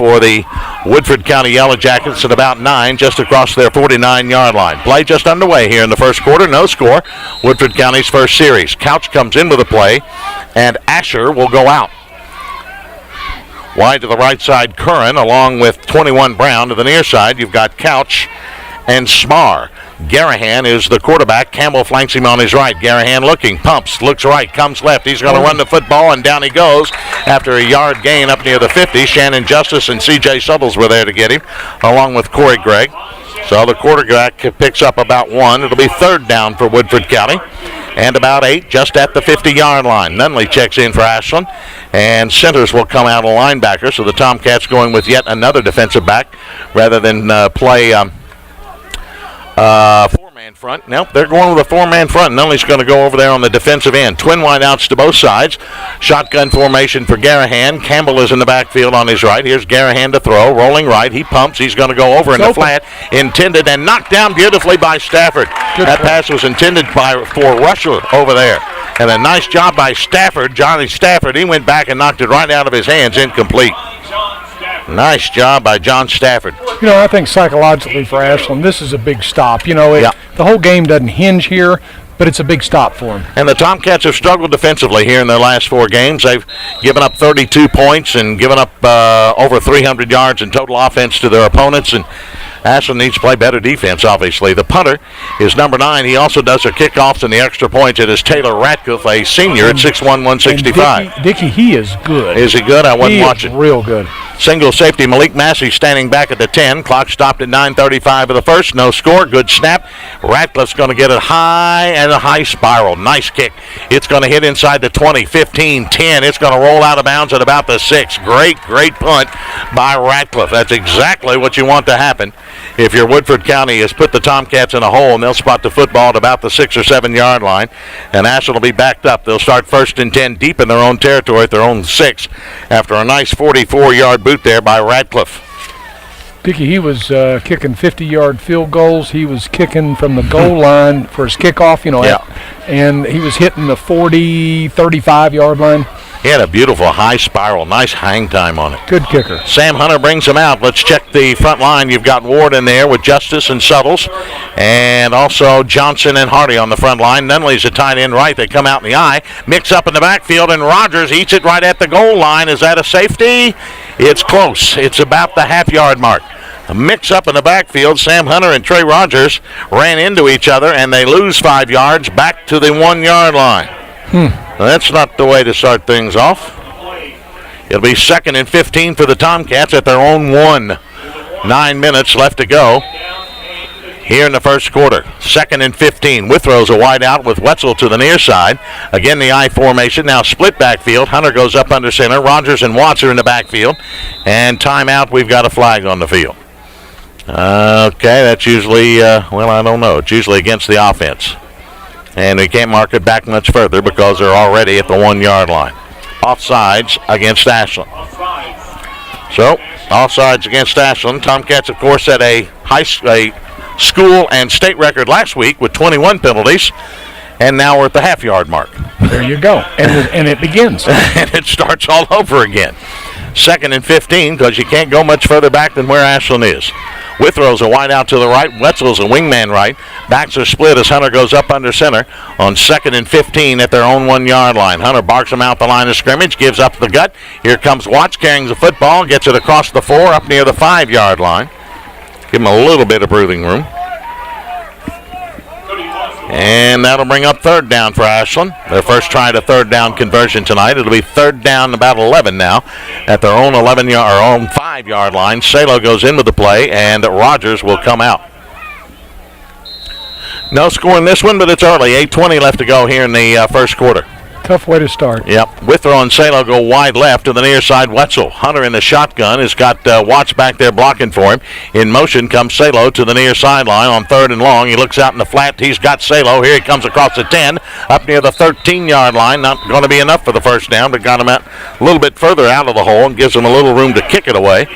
for the Woodford County Yellow Jackets at about 9, just across their 49-yard line. Play just underway here in the first quarter. No score. Woodford County's first series. Couch comes in with a play, and Asher will go out. Wide to the right side, Curran, along with 21 Brown. To the near side, you've got Couch and Smar. Garahan is the quarterback. Campbell flanks him on his right. Garahan looking, pumps, looks right, comes left. He's going to run the football, and down he goes after a yard gain up near the 50. Shannon Justice and C.J. Suttles were there to get him, along with Corey Gregg. So the quarterback picks up about 1. It'll be third down for Woodford County, and about 8 just at the 50-yard line. Nunley checks in for Ashland, and centers will come out of linebacker. So the Tomcats going with yet another defensive back rather than play four-man front. Nope, they're going with a four-man front. Nunley's going to go over there on the defensive end. Twin wideouts to both sides. Shotgun formation for Garahan. Campbell is in the backfield on his right. Here's Garahan to throw. Rolling right. He pumps. He's going to go over in the flat. Intended and knocked down beautifully by Stafford. That pass was intended for Rusher over there. And a nice job by Stafford, Johnny Stafford. He went back and knocked it right out of his hands, incomplete. Nice job by John Stafford. You know, I think psychologically for Ashland, this is a big stop. You know, the whole game doesn't hinge here, but it's a big stop for them. And the Tomcats have struggled defensively here in their last 4 games. They've given up 32 points and given up over 300 yards in total offense to their opponents. And Ashland needs to play better defense, obviously. The punter is number 9. He also does their kickoffs and the extra points. It is Taylor Ratcliffe, a senior at 6'1", 165. Dickie, he is good. Is he good? I wasn't watching. He is real good. Single safety, Malik Massey standing back at the 10. Clock stopped at 9:35 of the first. No score. Good snap. Ratcliffe's going to get it high and a high spiral. Nice kick. It's going to hit inside the 20, 15, 10. It's going to roll out of bounds at about the 6. Great punt by Ratcliffe. That's exactly what you want to happen. If your Woodford County has put the Tomcats in a hole, and they'll spot the football at about the 6 or 7 yard line, and Ashland will be backed up. They'll start 1st and 10 deep in their own territory at their own 6 after a nice 44-yard boot there by Ratcliffe. Dickie, he was kicking 50-yard field goals. He was kicking from the goal line for his kickoff, and he was hitting the 40, 35-yard line. He had a beautiful high spiral, nice hang time on it. Good kicker. Sam Hunter brings him out. Let's check the front line. You've got Ward in there with Justice and Suttles, and also Johnson and Hardy on the front line. Nunley's a tight end right. They come out in the eye, mix up in the backfield, and Rogers eats it right at the goal line. Is that a safety? It's close. It's about the half-yard mark. A mix-up in the backfield. Sam Hunter and Trey Rogers ran into each other, and they lose 5 yards back to the 1 yard line. That's not the way to start things off. It'll be 2nd and 15 for the Tomcats at their own 1. 9 minutes left to go here in the first quarter. 2nd and 15. Withrow's a wide out with Wetzel to the near side. Again, the I formation. Now split backfield. Hunter goes up under center. Rogers and Watts are in the backfield. And timeout. We've got a flag on the field. Okay, that's usually, I don't know. It's usually against the offense. And we can't mark it back much further because they're already at the 1 yard line. Offsides against Ashland. So, offsides against Ashland. Tomcats, of course, set a school and state record last week with 21 penalties. And now we're at the half-yard mark. There you go. And it begins. And it starts all over again. 2nd and 15 because you can't go much further back than where Ashland is. Withrow's a wide out to the right. Wetzel's a wingman right. Backs are split as Hunter goes up under center on 2nd and 15 at their own 1 yard line. Hunter barks him out the line of scrimmage, gives up the gut. Here comes Watts carrying the football, gets it across the 4 up near the 5 yard line. Give him a little bit of breathing room. And that'll bring up 3rd down for Ashland. Their first try to 3rd down conversion tonight. It'll be 3rd down about 11 now at their own 5 yard line. Salo goes in with the play, and Rogers will come out. No score in this one, but it's early. 8:20 left to go here in the first quarter. Tough way to start. Yep. Withrow and Salo go wide left to the near side. Wetzel. Hunter in the shotgun has got Watts back there blocking for him. In motion comes Salo to the near sideline on 3rd and long. He looks out in the flat. He's got Salo. Here he comes across the 10 up near the 13 yard line. Not going to be enough for the first down, but got him out a little bit further out of the hole and gives him a little room to kick it away.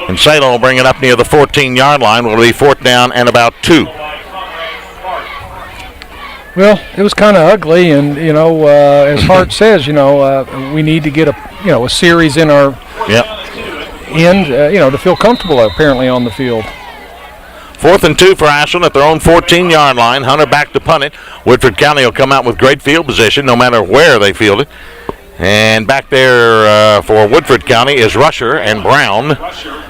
And Salo will bring it up near the 14 yard line. Will be 4th down and about 2. Well, it was kind of ugly, and as Hart says, we need to get a series in our end, to feel comfortable apparently on the field. 4th and 2 for Ashland at their own 14-yard line. Hunter back to punt it. Woodford County will come out with great field position no matter where they field it. And back there for Woodford County is Rusher and Brown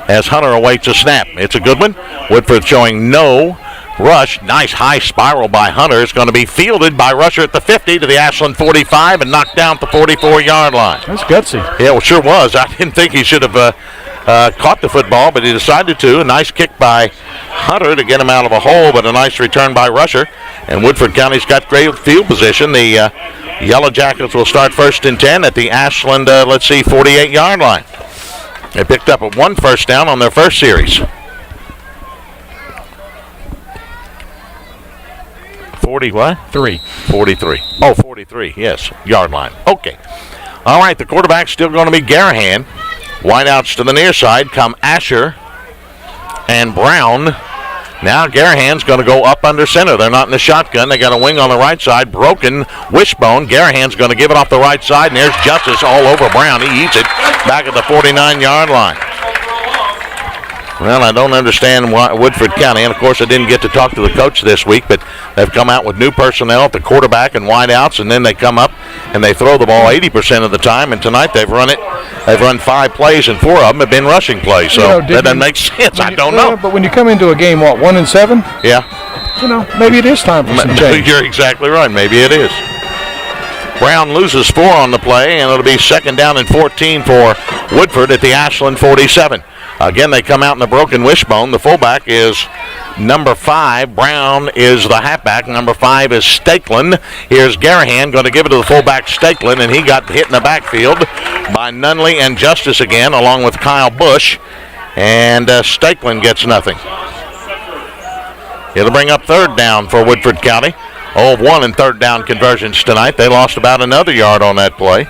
as Hunter awaits a snap. It's a good one. Woodford showing no rush. Nice high spiral by Hunter. It's going to be fielded by Rusher at the 50 to the Ashland 45 and knocked down at the 44-yard line. That's gutsy. Yeah, well, sure was. I didn't think he should have caught the football, but he decided to. A nice kick by Hunter to get him out of a hole, but a nice return by Rusher. And Woodford County's got great field position. The Yellow Jackets will start 1st and 10 at the Ashland, 48-yard line. They picked up a 1 first down on their first series. 40 what? 43. Oh, 43, yes, yard line. Okay. All right, the quarterback's still going to be Garahan. Wideouts to the near side come Asher and Brown. Now Garahan's going to go up under center. They're not in the shotgun. They got a wing on the right side. Broken wishbone. Garahan's going to give it off the right side, and there's Justice all over Brown. He eats it back at the 49-yard line. Well, I don't understand why Woodford County, and of course I didn't get to talk to the coach this week, but they've come out with new personnel at the quarterback and wideouts, and then they come up and they throw the ball 80% of the time, and tonight they've run 5 plays, and 4 of them have been rushing plays, so that doesn't make sense. I don't know. But when you come into a game, 1 and 7? Yeah. Maybe it is time for some change. You're exactly right. Maybe it is. Brown loses 4 on the play, and it'll be 2nd down and 14 for Woodford at the Ashland 47. Again, they come out in the broken wishbone. The fullback is number 5. Brown is the halfback. Number 5 is Stakeland. Here's Garahan going to give it to the fullback Stakeland, and he got hit in the backfield by Nunley and Justice again, along with Kyle Bush. And Stakeland gets nothing. It'll bring up 3rd down for Woodford County. 0-1 in 3rd down conversions tonight. They lost about another yard on that play.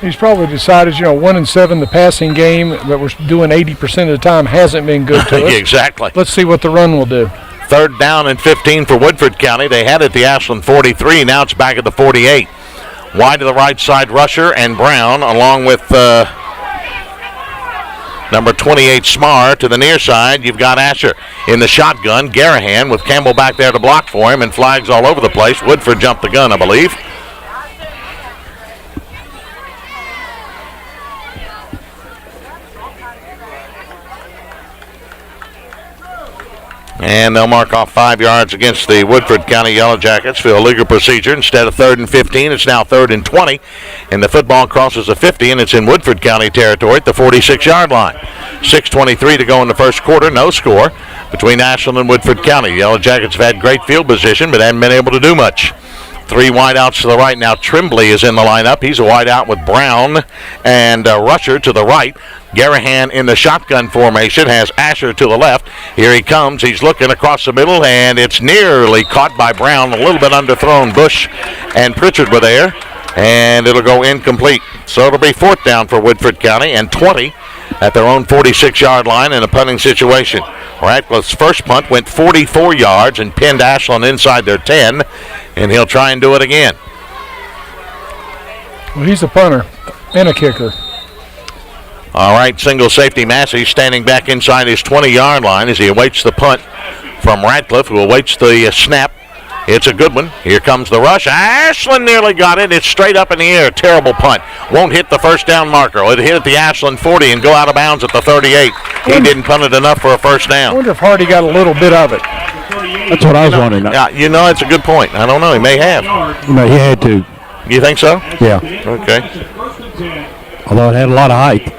He's probably decided, 1 and 7, the passing game that we're doing 80% of the time hasn't been good to us. Exactly. Let's see what the run will do. 3rd down and 15 for Woodford County. They had it at the Ashland 43. Now it's back at the 48. Wide to the right side, Rusher and Brown, along with number 28, Smar. To the near side, you've got Asher in the shotgun. Garahan with Campbell back there to block for him, and flags all over the place. Woodford jumped the gun, I believe. And they'll mark off 5 yards against the Woodford County Yellow Jackets for illegal procedure. Instead of 3rd and 15, it's now 3rd and 20. And the football crosses the 50, and it's in Woodford County territory at the 46-yard line. 6:23 to go in the first quarter. No score between Ashland and Woodford County. The Yellow Jackets have had great field position, but haven't been able to do much. 3 wideouts to the right. Now Trimbley is in the lineup. He's a wideout with Brown and Rusher to the right. Garahan in the shotgun formation has Asher to the left. Here he comes. He's looking across the middle, and it's nearly caught by Brown. A little bit underthrown. Bush and Pritchard were there, and it'll go incomplete. So it'll be 4th down for Woodford County and 20 at their own 46-yard line in a punting situation. Ratcliffe's first punt went 44 yards and pinned Ashland inside their 10, and he'll try and do it again. Well, he's a punter and a kicker. All right, single safety Massey standing back inside his 20-yard line as he awaits the punt from Ratcliffe, who awaits the snap. It's a good one. Here comes the rush. Ashland nearly got it. It's straight up in the air. Terrible punt. Won't hit the first down marker. It'll hit at the Ashland 40 and go out of bounds at the 38. He didn't punt it enough for a first down. I wonder if Hardy got a little bit of it. That's what I was wondering. Yeah, it's a good point. I don't know. He may have. No, he had to. You think so? Yeah. Okay. Although it had a lot of height.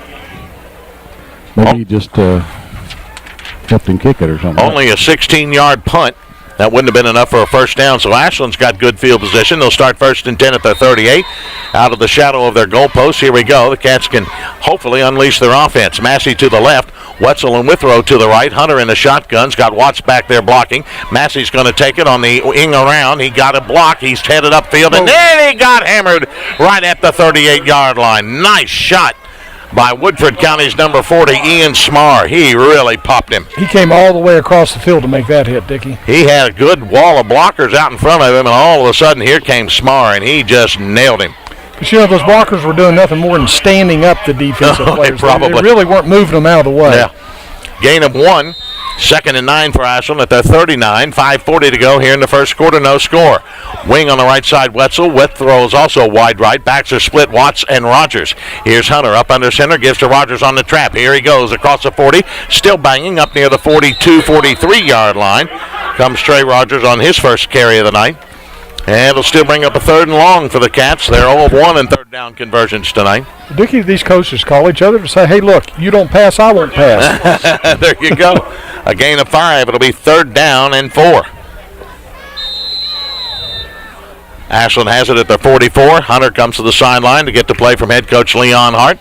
Maybe he just helped him kick it or something. Only a 16-yard punt. That wouldn't have been enough for a first down, so Ashland's got good field position. They'll start 1st and 10 at their 38. Out of the shadow of their goalposts, here we go. The Cats can hopefully unleash their offense. Massey to the left, Wetzel and Withrow to the right. Hunter in the shotguns, got Watts back there blocking. Massey's going to take it on the wing around. He got a block. He's headed upfield, and then he got hammered right at the 38-yard line. Nice shot by Woodford County's number 40, Ian Smar. He really popped him. He came all the way across the field to make that hit, Dickie. He had a good wall of blockers out in front of him, and all of a sudden here came Smar, and he just nailed him. But, those blockers were doing nothing more than standing up the defensive players. Probably. They really weren't moving them out of the way. Yeah. Gain of 1. 2nd and 9 for Ashland at their 39. 5:40 to go here in the first quarter. No score. Wing on the right side, Wetzel. Withrow is also wide right. Backs are split, Watts and Rogers. Here's Hunter up under center. Gives to Rogers on the trap. Here he goes across the 40. Still banging up near the 42, 43-yard line. Comes Trey Rogers on his first carry of the night. And it'll still bring up a 3rd and long for the Cats. They're 0 of 1 in 3rd down conversions tonight. Dickie, these coaches call each other to say, hey, look, you don't pass, I won't pass. There you go. A gain of 5. It'll be 3rd down and 4. Ashland has it at their 44. Hunter comes to the sideline to get the play from head coach Leon Hart.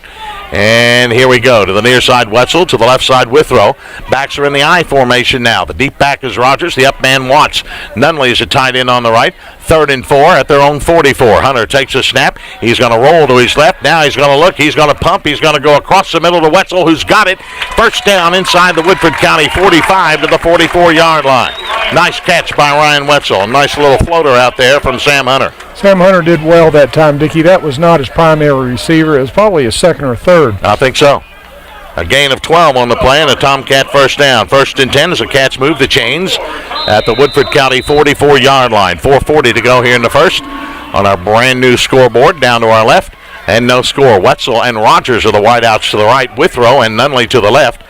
And here we go to the near side, Wetzel, to the left side, Withrow. Backs are in the I formation now. The deep back is Rogers, the up man Watts. Nunley is a tight end on the right. 3rd and 4 at their own 44. Hunter takes a snap. He's going to roll to his left. Now he's going to look. He's going to pump. He's going to go across the middle to Wetzel, who's got it. First down inside the Woodford County 45 to the 44-yard line. Nice catch by Ryan Wetzel. A nice little floater out there from Sam Hunter. Sam Hunter did well that time, Dickie. That was not his primary receiver. It was probably his 2nd or 3rd. I think so. A gain of 12 on the play and a Tomcat first down. 1st and 10 as the Cats move the chains at the Woodford County 44-yard line. 4:40 to go here in the first on our brand new scoreboard down to our left. And no score. Wetzel and Rogers are the wideouts to the right. Withrow and Nunley to the left.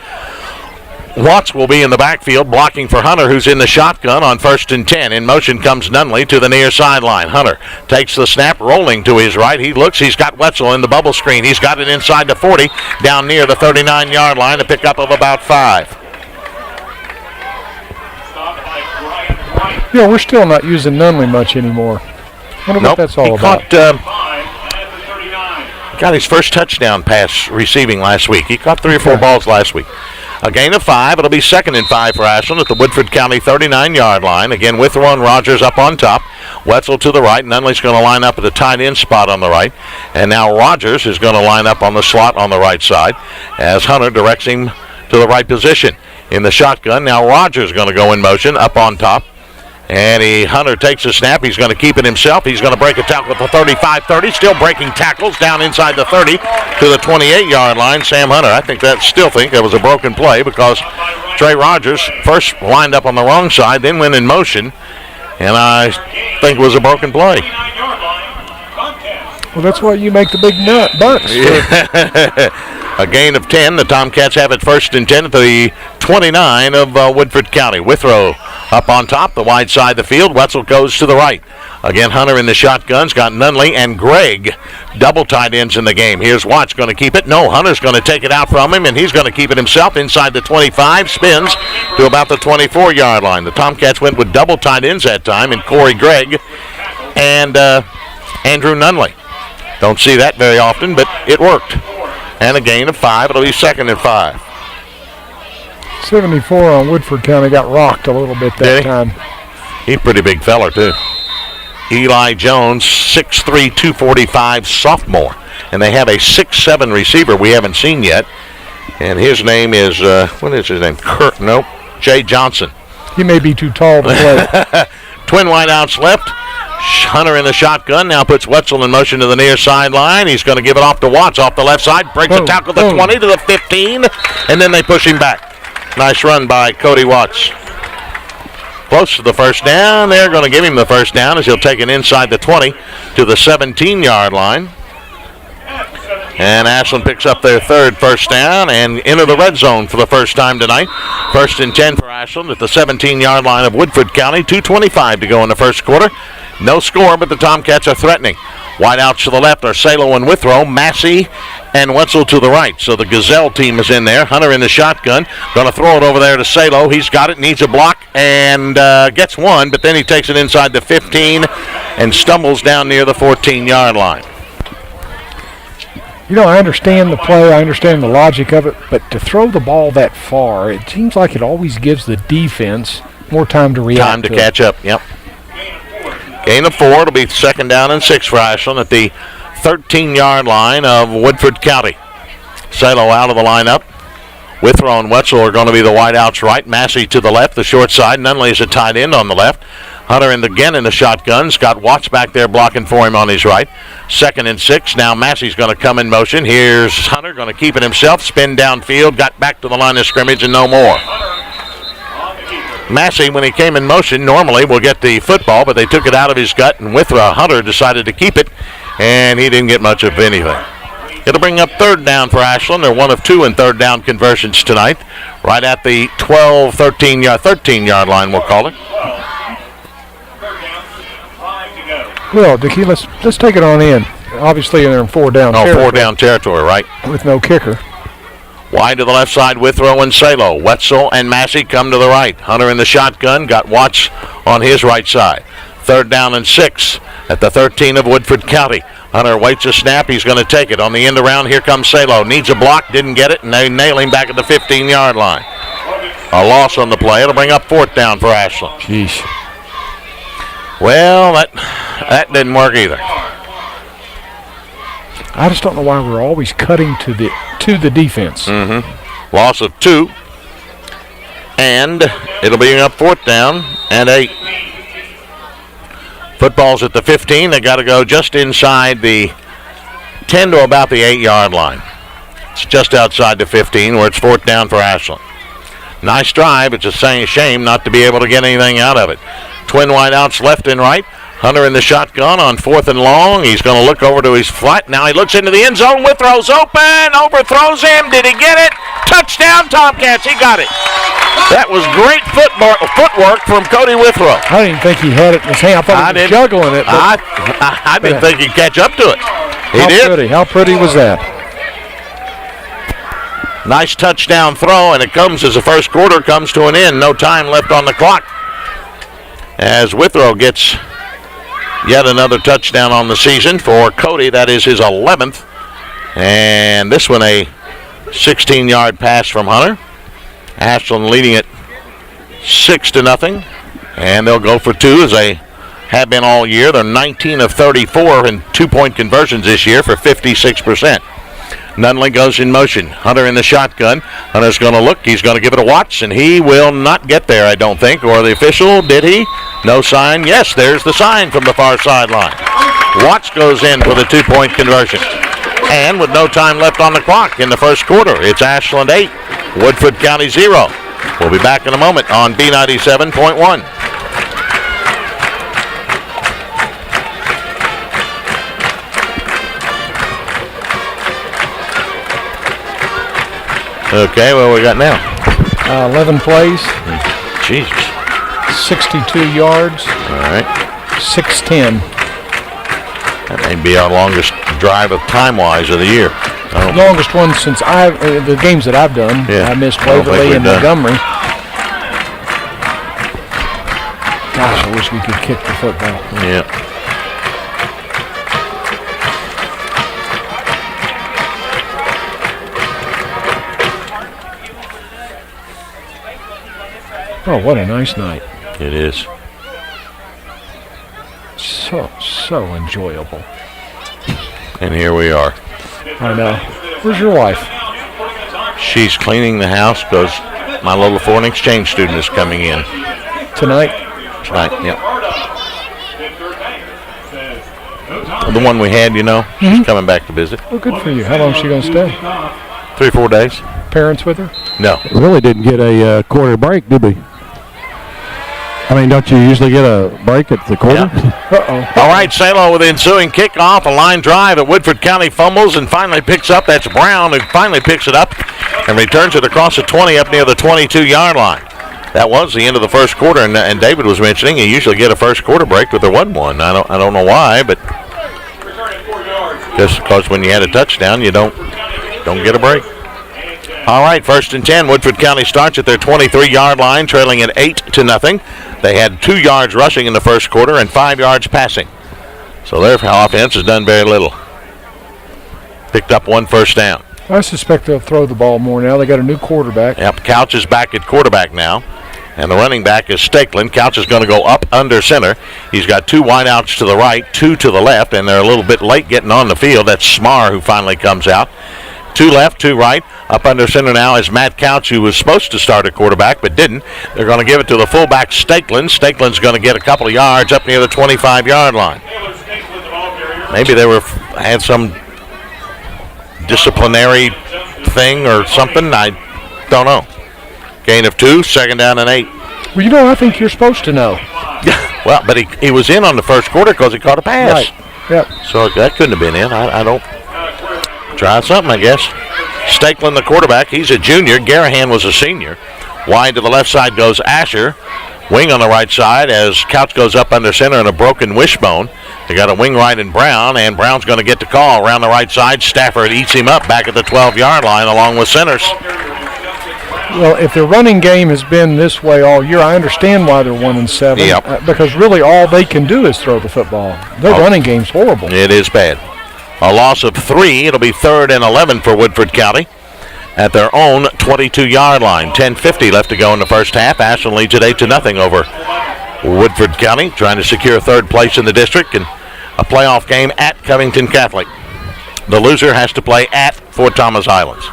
Watts will be in the backfield blocking for Hunter, who's in the shotgun on 1st and 10. In motion comes Nunley to the near sideline. Hunter takes the snap, rolling to his right. He looks. He's got Wetzel in the bubble screen. He's got it inside the 40, down near the 39-yard line, a pickup of about 5. We're still not using Nunley much anymore. I wonder what that's all about. Got his first touchdown pass receiving last week. He caught 3 or 4 balls last week. A gain of 5. It'll be 2nd and 5 for Ashland at the Woodford County 39-yard line. Again, Withrow and Rogers up on top. Wetzel to the right. Nunley's going to line up at the tight end spot on the right. And now Rogers is going to line up on the slot on the right side as Hunter directs him to the right position. In the shotgun, now Rogers is going to go in motion up on top. And Hunter takes a snap. He's going to keep it himself. He's going to break a tackle at the 35-30. Still breaking tackles down inside the 30 to the 28-yard line. Sam Hunter, I still think that was a broken play because Trey Rogers first lined up on the wrong side, then went in motion. And I think it was a broken play. Well, that's why you make the big bunts. A gain of 10. The Tomcats have it 1st and 10 at the 29 of Woodford County. Withrow up on top, the wide side of the field. Wetzel goes to the right. Again, Hunter in the shotguns. Got Nunley and Gregg, double tight ends in the game. Here's Watts going to keep it. No, Hunter's going to take it out from him, and he's going to keep it himself inside the 25. Spins to about the 24-yard line. The Tomcats went with double tight ends that time, and Corey Gregg and Andrew Nunley. Don't see that very often, but it worked. And a gain of 5. It'll be 2nd and 5. 74 on Woodford County got rocked a little bit that time. He's a pretty big feller, too. Eli Jones, 6'3", 245, sophomore. And they have a 6'7" receiver we haven't seen yet. And his name is, what is his name? Jay Johnson. He may be too tall to play. Twin wideouts left. Hunter in the shotgun now puts Wetzel in motion to the near sideline. He's going to give it off to Watts off the left side. Breaks a tackle to the 20 to the 15, and then they push him back. Nice run by Cody Watts. Close to the first down. They're going to give him the first down as he'll take it inside the 20 to the 17-yard line. And Ashland picks up their 3rd first down and into the red zone for the first time tonight. 1st and 10 for Ashland at the 17-yard line of Woodford County. 2:25 to go in the first quarter. No score, but the Tomcats are threatening. Wideouts to the left are Salo and Withrow, Massey and Wetzel to the right. So the Gazelle team is in there. Hunter in the shotgun. Going to throw it over there to Salo. He's got it, needs a block, and gets one, but then he takes it inside the 15 and stumbles down near the 14-yard line. I understand the play, I understand the logic of it, but to throw the ball that far, it seems like it always gives the defense more time to react. Time to catch up, yep. Gain of 4. It'll be 2nd down and 6 for Ashland at the 13-yard line of Woodford County. Salo out of the lineup. Withrow and Wetzel are going to be the wideouts right. Massey to the left, the short side. Nunley is a tight end on the left. Hunter again in the shotgun. Scott Watts back there blocking for him on his right. 2nd and 6. Now Massey's going to come in motion. Here's Hunter going to keep it himself. Spin downfield. Got back to the line of scrimmage and no more. Massey, when he came in motion, normally will get the football, but they took it out of his gut, and Withrow Hunter decided to keep it, and he didn't get much of anything. It'll bring up 3rd down for Ashland. They're 1 of 2 in 3rd down conversions tonight, right at the 13-yard line, we'll call it. Well, Dickie, let's take it on in. Obviously, they're in 4-down territory. 4-down territory, right. With no kicker. Wide to the left side, Withrow and Salo. Wetzel and Massey come to the right. Hunter in the shotgun, got Watts on his right side. 3rd down and 6 at the 13 of Woodford County. Hunter waits a snap. He's going to take it. On the end around, here comes Salo. Needs a block, didn't get it, and they nail him back at the 15-yard line. A loss on the play. It'll bring up 4th down for Ashland. Jeez. Well, that didn't work either. I just don't know why we're always cutting to the defense. Loss of 2. And it'll be up 4th down and 8. Football's at the 15. They got to go just inside the 10 to about the 8-yard line. It's just outside the 15 where it's 4th down for Ashland. Nice drive. It's a shame not to be able to get anything out of it. Twin wideouts left and right. Hunter in the shotgun on 4th and long. He's going to look over to his flat. Now he looks into the end zone. Withrow's open. Overthrows him. Did he get it? Touchdown, Tomcats. He got it. That was great footwork from Cody Withrow. I didn't think he had it in his hand. I thought he was juggling it. I didn't think he'd catch up to it. He did. How pretty was that? Nice touchdown throw, and it comes as the first quarter comes to an end. No time left on the clock. As Withrow gets yet another touchdown on the season for Cody. That is his 11th. And this one a 16-yard pass from Hunter. Ashland leading it 6-0. And they'll go for 2 as they have been all year. They're 19 of 34 in 2-point conversions this year for 56%. Nunley goes in motion. Hunter in the shotgun. Hunter's going to look. He's going to give it a Watts, and he will not get there, I don't think. Or the official, did he? No sign. Yes, there's the sign from the far sideline. Watts goes in for the 2-point conversion. And with no time left on the clock in the first quarter, it's Ashland 8, Woodford County 0. We'll be back in a moment on B97.1. Okay, what we got now? 11 plays. Jesus. 62 yards. All right. 6:10. That may be our longest drive of time-wise of the year. Longest one since the games that I've done. Yeah. I missed Waverly and Montgomery. Gosh, I wish we could kick the football. Yeah. Oh, what a nice night. It is. So enjoyable. And here we are. I know. Where's your wife? She's cleaning the house because my little foreign exchange student is coming in. Tonight? Tonight, yep. The one we had, she's coming back to visit. Well, good for you. How long is she going to stay? 3 or 4 days. Parents with her? No. We really didn't get a quarter break, did we? I mean, don't you usually get a break at the quarter? Yeah. Uh-oh. All right, Salo with the ensuing kickoff, a line drive at Woodford County fumbles and finally picks up. That's Brown who finally picks it up and returns it across the 20 up near the 22-yard line. That was the end of the first quarter, and David was mentioning you usually get a first quarter break, but there wasn't one. I don't know why, but just because when you had a touchdown, you don't get a break. All right, 1st and 10. Woodford County starts at their 23-yard line, trailing at 8-0. They had 2 yards rushing in the first quarter and 5 yards passing. So their offense has done very little. Picked up 1 first down. I suspect they'll throw the ball more now. They got a new quarterback. Yep, Couch is back at quarterback now. And the running back is Stakeland. Couch is going to go up under center. He's got 2 wideouts to the right, 2 to the left, and they're a little bit late getting on the field. That's Smar who finally comes out. Two left, two right. Up under center now is Matt Couch, who was supposed to start at quarterback but didn't. They're going to give it to the fullback, Stakeland. Stakeland's going to get a couple of yards up near the 25-yard line. Maybe they had some disciplinary thing or something. I don't know. Gain of 2, 2nd down and 8. Well, I think you're supposed to know. Well, but he was in on the first quarter because he caught a pass. Right. Yep. So that couldn't have been in. I don't. Try something, I guess. Stakeland, the quarterback. He's a junior. Garahan was a senior. Wide to the left side goes Asher. Wing on the right side as Couch goes up under center in a broken wishbone. They got a wing right in Brown, and Brown's going to get the call around the right side. Stafford eats him up back at the 12-yard line along with centers. Well, if their running game has been this way all year, I understand why they're 1-7. Yep. Because really all they can do is throw the football. Their running game's horrible. It is bad. A loss of 3. It'll be 3rd and 11 for Woodford County at their own 22-yard line. 10:50 left to go in the first half. Ashland leads it 8-0 over Woodford County, trying to secure 3rd place in the district and a playoff game at Covington Catholic. The loser has to play at Fort Thomas Highlands.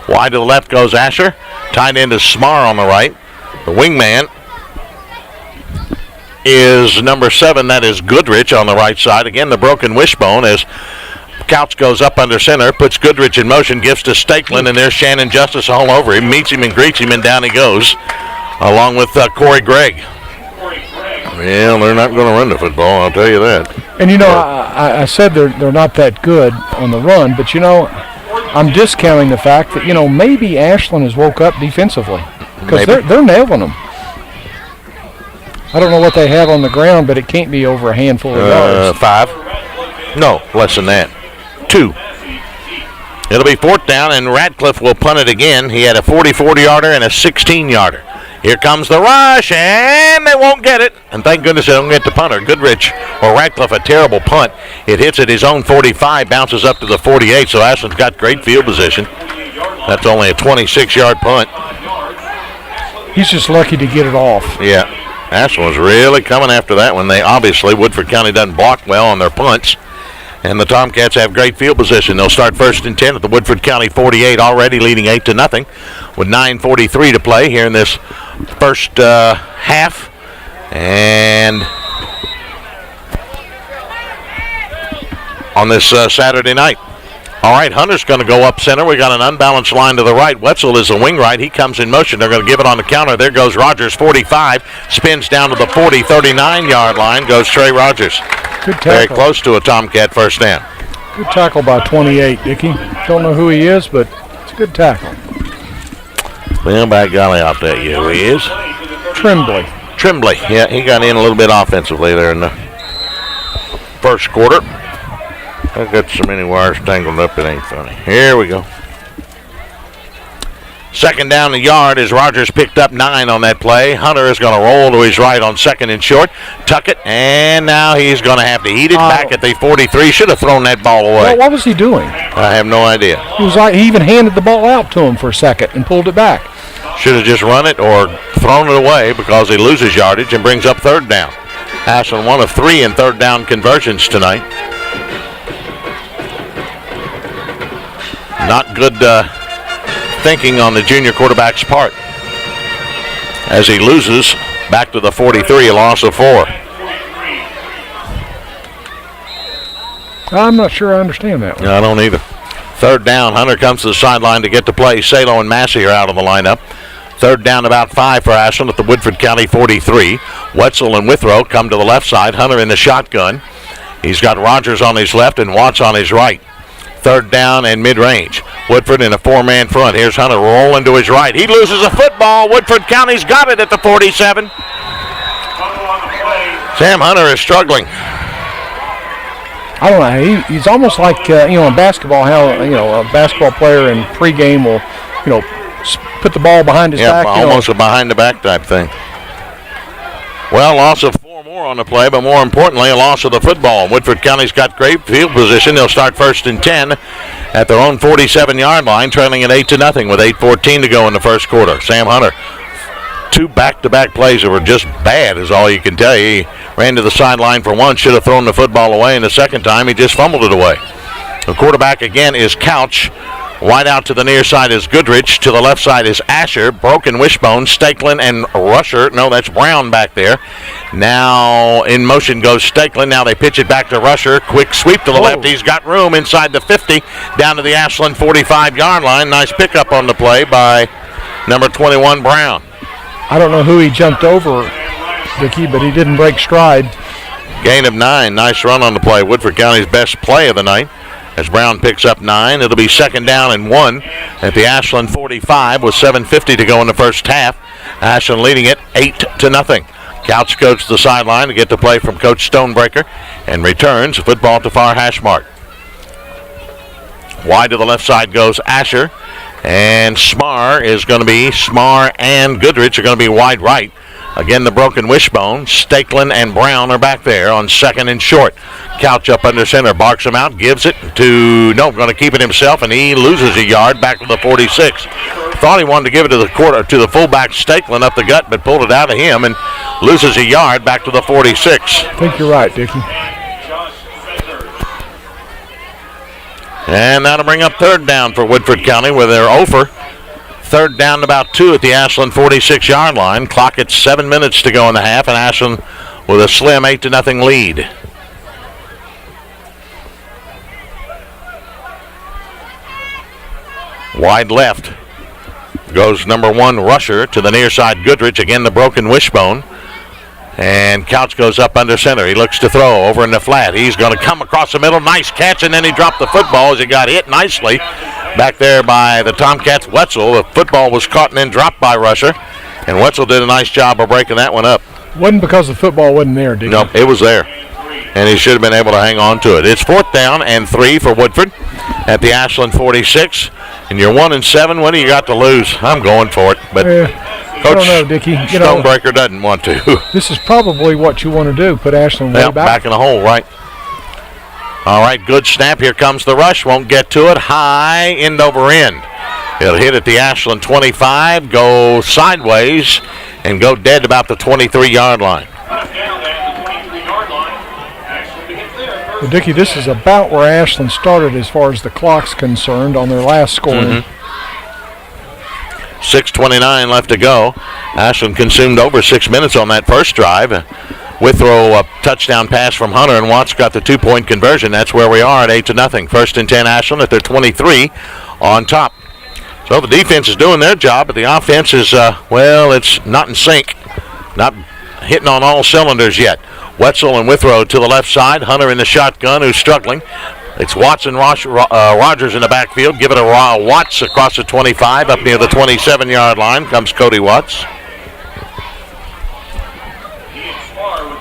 Wide to the left goes Asher. Tight end is Smar on the right. The wingman is number 7. That is Goodrich on the right side. Again, the broken wishbone as Couch goes up under center, puts Goodrich in motion, gives to Stakeland, and there's Shannon Justice all over him. Meets him and greets him, and down he goes, along with Corey Gregg. Well, they're not going to run the football, I'll tell you that. And, I said they're not that good on the run, but, I'm discounting the fact that, maybe Ashland has woke up defensively. Because they're nailing them. I don't know what they have on the ground, but it can't be over a handful of yards. 5. No, less than that. 2. It'll be 4th down, and Radcliffe will punt it again. He had a 40-yarder and a 16-yarder. Here comes the rush, and they won't get it. And thank goodness they don't get the punter. Goodrich or Radcliffe, a terrible punt. It hits at his own 45, bounces up to the 48, so Ashland's got great field position. That's only a 26-yard punt. He's just lucky to get it off. Yeah, Ashland was really coming after that one. Woodford County doesn't block well on their punts. And the Tomcats have great field position. They'll start 1st and 10 at the Woodford County 48, already leading 8-0 with 9:43 to play here in this first half. And on this Saturday night. All right, Hunter's going to go up center. We got an unbalanced line to the right. Wetzel is the wing right. He comes in motion. They're going to give it on the counter. There goes Rogers, 45. Spins down to the 40, 39-yard line. Goes Trey Rogers. Good tackle. Very close to a Tomcat first down. Good tackle by 28, Dickie. Don't know who he is, but it's a good tackle. Well, by golly, I'll tell you who he is. Tremblay. Yeah, he got in a little bit offensively there in the first quarter. I've got so many wires tangled up, it ain't funny. Here we go. 2nd down the yard as Rogers picked up 9 on that play. Hunter is going to roll to his right on 2nd and short. Tuck it, and now he's going to have to eat it back at the 43. Should have thrown that ball away. Well, what was he doing? I have no idea. He even handed the ball out to him for a second and pulled it back. Should have just run it or thrown it away because he loses yardage and brings up 3rd down. Ashland 1 of 3 in 3rd down conversions tonight. Not good thinking on the junior quarterback's part as he loses back to the 43, a loss of 4. I'm not sure I understand that one. No, I don't either. 3rd down, Hunter comes to the sideline to get the play. Salo and Massey are out of the lineup. 3rd down, about 5 for Ashland at the Woodford County 43. Wetzel and Withrow come to the left side. Hunter in the shotgun. He's got Rogers on his left and Watts on his right. 3rd down and mid-range. Woodford in a 4-man front. Here's Hunter rolling to his right. He loses a football. Woodford County's got it at the 47. Sam Hunter is struggling. I don't know. He's almost like, in basketball, how, a basketball player in pregame will, put the ball behind his back. Almost a behind-the-back type thing. Well, loss of 4 more on the play, but more importantly, a loss of the football. Woodford County's got great field position. They'll start 1st and 10 at their own 47-yard line, trailing at 8-0 with 8:14 to go in the first quarter. Sam Hunter, 2 back-to-back plays that were just bad is all you can tell you. He ran to the sideline for one, should have thrown the football away, and the second time he just fumbled it away. The quarterback again is Couch. Wide out to the near side is Goodrich. To the left side is Asher. Broken wishbone, Stakelin and Rusher. No, that's Brown back there. Now in motion goes Stakelin. Now they pitch it back to Rusher. Quick sweep to the left. He's got room inside the 50 down to the Ashland 45-yard line. Nice pickup on the play by number 21, Brown. I don't know who he jumped over, Dickie, but he didn't break stride. Gain of 9. Nice run on the play. Woodford County's best play of the night. As Brown picks up 9, it'll be 2nd down and 1 at the Ashland 45 with 7:50 to go in the first half. Ashland leading it 8-0. Couch goes to the sideline to get the play from Coach Stonebreaker and returns football to far hash mark. Wide to the left side goes Asher, and Smar and Goodrich are going to be wide right. Again, the broken wishbone. Stakelin and Brown are back there on 2nd and short. Couch up under center, barks him out, gives it to, going to keep it himself, and he loses a yard back to the 46. Thought he wanted to give it to the fullback Stakelin up the gut, but pulled it out of him and loses a yard back to the 46. I think you're right, Dickie. And that'll bring up 3rd down for Woodford County with their over. 3rd down about 2 at the Ashland 46-yard line. Clock at 7 minutes to go in the half, and Ashland with a slim 8-0 lead. Wide left goes number 1, Rusher, to the near side, Goodrich. Again, the broken wishbone. And Couch goes up under center. He looks to throw over in the flat. He's going to come across the middle. Nice catch, and then he dropped the football as he got hit nicely back there by the Tomcats. Wetzel. The football was caught and then dropped by Rusher. And Wetzel did a nice job of breaking that one up. Wasn't because the football wasn't there, did No, it was there. And he should have been able to hang on to it. It's 4th down and 3 for Woodford at the Ashland 46. And you're 1-7. What do you got to lose? I'm going for it. But Coach I don't know, Dickie. Stonebreaker doesn't want to. This is probably what you want to do, put Ashland way back. Back in the hole, right. All right, good snap. Here comes the rush. Won't get to it. High, end over end. It'll hit at the Ashland 25, go sideways, and go dead about the 23-yard line. Well, Dickie, this is about where Ashland started as far as the clock's concerned on their last scoring. 6:29 left to go. Ashland consumed over 6 minutes on that first drive. Withrow a touchdown pass from Hunter, and Watts got the 2-point conversion. That's where we are at 8-0. 1st and 10 Ashland at their 23 on top. So the defense is doing their job, but the offense is, it's not in sync. Not hitting on all cylinders yet. Wetzel and Withrow to the left side. Hunter in the shotgun, who's struggling. It's Watts and Rogers in the backfield. Give it a Watts across the 25 up near the 27-yard line. Comes Cody Watts.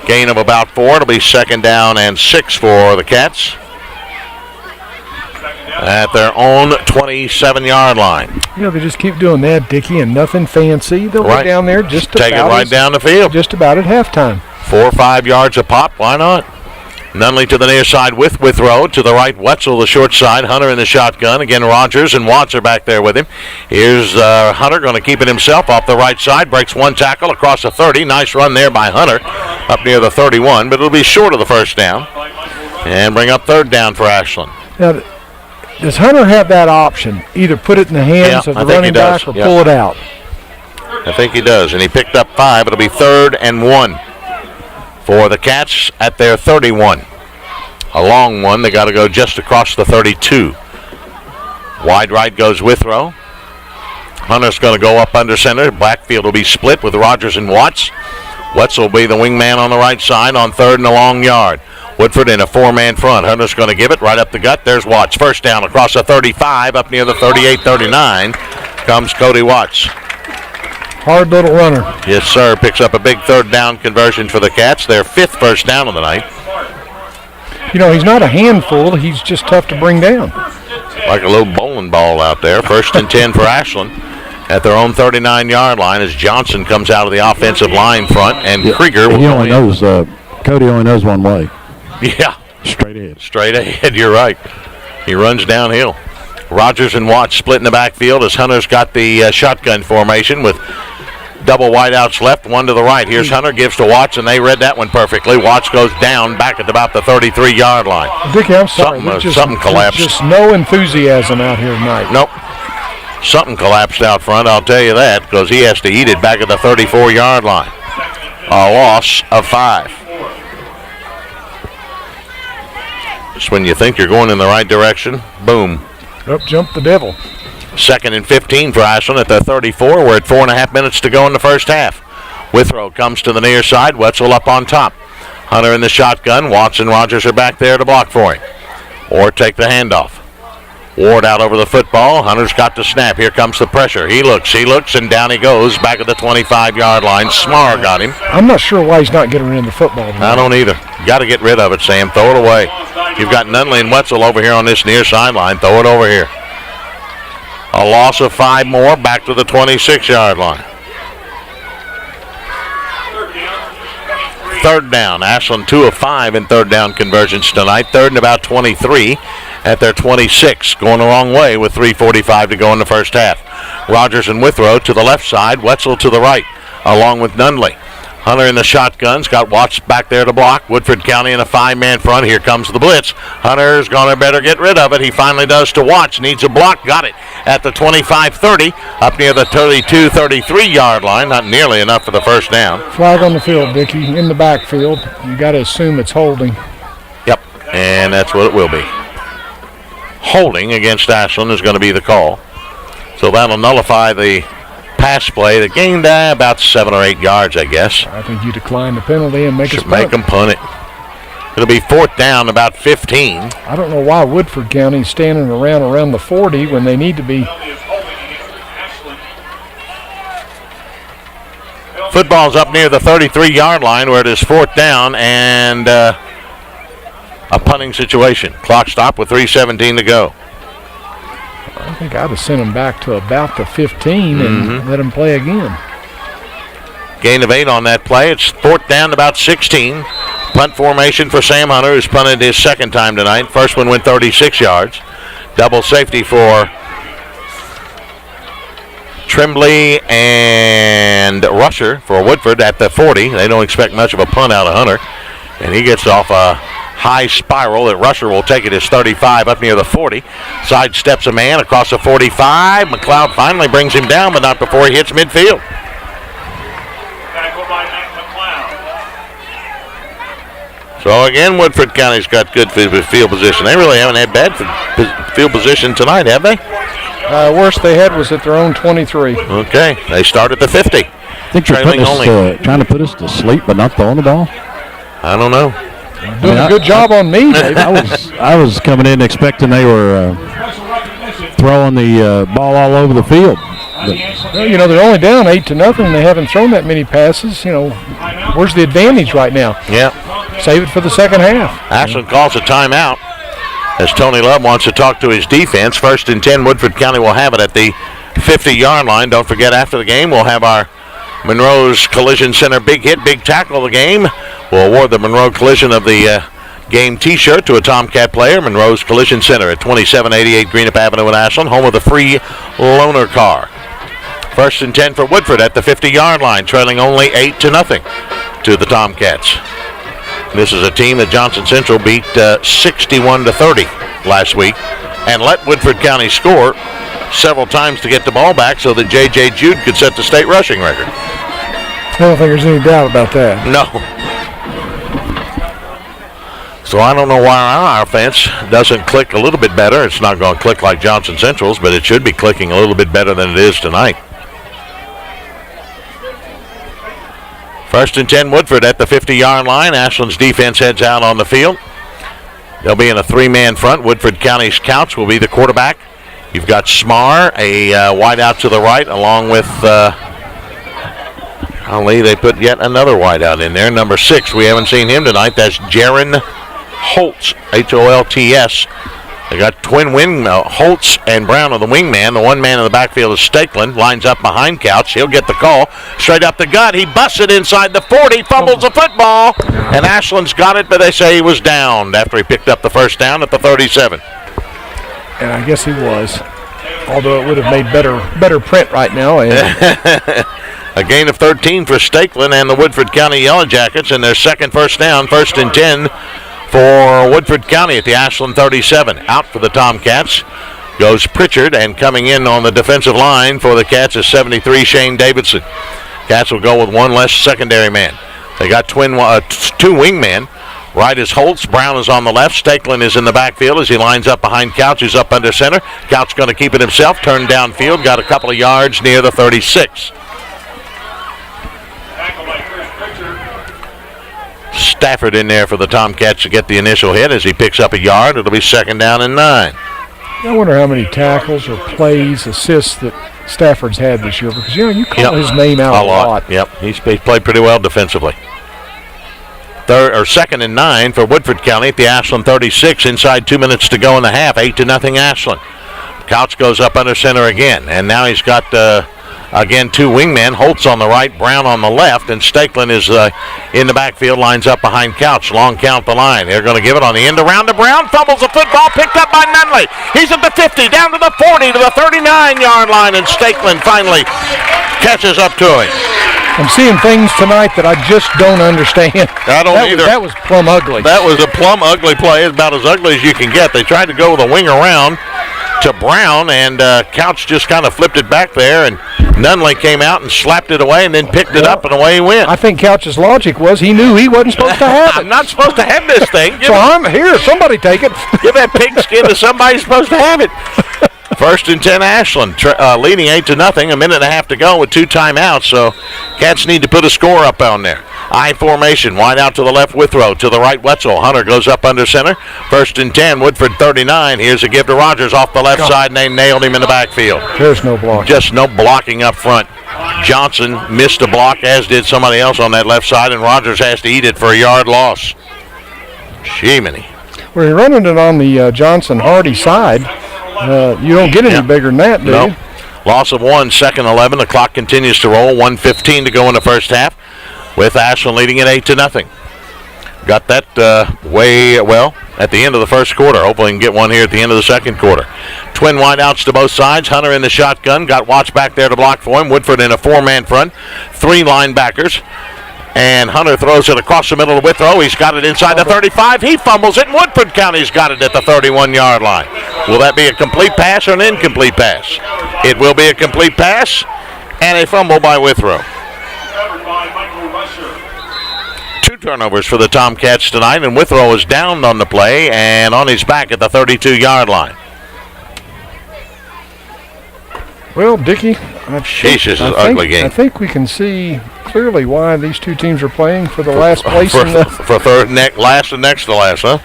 Gain of about 4. It'll be 2nd down and 6 for the Cats at their own 27-yard line. They just keep doing that, Dickie, and nothing fancy. They'll get down there just take it right down the field. Just about at halftime. 4 or 5 yards a pop. Why not? Nunley to the near side with Withrow. To the right, Wetzel, the short side. Hunter in the shotgun. Again, Rogers and Watts are back there with him. Here's Hunter going to keep it himself off the right side. Breaks 1 tackle across the 30. Nice run there by Hunter up near the 31, but it'll be short of the first down. And bring up 3rd down for Ashland. Now, does Hunter have that option? Either put it in the hands of the running back or pull it out? I think he does, and he picked up 5. It'll be 3rd and 1 for the Cats at their 31. A long one. They got to go just across the 32. Wide right goes Withrow. Hunter's going to go up under center. Backfield will be split with Rogers and Watts. Wetzel will be the wingman on the right side on 3rd and a long yard. Woodford in a 4-man front. Hunter's going to give it right up the gut. There's Watts. 1st down across the 35 up near the 38-39. Comes Cody Watts. Hard little runner. Yes, sir. Picks up a big 3rd down conversion for the Cats. Their 5th first down of the night. He's not a handful. He's just tough to bring down. Like a little bowling ball out there. 1st and 10 for Ashland at their own 39-yard line as Johnson comes out of the offensive line front, and Krieger will only knows, Cody only knows one way. Yeah. Straight ahead. Straight ahead, you're right. He runs downhill. Rogers and Watts split in the backfield as Hunter's got the shotgun formation with Double wideouts left, one to the right. Here's Hunter, gives to Watts, and they read that one perfectly. Watts goes down back at about the 33-yard line. Dickie, I'm sorry. Something collapsed. Just no enthusiasm out here tonight. Nope. Something collapsed out front, I'll tell you that, because he has to eat it back at the 34-yard line. A loss of 5. Just when you think you're going in the right direction, boom. Up jumped the devil. 2nd and 15 for Ashland at the 34. We're at 4.5 minutes to go in the first half. Withrow comes to the near side. Wetzel up on top. Hunter in the shotgun. Watts and Rogers are back there to block for him. Or take the handoff. Ward out over the football. Hunter's got the snap. Here comes the pressure. He looks, and down he goes back at the 25-yard line. Smar got him. I'm not sure why he's not getting rid of the football tonight. I don't either. You got to get rid of it, Sam. Throw it away. You've got Nunley and Wetzel over here on this near sideline. Throw it over here. A loss of 5 more, back to the 26-yard line. 3rd down. Ashland 2 of 5 in 3rd down conversions tonight. 3rd and about 23 at their 26. Going the wrong way with 3:45 to go in the first half. Rogers and Withrow to the left side. Wetzel to the right, along with Nunley. Hunter in the shotguns, got Watts back there to block. Woodford County in a 5-man front. Here comes the blitz. Hunter's going to better get rid of it. He finally does to Watts. Needs a block. Got it at the 25-30, up near the 32-33-yard line. Not nearly enough for the first down. Flag on the field, Dickie, in the backfield. You got to assume it's holding. Yep, and that's what it will be. Holding against Ashland is going to be the call. So that'll nullify the pass play that gained about 7 or 8 yards, I guess. I think you decline the penalty and make us punt. Make them punt it. It'll be 4th down, about 15. I don't know why Woodford County's standing around the 40 when they need to be. Football's up near the 33-yard line where it is 4th down and a punting situation. Clock stop with 3:17 to go. I think I'd have sent him back to about the 15 and let him play again. Gain of 8 on that play. It's 4th down, about 16. Punt formation for Sam Hunter, who's punted his 2nd time tonight. First one went 36 yards. Double safety for Tremblay and Rusher for Woodford at the 40. They don't expect much of a punt out of Hunter. And he gets off a high spiral that Rusher will take it as 35 up near the 40. Sidesteps a man across the 45. McLeod finally brings him down, but not before he hits midfield. So again, Woodford County's got good field position. They really haven't had bad field position tonight, have they? Worst they had was at their own 23. Okay, they start at the 50. I think they're trying to put us to sleep, but not throwing the ball. I don't know. Doing a good job on me, Dave. I was coming in expecting they were throwing the ball all over the field. Well, you know, they're only down 8-0. They haven't thrown that many passes. You know, where's the advantage right now? Yeah. Save it for the second half. Ashland calls a timeout as Tony Love wants to talk to his defense. 1st and 10, Woodford County will have it at the 50-yard line. Don't forget, after the game, we'll have our Monroe's Collision Center big hit, big tackle of the game. We'll award the Monroe Collision of the game T-shirt to a Tomcat player. Monroe's Collision Center at 2788 Greenup Avenue in Ashland, home of the free loaner car. 1st and 10 for Woodford at the 50-yard line, trailing only 8-0 to the Tomcats. This is a team that Johnson Central beat 61-30 last week and let Woodford County score several times to get the ball back so that J.J. Jude could set the state rushing record. I don't think there's any doubt about that. No. So I don't know why our offense doesn't click a little bit better. It's not going to click like Johnson Central's, but it should be clicking a little bit better than it is tonight. 1st and 10, Woodford at the 50-yard line. Ashland's defense heads out on the field. They'll be in a 3-man front. Woodford County's Couch will be the quarterback. You've got Smar, a wide out to the right, along with they put yet another wide out in there. Number 6, we haven't seen him tonight. That's Jaron Holtz, Holts. They got twin wing, Holtz and Brown are the wingman. The one man in the backfield is Stakeland. Lines up behind Couch. He'll get the call. Straight up the gut. He busts it inside the 40. Fumbles the football. And Ashland's got it, but they say he was downed after he picked up the first down at the 37. And I guess he was. Although it would have made better print right now. A gain of 13 for Stakeland and the Woodford County Yellow Jackets, and their second first down, 1st and 10 for Woodford County at the Ashland 37. Out for the Tomcats goes Pritchard, and coming in on the defensive line for the Cats is 73 Shane Davidson. Cats will go with one less secondary man. They got two wingmen. Right is Holtz. Brown is on the left. Stakeland is in the backfield as he lines up behind Couch, who's up under center. Couch going to keep it himself. Turned downfield. Got a couple of yards near the 36. Stafford in there for the Tomcats to get the initial hit as he picks up a yard. It'll be 2nd down and 9. I wonder how many tackles or plays, assists that Stafford's had this year, because you call his name out a lot. Yep, he's played pretty well defensively. 2nd and 9 for Woodford County at the Ashland 36. Inside 2 minutes to go in the half. 8-0 Ashland. Couch goes up under center again, and now he's got again two wingmen. Holtz on the right, Brown on the left, and Stakeland is in the backfield, lines up behind Couch. Long count the line. They're going to give it on the end around to Brown. Fumbles the football, picked up by Nunley. He's at the 50, down to the 40, to the 39-yard line, and Stakeland finally catches up to him. I'm seeing things tonight that I just don't understand. I don't either. That was plumb ugly. That was a plumb ugly play. It's about as ugly as you can get. They tried to go with a wing around to Brown, and Couch just kind of flipped it back there, and Nunley came out and slapped it away and then picked it up, and away he went. I think Couch's logic was he knew he wasn't supposed to have it. I'm not supposed to have this thing. So I'm here. Somebody take it. Give that pigskin to somebody who's supposed to have it. 1st and 10 Ashland, leading 8-0. A minute and a half to go with 2 timeouts, so Cats need to put a score up on there. I formation, wide out to the left, Withrow. To the right, Wetzel. Hunter goes up under center. 1st and 10, Woodford 39. Here's a give to Rogers off the left side, and they nailed him in the backfield. There's no blocking. Just no blocking up front. Johnson missed a block, as did somebody else on that left side, and Rogers has to eat it for a yard loss. Jiminy. Well, you're running it on the Johnson-Hardy side. You don't get any bigger than that, do you? Loss of 1, 2nd 11. The clock continues to roll. 1:15 to go in the first half, with Ashland leading at 8-0. Got that way well at the end of the first quarter. Hopefully we can get one here at the end of the second quarter. Twin wideouts to both sides. Hunter in the shotgun. Got Watts back there to block for him. Woodford in a 4-man front. 3 linebackers. And Hunter throws it across the middle of Withrow. He's got it inside the 35. He fumbles it, and Woodford County's got it at the 31-yard line. Will that be a complete pass or an incomplete pass? It will be a complete pass, and a fumble by Withrow. 2 turnovers for the Tomcats tonight, and Withrow is down on the play and on his back at the 32-yard line. Well, Dickie, this is an ugly game. I think we can see clearly why these two teams are playing for the last place. For third, last and next to last, huh?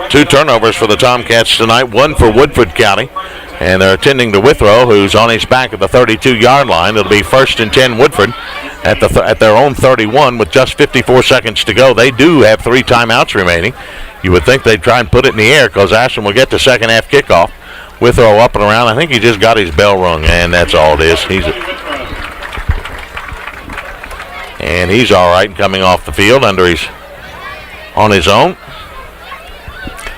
2 turnovers for the Tomcats tonight, 1 for Woodford County, and they're attending to Withrow, who's on his back at the 32-yard line. It'll be 1st and 10 Woodford at their own 31 with just 54 seconds to go. They do have 3 timeouts remaining. You would think they'd try and put it in the air because Ashland will get the second half kickoff. Withrow up and around. I think he just got his bell rung, and that's all it is. He's all right coming off the field on his own.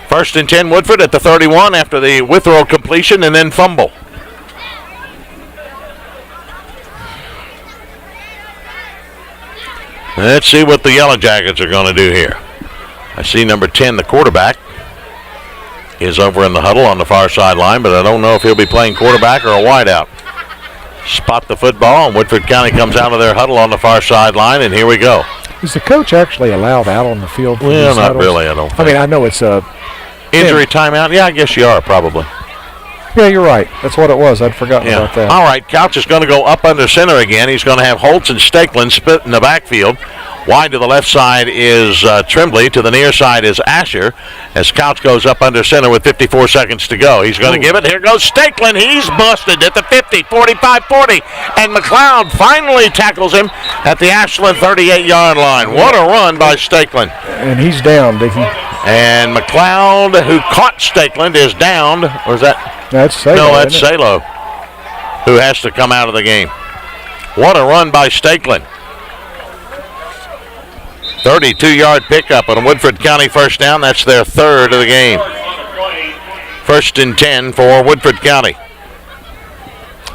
1st and 10 Woodford at the 31 after the Withrow completion and then fumble. Let's see what the Yellow Jackets are going to do here. I see number 10, the quarterback, is over in the huddle on the far sideline, but I don't know if he'll be playing quarterback or a wideout. Spot the football, and Woodford County comes out of their huddle on the far sideline, and here we go. Is the coach actually allowed out on the field? Well, not really, I don't think. I mean, I know it's a injury timeout. Yeah, I guess you are, probably. Yeah, you're right. That's what it was. I'd forgotten about that. All right, Couch is going to go up under center again. He's going to have Holtz and Stakeland split in the backfield. Wide to the left side is Tremblay. To the near side is Asher as Couch goes up under center with 54 seconds to go. He's going to give it. Here goes Stakeland. He's busted at the 50, 45, 40. And McLeod finally tackles him at the Ashland 38-yard line. What a run by Stakeland. And he's down, Dickie. And McLeod, who caught Stakeland, is down. Or is that? That's Salo. No, that's Salo, who has to come out of the game. What a run by Stakeland. 32-yard pickup on a Woodford County first down. That's their 3rd of the game. 1st and 10 for Woodford County.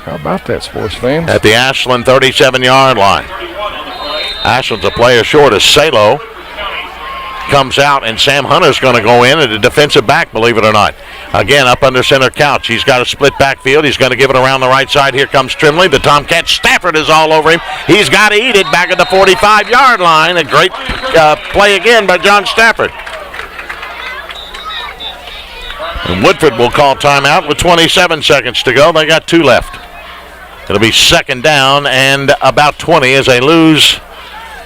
How about that, sports fans? At the Ashland 37-yard line. Ashland's a player short as Salo comes out, and Sam Hunter's going to go in at a defensive back, believe it or not. Again, up under center Couch. He's got a split backfield. He's going to give it around the right side. Here comes Trimley. The Tomcats. Stafford is all over him. He's got to eat it back at the 45-yard line. A great play again by John Stafford. And Woodford will call timeout with 27 seconds to go. They got 2 left. It'll be second down and about 20 as they lose.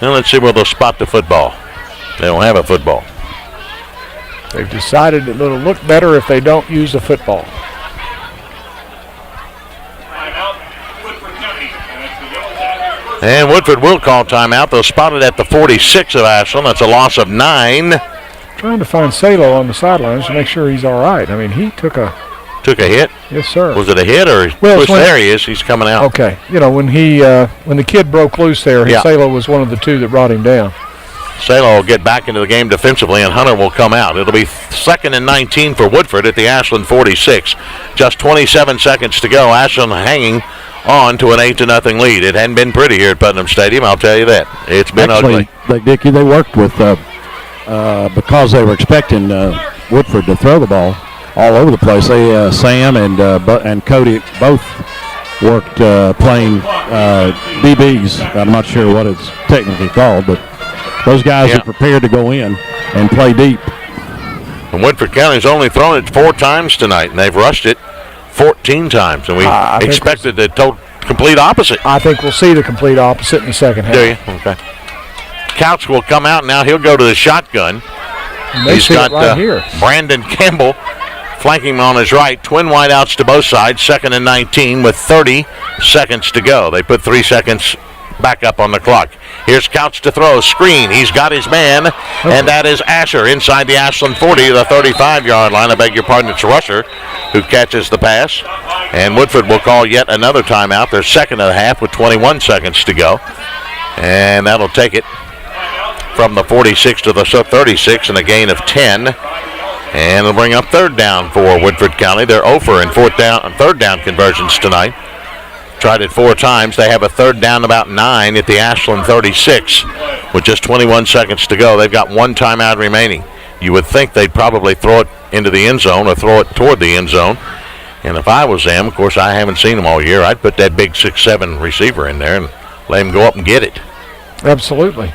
Now let's see where they'll spot the football. They don't have a football. They've decided it'll look better if they don't use a football. And Woodford will call timeout. They'll spot it at the 46 of Ashland. That's a loss of 9. Trying to find Salo on the sidelines to make sure he's all right. I mean, he took a hit. Yes, sir. Was it a hit or there he is? He's coming out. Okay. You know, when the kid broke loose there, Salo was one of the 2 that brought him down. Salo will get back into the game defensively, and Hunter will come out. It'll be 2nd and 19 for Woodford at the Ashland 46. Just 27 seconds to go. Ashland hanging on to an 8-0 lead. It hadn't been pretty here at Putnam Stadium, I'll tell you that. It's been ugly. Dickie, they worked with because they were expecting Woodford to throw the ball all over the place. They Sam and Cody both worked playing DBs. I'm not sure what it's technically called, but those guys are prepared to go in and play deep. And Woodford County's only thrown it 4 times tonight, and they've rushed it 14 times. And we expected the complete opposite. I think we'll see the complete opposite in the second half. Do you? Okay. Couch will come out now. He'll go to the shotgun. He's got right here. Brandon Campbell flanking him on his right. Twin wideouts to both sides. 2nd and 19 with 30 seconds to go. They put 3 seconds back up on the clock. Here's Couch to throw. Screen. He's got his man, and that is Asher inside the Ashland 40, the 35-yard line. I beg your pardon, it's Rusher who catches the pass. And Woodford will call yet another timeout. They're second of the half with 21 seconds to go. And that'll take it from the 46 to the 36 and a gain of 10. And it'll bring up 3rd down for Woodford County. They're 0 for in 3rd down conversions tonight. Tried it 4 times. They have a 3rd down about 9 at the Ashland 36 with just 21 seconds to go. They've got 1 timeout remaining. You would think they'd probably throw it into the end zone or throw it toward the end zone. And if I was them, of course, I haven't seen them all year, I'd put that big 6'7" receiver in there and let him go up and get it. Absolutely.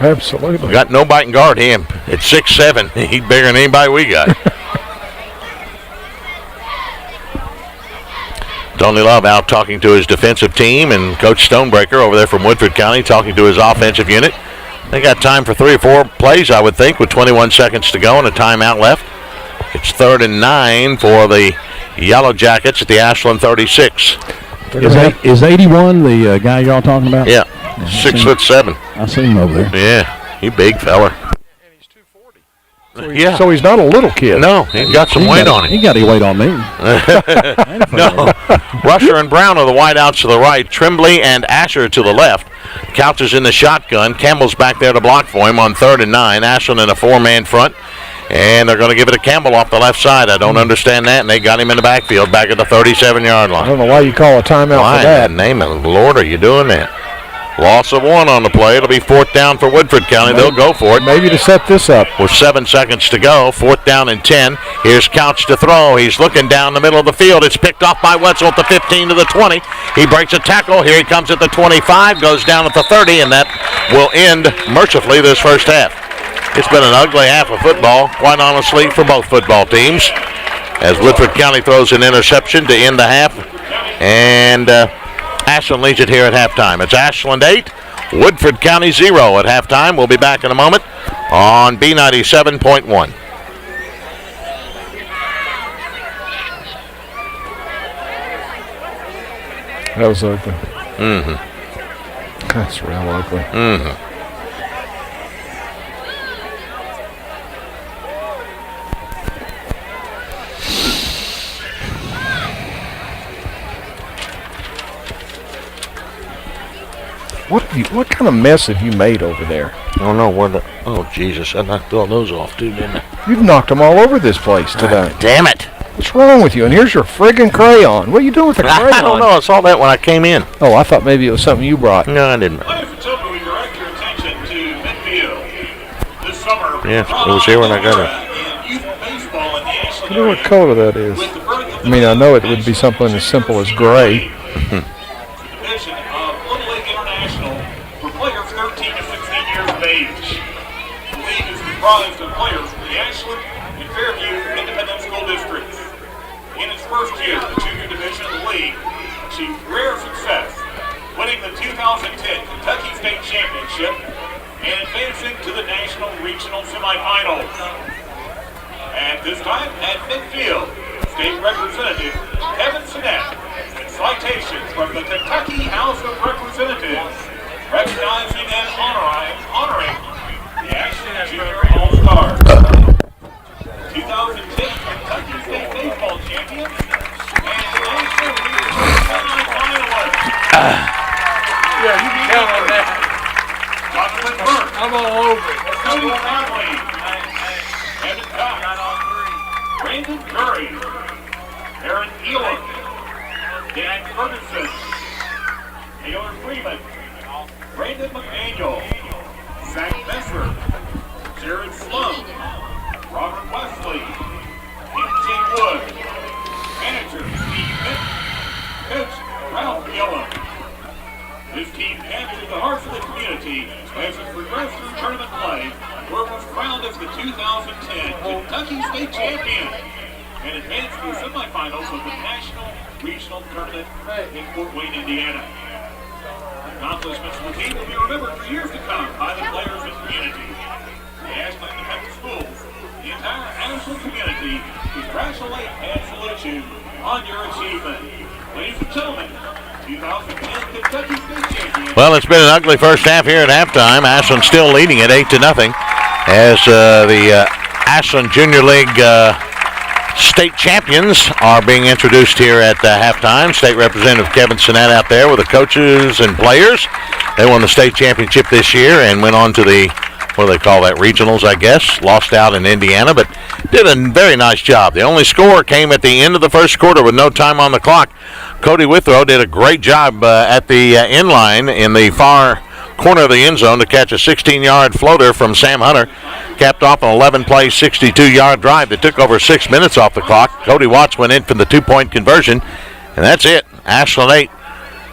Absolutely. We got no bite and guard him. At 6'7", he's bigger than anybody we got. Tony Love out talking to his defensive team, and Coach Stonebreaker over there from Woodford County talking to his offensive unit. They got time for 3 or 4 plays, I would think, with 21 seconds to go and a timeout left. It's 3rd and 9 for the Yellow Jackets at the Ashland 36. Is 81 the guy y'all talking about? Yeah, 6'7". I seen him over there. Yeah, he big fella. So he's not a little kid. No, he got some weight on him. He got any weight on me. No. Rusher and Brown are the wideouts to the right. Trimbley and Asher to the left. Couch is in the shotgun. Campbell's back there to block for him on 3rd and 9. Ashland in a 4-man front. And they're going to give it to Campbell off the left side. I don't understand that. And they got him in the backfield back at the 37-yard line. I don't know why you call a timeout for that. Name it. Lord, are you doing that? Loss of 1 on the play. It'll be 4th down for Woodford County. They'll go for it. Maybe to set this up. With 7 seconds to go. 4th down and 10. Here's Couch to throw. He's looking down the middle of the field. It's picked off by Wetzel at the 15 to the 20. He breaks a tackle. Here he comes at the 25. Goes down at the 30. And that will end mercifully this first half. It's been an ugly half of football, quite honestly, for both football teams. As Woodford County throws an interception to end the half. And Ashland leads it here at halftime. It's Ashland 8, Woodford County 0 at halftime. We'll be back in a moment on B97.1. That was ugly. Mm-hmm. That's real ugly. Mm-hmm. What kind of mess have you made over there? I don't know where oh, Jesus. I knocked all those off, too, didn't I? You've knocked them all over this place today. Damn it. What's wrong with you? And here's your friggin' crayon. What are you doing with the crayon? I don't know. I saw that when I came in. Oh, I thought maybe it was something you brought. No, I didn't. Ladies and gentlemen, we direct your attention to midfield. This summer, Yeah, it was here when I got it. in youth baseball in the I Ashland wonder what area. color that is. With the birth of I mean, I know it would be something as simple as gray. division of Little League International for players 13 to 16 years of age. The league is comprised of players from the Ashland and Fairview Independent School Districts. In its first year, the junior division of the league achieved rare success, winning the 2010 Kentucky State Championship and advancing to the national regional semifinals. At this time, at midfield, State Representative Kevin Sinnett, and citations from the Kentucky House of Representatives, recognizing and honoring the Ashland Junior All-Stars. 2010 Kentucky State Baseball Champions and National Regional Semifinalists. Yeah, you can count on that. Jonathan Burke, I'm all over it. Cody Conley, Kevin Cox, Brandon Curry, Aaron Elam, Dan Ferguson, Taylor Freeman, Brandon McDaniel, Zach Messer, Jared Sloan, Robert Wesley, MJ Wood, manager Steve Minton, coach Ralph Gillum. This team captured the hearts of the community as it progressed through tournament play, where it was crowned as the 2010 Kentucky State Champion and advanced to the semifinals of the National Regional Tournament in Fort Wayne, Indiana. Accomplishments of the team will be remembered for years to come by the players and community. The Ashland Independent Schools, the entire Ashland community, congratulate and salute you on your achievement. Ladies and gentlemen, 2010 Kentucky State Champion. Well, it's been an ugly first half here at halftime. Ashland still leading at 8-0 as the Ashland Junior League state champions are being introduced here at halftime. State Representative Kevin Sinnett out there with the coaches and players. They won the state championship this year and went on to the, what do they call that, regionals, I guess. Lost out in Indiana, but did a very nice job. The only score came at the end of the first quarter with no time on the clock. Cody Withrow did a great job at the end line in the far corner of the end zone to catch a 16-yard floater from Sam Hunter. Capped off an 11-play, 62-yard drive that took over 6 minutes off the clock. Cody Watts went in for the two-point conversion, and that's it. Ashland 8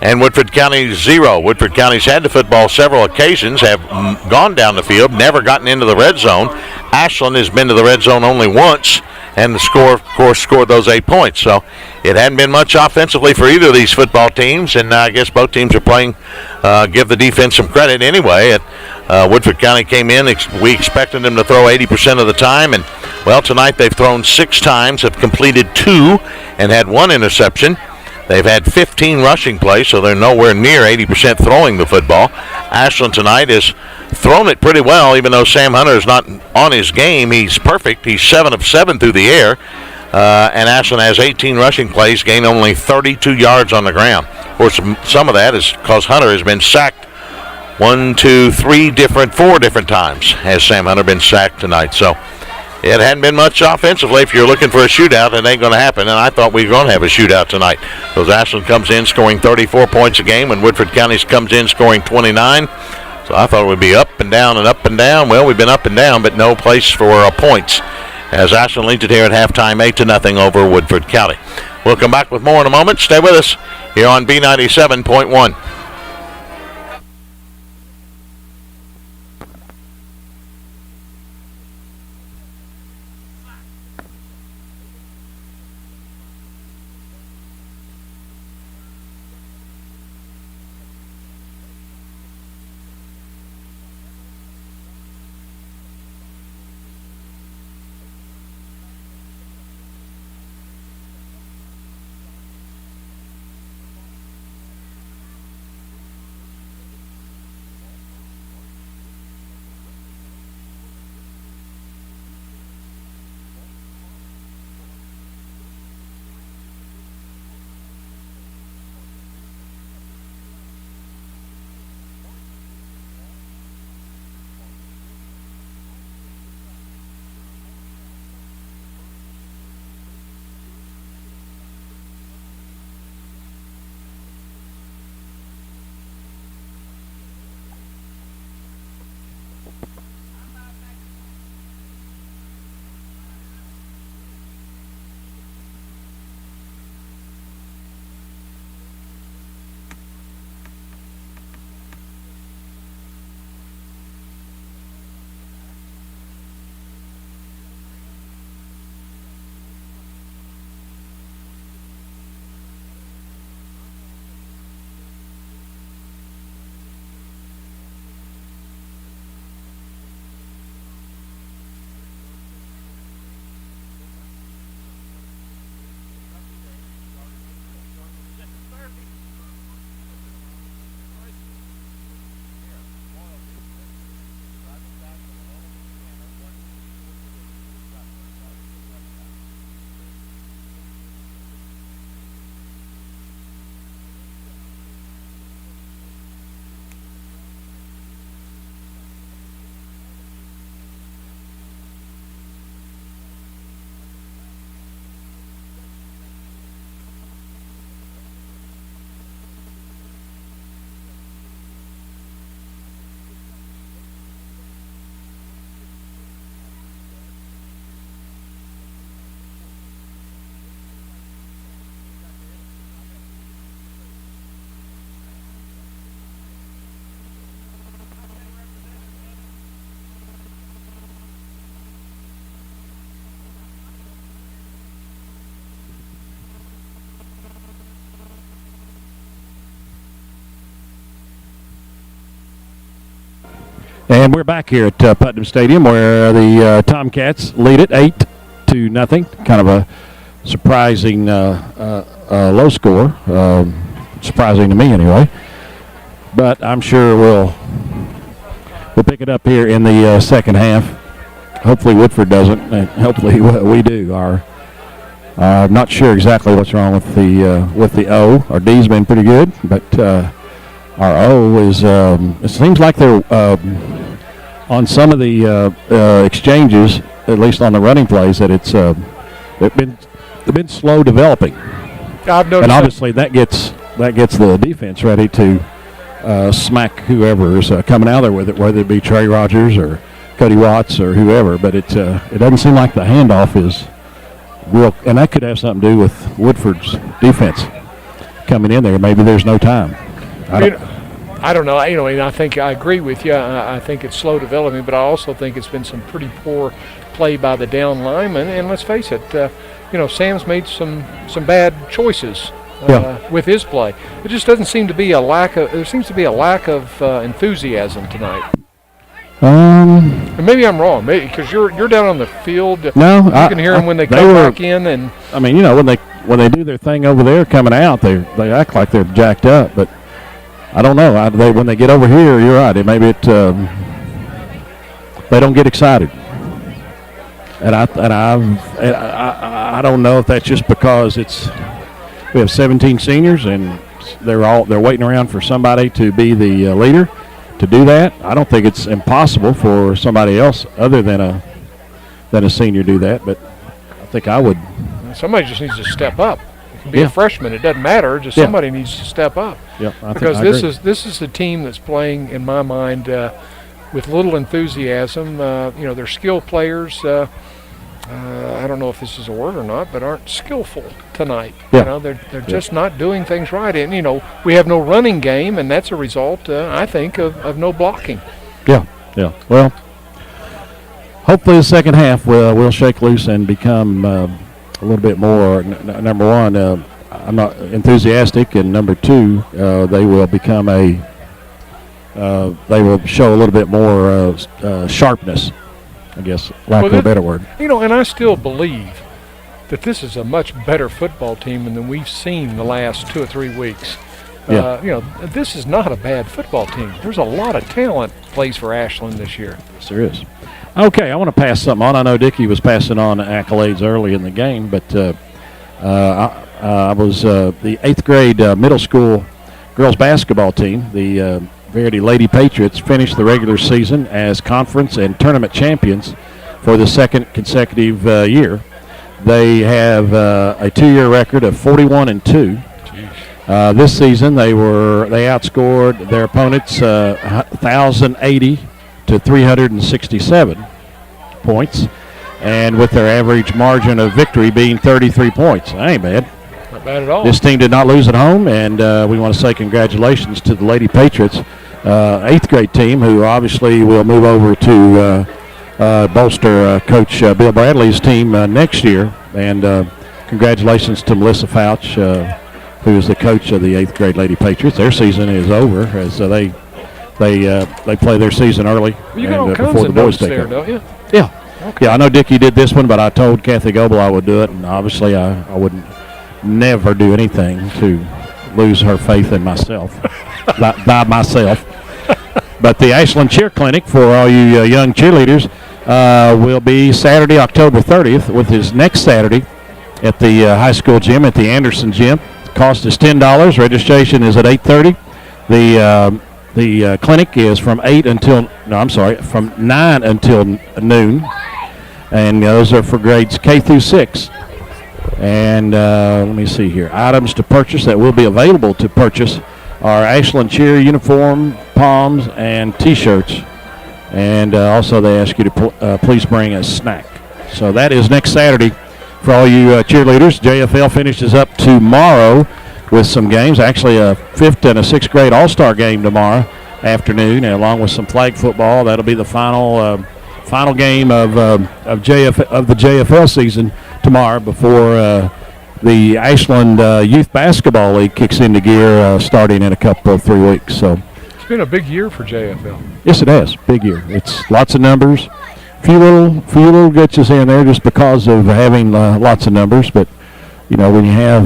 and Woodford County 0. Woodford County's had the football several occasions, have gone down the field, never gotten into the red zone. Ashland has been to the red zone only once, and the score, of course, scored those 8 points. So it hadn't been much offensively for either of these football teams, and I guess both teams are playing, give the defense some credit anyway. Woodford County came in, we expected them to throw 80% of the time, and, well, tonight they've thrown 6 times, have completed 2, and had 1 interception. They've had 15 rushing plays, so they're nowhere near 80% throwing the football. Ashland tonight has thrown it pretty well, even though Sam Hunter is not on his game. He's perfect. He's 7 of 7 through the air. And Ashland has 18 rushing plays, gained only 32 yards on the ground. Of course, some of that is because Hunter has been sacked 4 different times has Sam Hunter been sacked tonight. So it hadn't been much offensively. If you're looking for a shootout, it ain't going to happen. And I thought we were going to have a shootout tonight. Because Ashland comes in scoring 34 points a game, and Woodford County comes in scoring 29. So I thought it would be up and down and up and down. Well, we've been up and down, but no place for points. As Ashland leads it here at halftime, 8-0 over Woodford County. We'll come back with more in a moment. Stay with us here on B97.1. And we're back here at Putnam Stadium where the Tomcats lead it 8-0. Kind of a surprising low score. Surprising to me anyway. But I'm sure we'll pick it up here in the second half. Hopefully Woodford doesn't, and hopefully we do. I'm not sure exactly what's wrong with the O. Our D's been pretty good, but our O is. It seems like they're on some of the exchanges, at least on the running plays, that it's they've been slow developing. I've noticed, and obviously that gets the defense ready to smack whoever is coming out there with it, whether it be Trey Rogers or Cody Watts or whoever. But it doesn't seem like the handoff is real, and that could have something to do with Woodford's defense coming in there. Maybe there's no time. I don't know. And I think I agree with you. I think it's slow developing, but I also think it's been some pretty poor play by the down linemen. And let's face it, Sam's made some bad choices with his play. It just doesn't seem to be a lack of. There seems to be a lack of enthusiasm tonight. And maybe I'm wrong, because you're down on the field. No, you can hear them when they come back in, and I mean, when they do their thing over there coming out, they act like they're jacked up, but I don't know. When they get over here, you're right. Maybe they don't get excited, and I don't know if that's just because we have 17 seniors and they're waiting around for somebody to be the leader to do that. I don't think it's impossible for somebody else other than a senior do that, but I think I would. Somebody just needs to step up. It can be a freshman. It doesn't matter. Just somebody needs to step up. Yeah, because this is the team that's playing, in my mind, with little enthusiasm. They're skilled players. I don't know if this is a word or not, but aren't skillful tonight. Yeah. They're just not doing things right. And, we have no running game, and that's a result, I think, of no blocking. Yeah. Well, hopefully the second half we'll shake loose and become a little bit more, number one, I'm not enthusiastic, and number two, they will become they will show a little bit more sharpness, I guess, lack of a better word. And I still believe that this is a much better football team than we've seen the last 2 or 3 weeks. This is not a bad football team. There's a lot of talent plays for Ashland this year. Yes, there is. Okay, I want to pass something on. I know Dickie was passing on accolades early in the game, but I was the 8th grade middle school girls basketball team, the Verity Lady Patriots, finished the regular season as conference and tournament champions for the second consecutive year. They have a 2-year record of 41-2. This season, they outscored their opponents 1,080 to 367 points, and with their average margin of victory being 33 points. That ain't bad. Not bad at all. This team did not lose at home, and we want to say congratulations to the Lady Patriots, 8th grade team, who obviously will move over to bolster Coach Bill Bradley's team next year. And congratulations to Melissa Fouch, who is the coach of the 8th grade Lady Patriots. Their season is over as they play their season early before the boys take over. Don't you? Yeah. Okay. Yeah, I know Dickie did this one, but I told Kathy Goebel I would do it, and obviously I wouldn't never do anything to lose her faith in myself, by myself. But the Ashland Cheer Clinic for all you young cheerleaders will be Saturday, October 30th, with his next Saturday at the high school gym, at the Anderson Gym. The cost is $10. Registration is at 8:30. The clinic is from 9 until noon, and those are for grades K through 6. And let me see here. Items to purchase that will be available to purchase are Ashland Cheer uniform, palms, and T-shirts. And also they ask you to please bring a snack. So that is next Saturday for all you cheerleaders. JFL finishes up tomorrow with some games. Actually, a 5th and a 6th grade all-star game tomorrow afternoon, and along with some flag football. That'll be the final game of the JFL season tomorrow before the Ashland Youth Basketball League kicks into gear starting in a couple of 3 weeks. So been a big year for JFL. Yes, it has. Big year. It's lots of numbers. Few little glitches here and there just because of having lots of numbers. But, when you have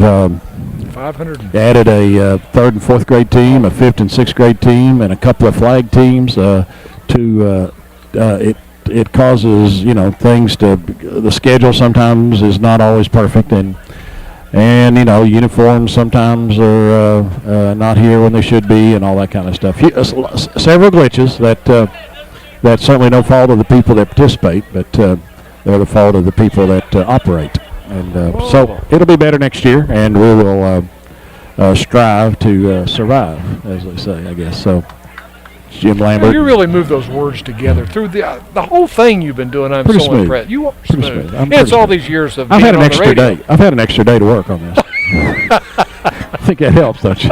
500. Added a 3rd and 4th grade team, a 5th and 6th grade team, and a couple of flag teams it causes, things to – the schedule sometimes is not always perfect. And uniforms sometimes are not here when they should be and all that kind of stuff. Several glitches that's certainly no fault of the people that participate, but they're the fault of the people that operate. And so it'll be better next year, and we will strive to survive, as they say, I guess. So, Jim Lambert. You really move those words together through the whole thing you've been doing. I'm pretty so smooth. impressed. You are smooth. Smooth. It's all these years of I've being had an on extra the radio. day. I've had an extra day to work on this. I think that helps, don't you?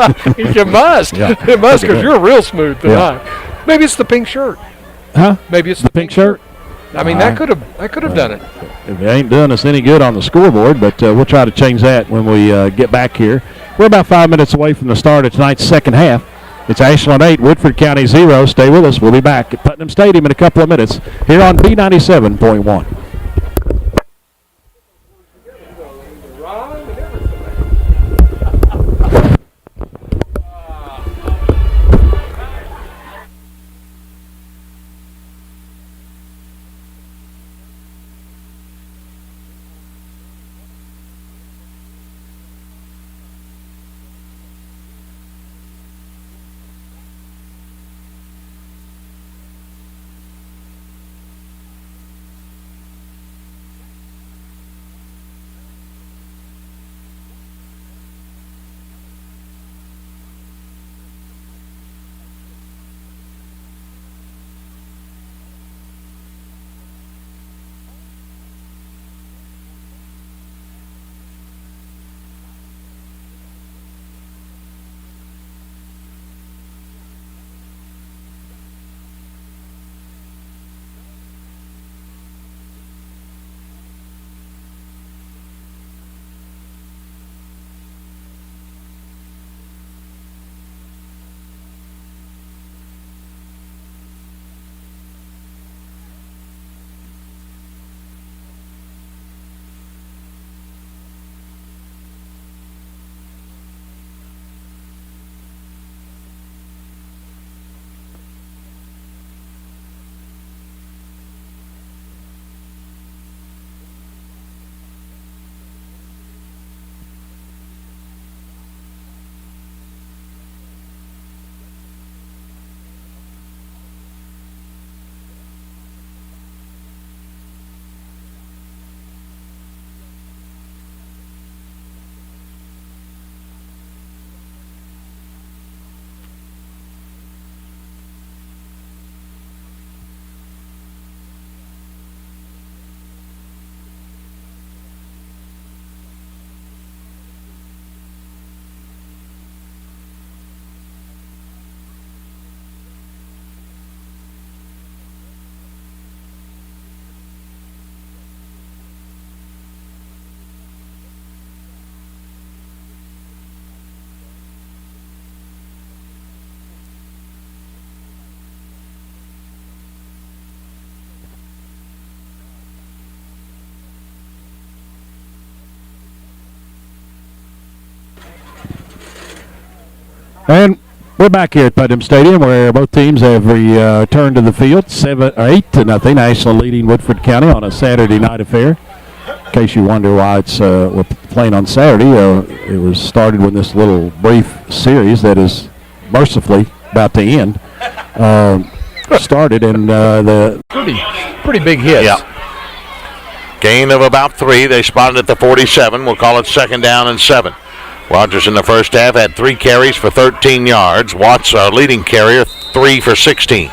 You must. Yeah. It must, because Okay. you're real smooth tonight. Yeah. Maybe it's the pink shirt. Huh? Maybe it's The pink shirt? I mean, that could have done it. It ain't doing us any good on the scoreboard, but we'll try to change that when we get back here. We're about 5 minutes away from the start of tonight's second half. It's Ashland 8, Woodford County 0. Stay with us. We'll be back at Putnam Stadium in a couple of minutes here on B97.1. And we're back here at Putnam Stadium, where both teams have returned to the field, 8-0. Ashland leading Woodford County on a Saturday night affair. In case you wonder why we're playing on Saturday, it was started when this little brief series that is mercifully about to end started, and the Pretty big hits. Yeah. Gain of about 3. They spotted at the 47. We'll call it 2nd down and 7. Rogers in the first half had 3 carries for 13 yards. Watts, our leading carrier, 3 for 16.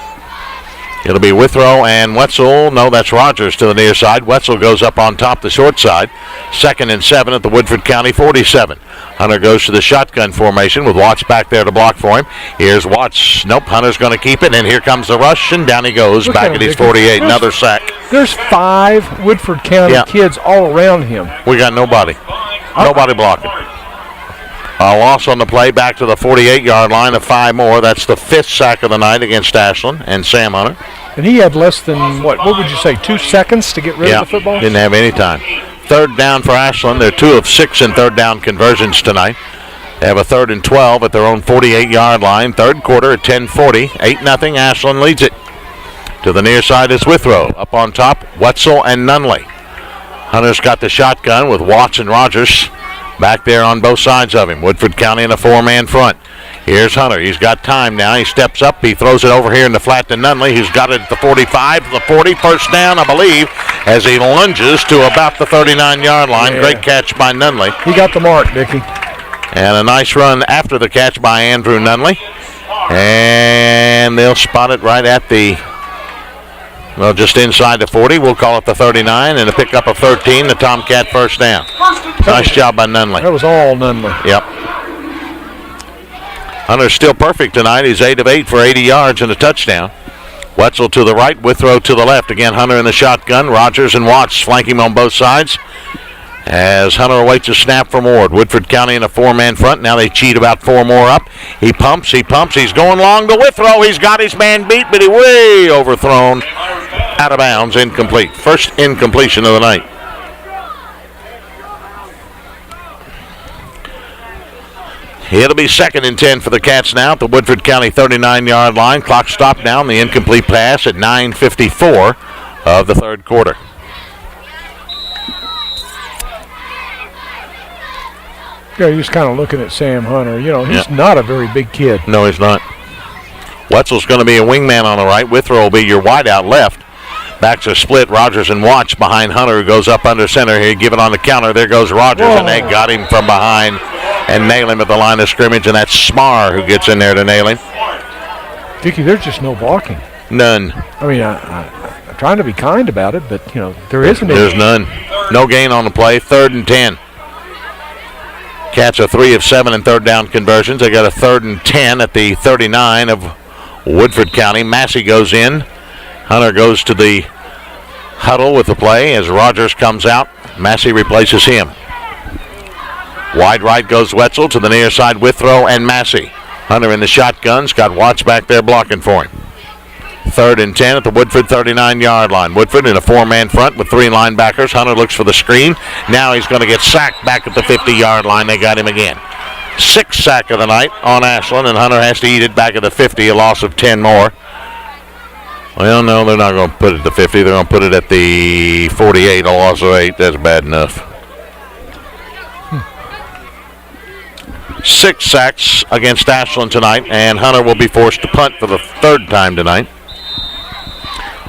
It'll be Withrow and Wetzel. No, that's Rogers to the near side. Wetzel goes up on top the short side. 2nd and 7 at the Woodford County 47. Hunter goes to the shotgun formation with Watts back there to block for him. Here's Watts. Nope, Hunter's going to keep it, and here comes the rush, and down he goes back at his 48. Another sack. There's 5 Woodford County kids all around him. We got nobody. Nobody blocking. A loss on the play back to the 48-yard line of 5 more. That's the 5th sack of the night against Ashland and Sam Hunter. And he had less than, what would you say, 2 seconds to get rid of the football? Didn't have any time. 3rd down for Ashland. They're 2 of 6 in 3rd down conversions tonight. They have a 3rd and 12 at their own 48-yard line. 3rd quarter at 10:40. 8-0. Ashland leads it. To the near side is Withrow. Up on top, Wetzel and Nunley. Hunter's got the shotgun with Watts and Rogers back there on both sides of him. Woodford County in a 4-man front. Here's Hunter. He's got time now. He steps up. He throws it over here in the flat to Nunley, who's got it at the 45, the 40. First down, I believe, as he lunges to about the 39-yard line. Yeah. Great catch by Nunley. He got the mark, Dickie. And a nice run after the catch by Andrew Nunley. And they'll spot it right at the, well, just inside the 40. We'll call it the 39, and a pickup of 13, the Tomcat first down. Nice job by Nunley. That was all Nunley. Yep. Hunter's still perfect tonight. He's 8 of 8 for 80 yards and a touchdown. Wetzel to the right, Withrow to the left. Again, Hunter in the shotgun. Rogers and Watts flank him on both sides as Hunter awaits a snap from Ward. Woodford County in a 4-man front. Now they cheat about 4 more up. He pumps. He's going long to Withrow. He's got his man beat, but he way overthrown. Out of bounds, incomplete. First incompletion of the night. It'll be 2nd and 10 for the Cats now at the Woodford County 39-yard line. Clock stopped down. The incomplete pass at 9:54 of the 3rd quarter. Yeah, you're just kind of looking at Sam Hunter. You know, he's not a very big kid. No, he's not. Wetzel's going to be a wingman on the right. Withrow will be your wideout left. Backs are split. Rogers and Watts behind Hunter, who goes up under center here. Give it on the counter. There goes Rogers, and they got him from behind and nail him at the line of scrimmage. And that's Smar who gets in there to nail him. Dickie, there's just no blocking. None. I mean, I'm trying to be kind about it, but, you know, there isn't There's any. none. No gain on the play. 3rd and 10. Cats are 3 of 7 in 3rd down conversions. They got a 3rd and 10 at the 39 of Woodford County. Massey goes in. Hunter goes to the huddle with the play as Rogers comes out. Massey replaces him. Wide right goes Wetzel to the near side. Withrow and Massey. Hunter in the shotguns. Got Watts back there blocking for him. 3rd and 10 at the Woodford 39-yard line. Woodford in a 4-man front with 3 linebackers. Hunter looks for the screen. Now he's going to get sacked back at the 50-yard line. They got him again. 6th sack of the night on Ashland, and Hunter has to eat it back at the 50, a loss of 10 more. Well, no, they're not going to put it at the 50. They're going to put it at the 48, a loss of 8. That's bad enough. 6 sacks against Ashland tonight, and Hunter will be forced to punt for the 3rd time tonight.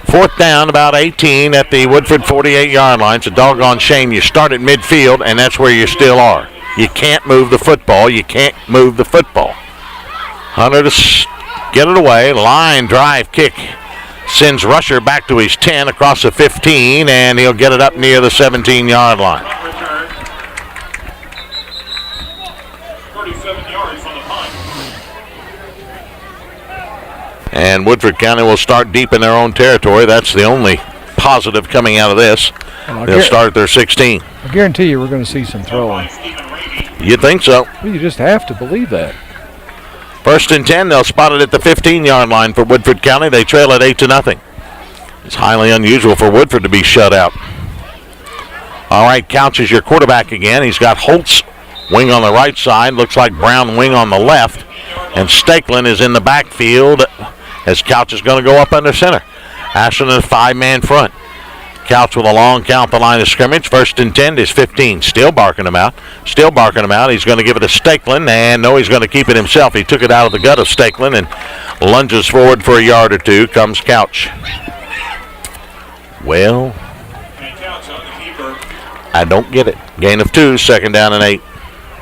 4th down, about 18 at the Woodford 48-yard line. It's a doggone shame you start at midfield, and that's where you still are. You can't move the football. Hunter to get it away. Line drive kick. Sends Rusher back to his 10 across the 15, and he'll get it up near the 17-yard line. 37 yards on the punt. And Woodford County will start deep in their own territory. That's the only positive coming out of this. They'll start at their 16. I guarantee you we're going to see some throwing. You'd think so. Well, you just have to believe that. 1st and 10, they'll spot it at the 15-yard line for Woodford County. They trail at 8-0. It's highly unusual for Woodford to be shut out. All right, Couch is your quarterback again. He's got Holtz, wing on the right side. Looks like Brown, wing on the left. And Stakelin is in the backfield as Couch is going to go up under center. Ashland in a 5-man front. Couch with a long count the line of scrimmage. 1st and 10 is 15. Still barking him out. He's going to give it to Stakelin, and no, he's going to keep it himself. He took it out of the gut of Stakelin and lunges forward for a yard or two. Comes Couch. Well, I don't get it. Gain of 2, 2nd down and 8.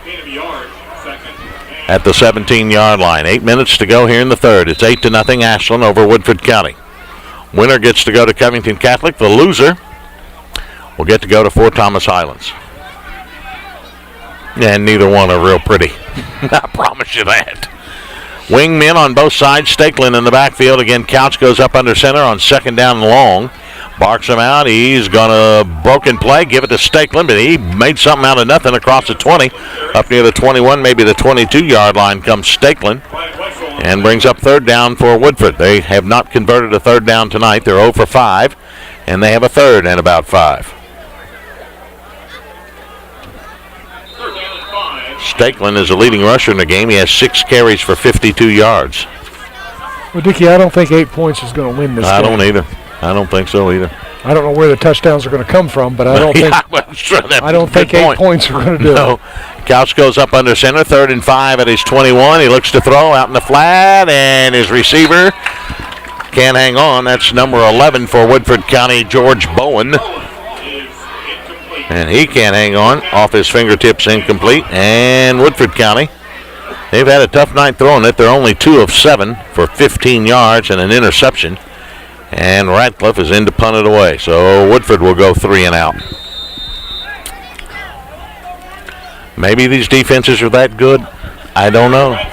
Gain of a yard, 2nd. At the 17-yard line. 8 minutes to go here in the 3rd. It's 8-0 Ashland over Woodford County. Winner gets to go to Covington Catholic. The loser will get to go to Fort Thomas Highlands. And neither one are real pretty. I promise you that. Wingmen on both sides. Stakelin in the backfield. Again, Couch goes up under center on 2nd down and long. Barks him out. He's going to broken play, give it to Stakeland, but he made something out of nothing across the 20. Up near the 21, maybe the 22-yard line comes Stakeland and brings up third down for Woodford. They have not converted a third down tonight. They're 0 for 5, and they have a third and about 5. Stakeland is the leading rusher in the game. He has 6 carries for 52 yards. Well, Dickie, I don't think 8 points is going to win this game. I don't either. I don't think so either. I don't know where the touchdowns are going to come from, but I don't think I don't think 8 points are going to do it. Couch goes up under center, 3rd and 5 at his 21. He looks to throw out in the flat, and his receiver can't hang on. That's number 11 for Woodford County, George Bowen. And he can't hang on. Off his fingertips, incomplete. And Woodford County, they've had a tough night throwing it. They're only 2 of 7 for 15 yards and an interception. And Ratcliffe is in to punt it away. So Woodford will go 3 and out. Maybe these defenses are that good. I don't know.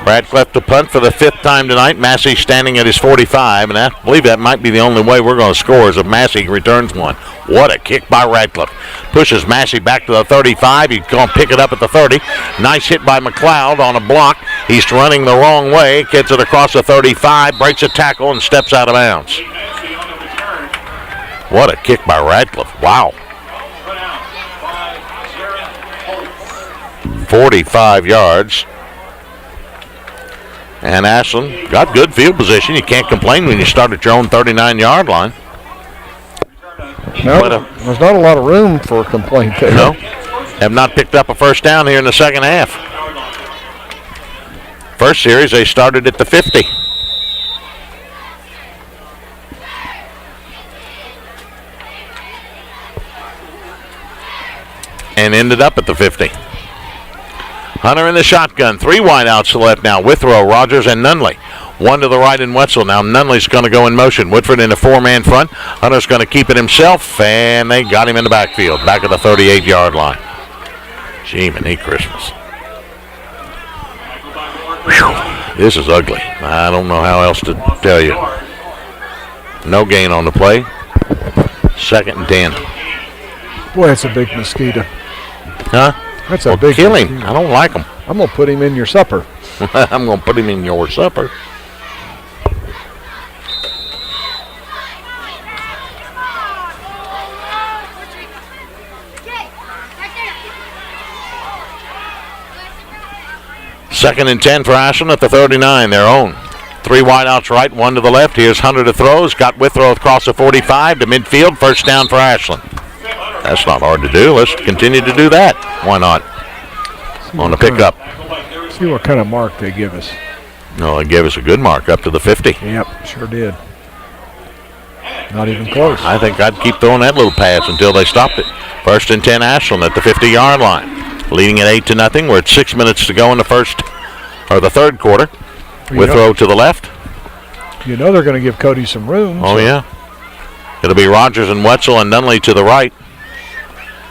Ratcliffe to punt for the 5th time tonight. Massey standing at his 45. And I believe that might be the only way we're going to score is if Massey returns one. What a kick by Ratcliffe. Pushes Massey back to the 35. He's going to pick it up at the 30. Nice hit by McLeod on a block. He's running the wrong way. Gets it across the 35. Breaks a tackle and steps out of bounds. What a kick by Ratcliffe. Wow. 45 yards. And Ashland got good field position. You can't complain when you start at your own 39-yard line. No, there's not a lot of room for a complaint there. No. Have not picked up a first down here in the second half. First series, they started at the 50. And ended up at the 50. Hunter in the shotgun. 3 wideouts to the left now. Withrow, Rogers, and Nunley. 1 to the right in Wetzel. Now Nunley's going to go in motion. Woodford in a 4-man front. Hunter's going to keep it himself, and they got him in the backfield, back at the 38-yard line. Gee, many Christmas. Whew. This is ugly. I don't know how else to tell you. No gain on the play. 2nd and 10. Boy, that's a big mosquito. Huh? That's a big kill him. mosquito. I don't like him. I'm going to put him in your supper. I'm going to put him in your supper. Second and 10 for Ashland at the 39, their own. 3 wideouts right, 1 to the left. Here's Hunter to throw. He's got Withrow across the 45 to midfield. First down for Ashland. That's not hard to do. Let's continue to do that. Why not? On the pickup. See what kind of mark they give us. No, they gave us a good mark up to the 50. Yep, sure did. Not even close. I think I'd keep throwing that little pass until they stopped it. First and 10 Ashland at the 50-yard line. Leading at 8-0. We're at 6 minutes to go in the third quarter. Withrow to the left. You know they're going to give Cody some room. Oh, yeah. It'll be Rogers and Wetzel and Nunley to the right.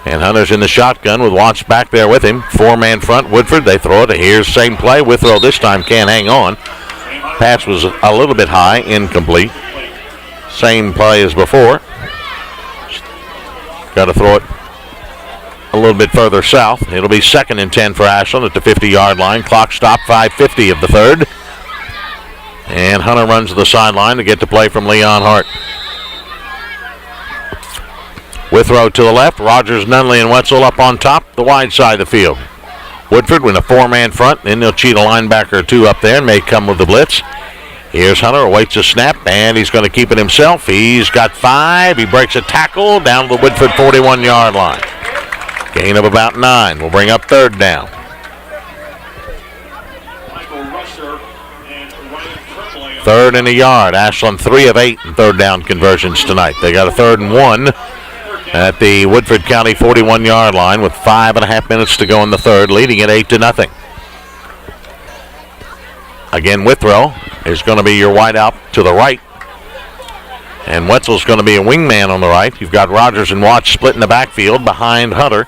And Hunter's in the shotgun with Watts back there with him. 4-man front, Woodford. They throw it. Here's same play. Withrow this time can't hang on. Pass was a little bit high, incomplete. Same play as before. Got to throw it a little bit further south. It'll be 2nd and 10 for Ashland at the 50-yard line. Clock stop, 5:50 of the third. And Hunter runs to the sideline to get the play from Leon Hart. Withrow to the left. Rogers, Nunley, and Wetzel up on top, the wide side of the field. Woodford with a 4-man front. Then they'll cheat a linebacker or 2 up there and may come with the blitz. Here's Hunter, awaits a snap, and he's going to keep it himself. He's got 5. He breaks a tackle down to the Woodford 41-yard line. Gain of about 9. We'll bring up third down. Third and a yard. Ashland 3 of 8 in third down conversions tonight. They got a 3rd and 1 at the Woodford County 41-yard line with 5.5 minutes to go in the third, leading at 8-0. Again, Withrow is going to be your wideout to the right. And Wetzel's going to be a wingman on the right. You've got Rogers and Watts split in the backfield behind Hunter.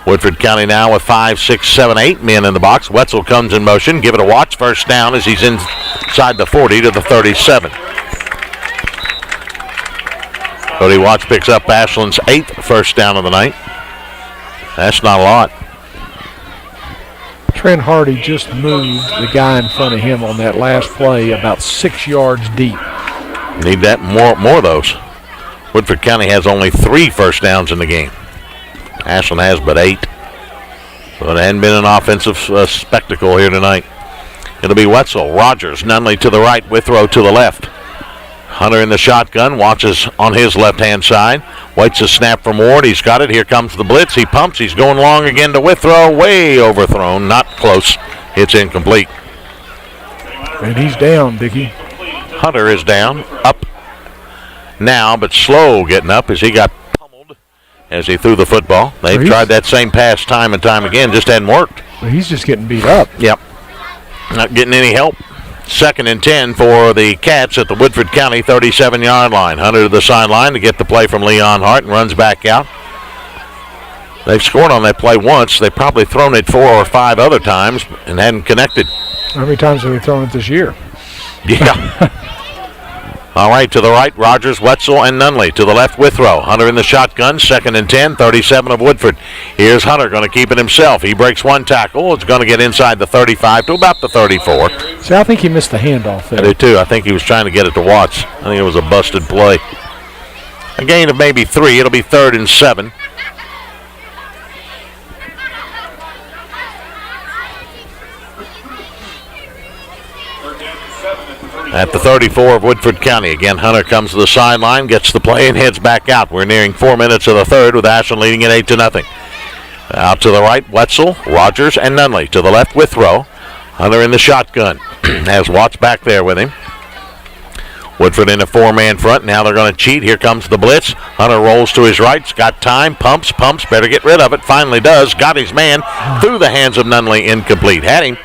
Woodford County now with 5, 6, 7, 8 men in the box. Wetzel comes in motion. Give it a Watts. First down as he's inside the 40 to the 37. Cody Watts picks up Ashland's 8th first down of the night. That's not a lot. Trent Hardy just moved the guy in front of him on that last play about 6 yards deep. Need that more of those. Woodford County has only 3 first downs in the game. Ashland has but 8. So it hadn't been an offensive spectacle here tonight. It'll be Wetzel, Rogers, Nunley to the right, Withrow to the left. Hunter in the shotgun, watches on his left-hand side. Waits a snap from Ward. He's got it. Here comes the blitz. He pumps. He's going long again to Withrow. Way overthrown. Not close. It's incomplete. And he's down, Dickie. Hunter is down. Up now, but slow getting up as he got pummeled as he threw the football. They've tried that same pass time and time again. Just hadn't worked. Well, he's just getting beat up. Yep. Not getting any help. 2nd and 10 for the Cats at the Woodford County 37-yard line. Hunter to the sideline to get the play from Leon Hart and runs back out. They've scored on that play once. They've probably thrown it 4 or 5 other times and hadn't connected. How many times have they thrown it this year? Yeah. All right, to the right, Rogers, Wetzel, and Nunley. To the left, Withrow. Hunter in the shotgun, 2nd and 10, 37 of Woodford. Here's Hunter, going to keep it himself. He breaks one tackle. It's going to get inside the 35 to about the 34. See, I think he missed the handoff there. I do too. I think he was trying to get it to Watts. I think it was a busted play. A gain of maybe 3. It'll be 3rd and 7. At the 34 of Woodford County. Again, Hunter comes to the sideline, gets the play, and heads back out. We're nearing 4 minutes of the third with Ashland leading it 8-0. Out to the right, Wetzel, Rogers, and Nunley. To the left, Withrow. Hunter in the shotgun. Has Watts back there with him. Woodford in a 4-man front. Now they're going to cheat. Here comes the blitz. Hunter rolls to his right. He's got time. Pumps. Better get rid of it. Finally does. Got his man through the hands of Nunley. Incomplete. Had him.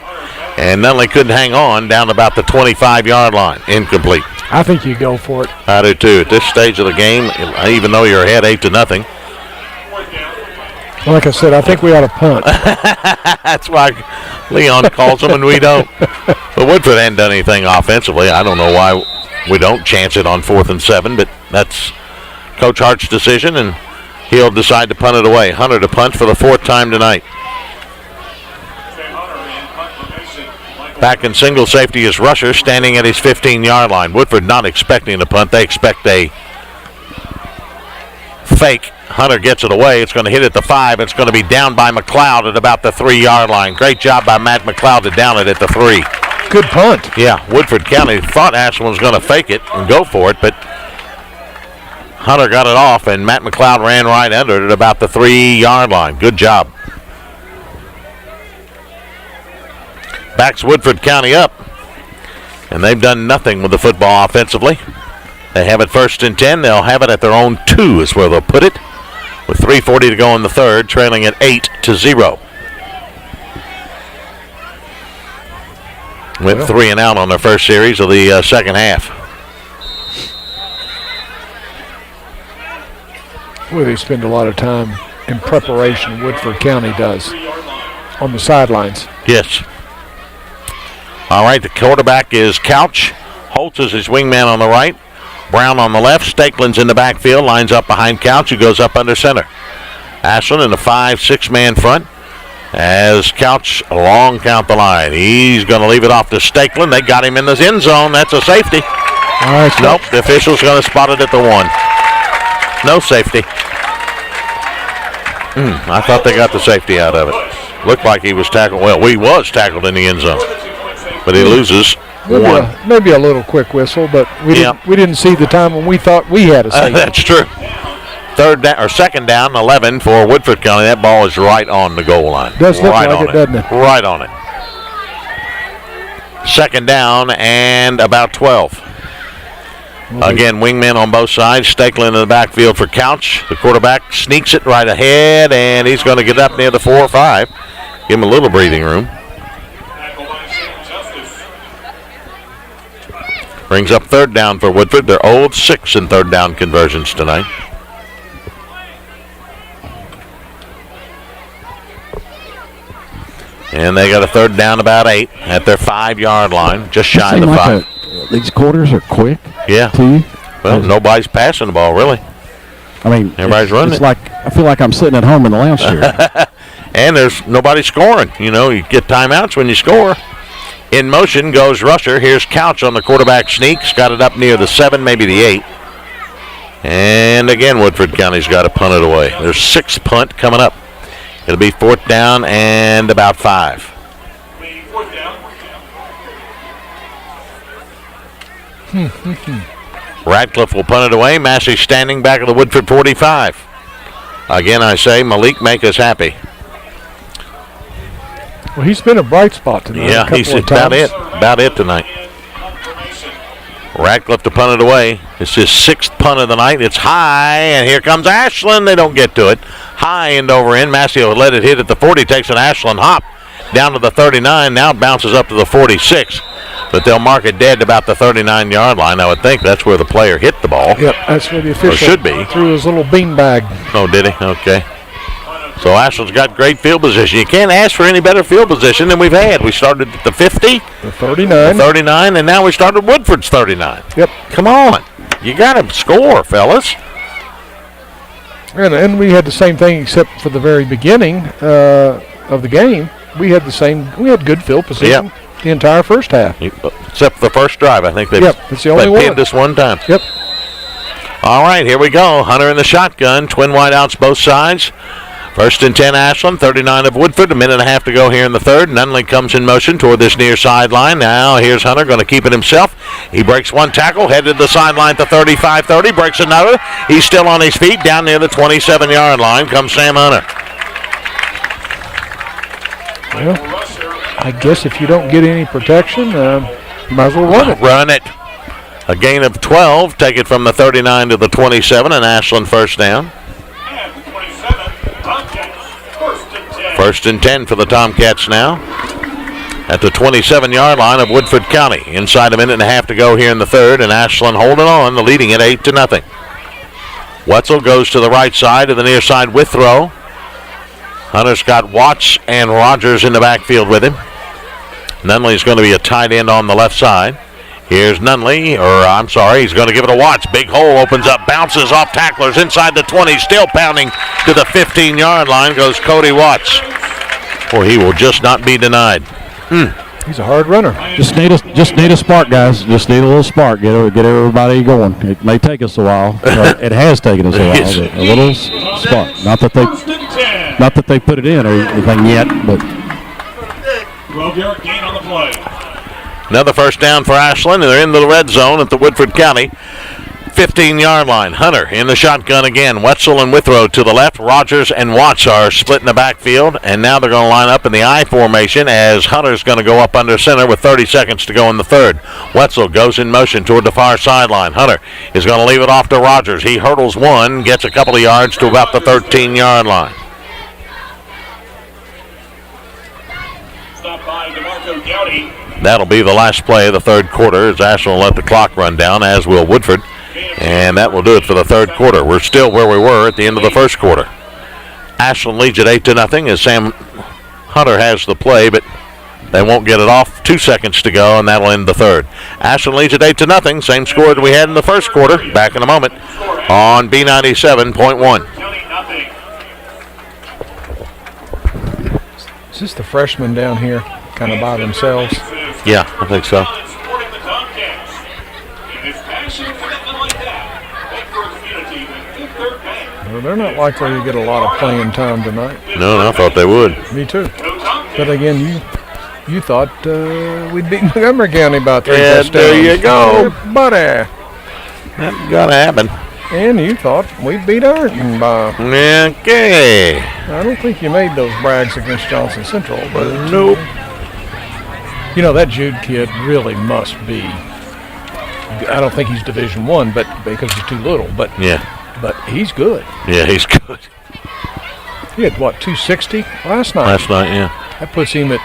And Nunley couldn't hang on down about the 25-yard line. Incomplete. I think you go for it. I do too. At this stage of the game, even though you're ahead 8-0. Like I said, I think we ought to punt. That's why Leon calls them and we don't. But Woodford hadn't done anything offensively. I don't know why we don't chance it on 4th and 7, but that's Coach Hart's decision, and he'll decide to punt it away. Hunter to punt for the 4th time tonight. Back in single safety is Rusher, standing at his 15-yard line. Woodford not expecting to punt. They expect a fake. Hunter gets it away. It's going to hit at the 5. It's going to be down by McLeod at about the 3-yard line. Great job by Matt McLeod to down it at the 3. Good punt. Yeah, Woodford County thought Ashland was going to fake it and go for it, but Hunter got it off, and Matt McLeod ran right under it at about the 3-yard line. Good job. Backs Woodford County up, and they've done nothing with the football offensively. They have it 1st and 10. They'll have it at their own 2 is where they'll put it, with 3:40 to go in the third, trailing at 8-0. Went 3 and out on their first series of the second half. Well, they spend a lot of time in preparation, Woodford County does, on the sidelines. Yes. All right, the quarterback is Couch. Holtz is his wingman on the right. Brown on the left. Stakeland's in the backfield, lines up behind Couch, who goes up under center. Ashland in a 5-6-man front. As Couch long count the line. He's going to leave it off to Stakeland. They got him in the end zone. That's a safety. All right, nope, the official's going to spot it at the 1. No safety. I thought they got the safety out of it. Looked like he was tackled. Well, he was tackled in the end zone. But he loses 1. Maybe a little quick whistle, but we didn't see the time when we thought we had a safety. That's true. 2nd down, 11 for Woodford County. That ball is right on the goal line. Does look like it, doesn't it? Right on it. 2nd down and about 12. Again, wingmen on both sides. Stakeland in the backfield for Couch. The quarterback sneaks it right ahead, and he's going to get up near the 4 or 5. Give him a little breathing room. Brings up 3rd down for Woodford. They're 0-6 in 3rd down conversions tonight. And they got a 3rd down about 8 at their 5-yard line, just shy of the 5. These quarters are quick. Yeah. To you? Well, nobody's passing the ball, really. I mean, Everybody's running it's it. like I feel like I'm sitting at home in the lounge chair. And there's nobody scoring. You know, you get timeouts when you score. In motion goes Rusher. Here's Couch on the quarterback sneak. He's got it up near the 7, maybe the 8. And again, Woodford County's got to punt it away. There's 6 punt coming up. It'll be 4th down and about 5. Fourth down. Radcliffe will punt it away. Massey standing back of the Woodford 45. Again, I say, Malik, make us happy. Well, he's been a bright spot tonight. Yeah, he's about it tonight. Radcliffe to punt it away. It's his 6th punt of the night. It's high, and here comes Ashland. They don't get to it. High end over end. Massey will let it hit at the 40. Takes an Ashland hop down to the 39. Now it bounces up to the 46. But they'll mark it dead about the 39-yard line. I would think that's where the player hit the ball. Yep, that's where the official should be. Threw his little beanbag. Oh, did he? Okay. So Ashland's got great field position. You can't ask for any better field position than we've had. We started at the 50, the 39, the 39, and now we started Woodford's 39. Yep. Come on. You got to score, fellas. And we had the same thing except for the very beginning of the game. We had good field position. Yep. The entire first half. Except for the first drive. I think they've it's the only one. pinned us one time. Yep. All right, here we go. Hunter in the shotgun. Twin wideouts both sides. 1st and 10 Ashland, 39 of Woodford. A minute and a half to go here in the third. Nunley comes in motion toward this near sideline. Now here's Hunter going to keep it himself. He breaks one tackle, headed to the sideline to 35-30. Breaks another. He's still on his feet. Down near the 27-yard line comes Sam Hunter. Well, I guess if you don't get any protection, you might as well run it. Run it. A gain of 12. Take it from the 39 to the 27, and Ashland first down. And 27, Tomcats. 1st and 10 for the Tomcats now. At the 27-yard line of Woodford County. Inside a minute and a half to go here in the third, and Ashland holding on, leading it 8-0. Wetzel goes to the right side to the near side with throw. Hunter's got Watts and Rogers in the backfield with him. Nunley's going to be a tight end on the left side. Here's Nunley, he's going to give it to Watts. Big hole opens up, bounces off tacklers inside the 20, still pounding to the 15-yard line goes Cody Watts. Boy, he will just not be denied. He's a hard runner. Just need a spark, guys. Just need a little spark. Get everybody going. It may take us a while. It has taken us a while. But a little spark. Not that they put it in or anything yet, but 12-yard gain on the play. Another first down for Ashland, and they're into the red zone at the Woodford County 15-yard line. Hunter in the shotgun again. Wetzel and Withrow to the left. Rogers and Watts are split in the backfield, and now they're going to line up in the I formation as Hunter's going to go up under center with 30 seconds to go in the third. Wetzel goes in motion toward the far sideline. Hunter is going to leave it off to Rogers. He hurdles one, gets a couple of yards to about the 13-yard line. Stop by DeMarco Gowdy. That'll be the last play of the third quarter as Ashland will let the clock run down, as will Woodford. And that will do it for the third quarter. We're still where we were at the end of the first quarter. Ashland leads at 8-0 as Sam Hunter has the play, but they won't get it off. 2 seconds to go, and that'll end the third. Ashland leads at 8-0. Same score that we had in the first quarter. Back in a moment on B97.1. Is this the freshmen down here kind of by themselves? Yeah, I think so. Well, they're not likely to get a lot of playing time tonight. No, I thought they would. Me too. But again, you thought we'd beat Montgomery County by 3 touchdowns. There you go. Buddy. That got to happen. And you thought we'd beat Ironton by. Okay. I don't think you made those brags against Johnson Central, but Nope. You know, that Jude kid really must be. I don't think he's Division I, but because he's too little. But Yeah. But he's good. Yeah, he's good. He had, 260 last night? Last night, yeah. That puts him at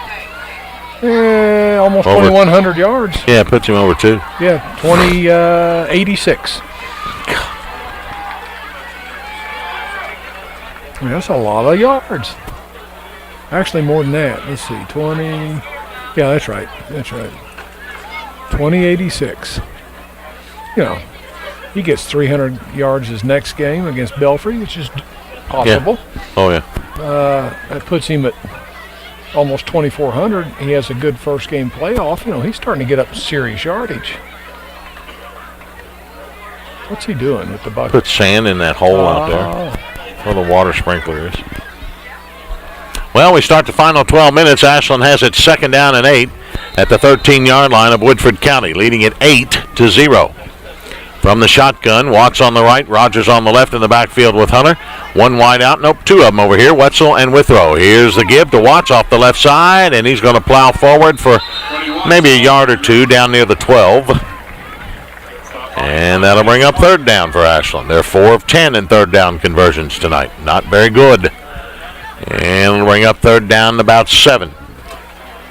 almost Over. 2,100 yards. Yeah, it puts him over 2. Yeah, 2086. That's a lot of yards. Actually, more than that. Let's see, 20. Yeah, that's right. 2086. You know, He gets 300 yards his next game against Belfry, which is possible. Yeah. Oh, yeah. That puts him at almost 2,400. He has a good first game playoff. You know, he's starting to get up serious yardage. What's he doing with the bucket? Put sand in that hole out there where the water sprinkler is. Well, we start the final 12 minutes. Ashland has it 2nd down and 8 at the 13-yard line of Woodford County, leading it 8-0. From the shotgun, Watts on the right, Rogers on the left in the backfield with Hunter. One wide out, nope, two of them over here, Wetzel and Withrow. Here's the give to Watts off the left side, and he's going to plow forward for maybe a yard or two down near the 12. And that'll bring up 3rd down for Ashland. They're 4 of 10 in 3rd down conversions tonight. Not very good. And it'll bring up 3rd down about 7.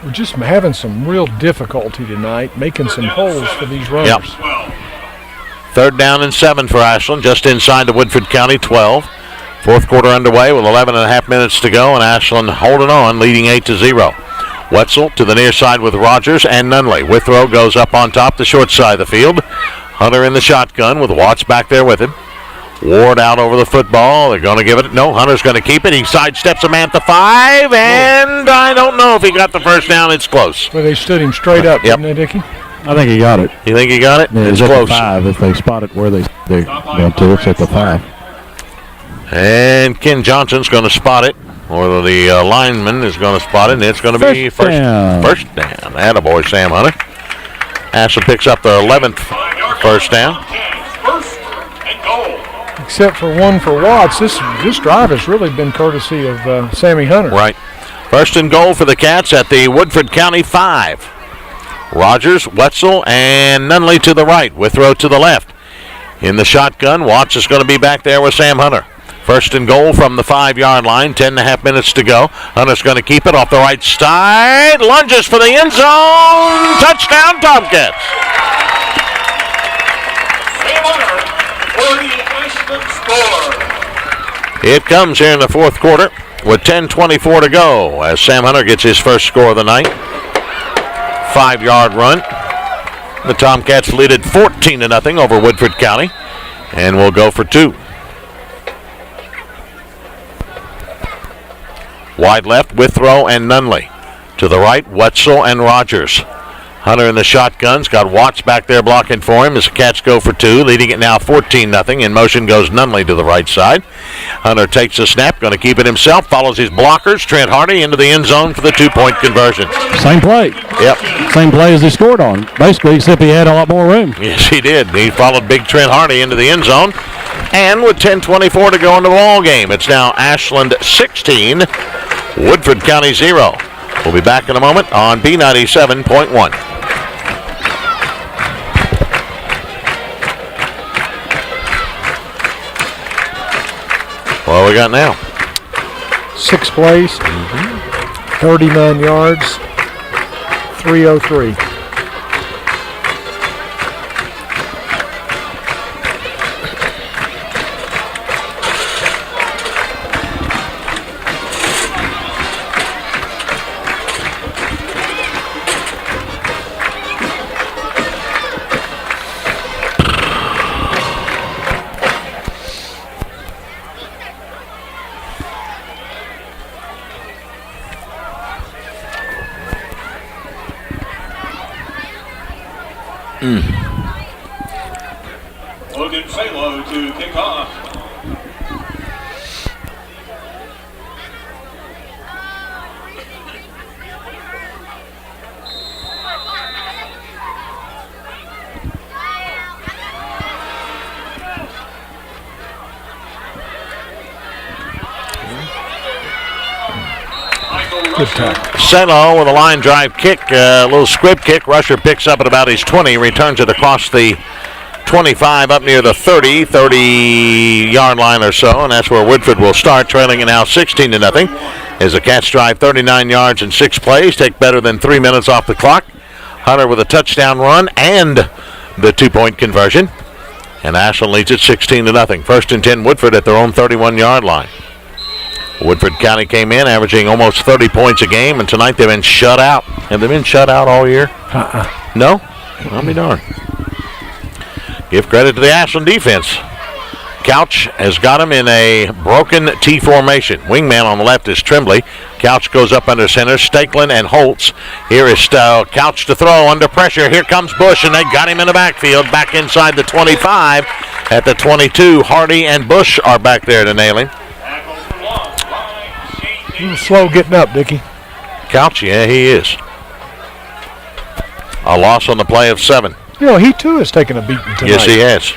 We're just having some real difficulty tonight making some holes for these runners. Yep. 3rd down and 7 for Ashland, just inside the Woodford County 12. 4th quarter underway with 11 and a half minutes to go, and Ashland holding on, leading 8-0. Wetzel to the near side with Rogers and Nunley. Withrow goes up on top, the short side of the field. Hunter in the shotgun with Watts back there with him. Ward out over the football. They're going to give it. No, Hunter's going to keep it. He sidesteps him at the 5, and I don't know if he got the first down. It's close. Well, they stood him straight up, Yep. didn't they, Dickie? I think he got it. You think he got it? Yeah, It's at close. the 5. If they spot it where they went to, it's at the 5. And Ken Johnson's going to spot it, or the lineman is going to spot it, and it's going to be First down. First down. Attaboy, Sam Hunter. Ashland picks up their 11th first down. First and goal. Except for one for Watts, this drive has really been courtesy of Sammy Hunter. Right. First and goal for the Cats at the Woodford County 5. Rogers, Wetzel, and Nunley to the right. Withrow to the left. In the shotgun, Watts is going to be back there with Sam Hunter. First and goal from the 5-yard line. 10 and a half minutes to go. Hunter's going to keep it off the right side. Lunges for the end zone. Touchdown, Tomcats. Sam Hunter for the Ashland score. It comes here in the 4th quarter with 10:24 to go as Sam Hunter gets his first score of the night. 5-yard run. The Tomcats lead it 14-0 over Woodford County, and will go for 2. Wide left, Withrow and Nunley. To the right, Wetzel and Rogers. Hunter in the shotguns, got Watts back there blocking for him as the Cats go for 2, leading it now 14-0. In motion goes Nunley to the right side. Hunter takes the snap, going to keep it himself, follows his blockers. Trent Hardy into the end zone for the 2-point conversion. Same play. Yep. Same play as he scored on. Basically, except he had a lot more room. Yes, he did. He followed big Trent Hardy into the end zone. And with 10:24 to go in the ball game, it's now Ashland 16, Woodford County 0. We'll be back in a moment on B97.1. What we got now? 6 plays, 39 yards, 303. Logan Salo to kick off. Good tackle. Selo with a line drive kick, a little squib kick. Rusher picks up at about his 20, returns it across the 25 up near the 30-yard line or so, and that's where Woodford will start, trailing it now 16-0 as the Cats drive 39 yards in 6 plays, take better than 3 minutes off the clock. Hunter with a touchdown run and the 2-point conversion, and Ashland leads it 16-0. First and 10 Woodford at their own 31-yard line. Woodford County came in averaging almost 30 points a game, and tonight they've been shut out. Have they been shut out all year? No? I'll be darned. Give credit to the Ashland defense. Couch has got him in a broken T formation. Wingman on the left is Tremblay. Couch goes up under center. Stakelin and Holtz. Here is Couch to throw under pressure. Here comes Bush, and they got him in the backfield. Back inside the 25. At the 22, Hardy and Bush are back there to nail him. A little slow getting up, Dickie. Couch, yeah, he is. A loss on the play of 7. You know, he too has taken a beating tonight. Yes, he has.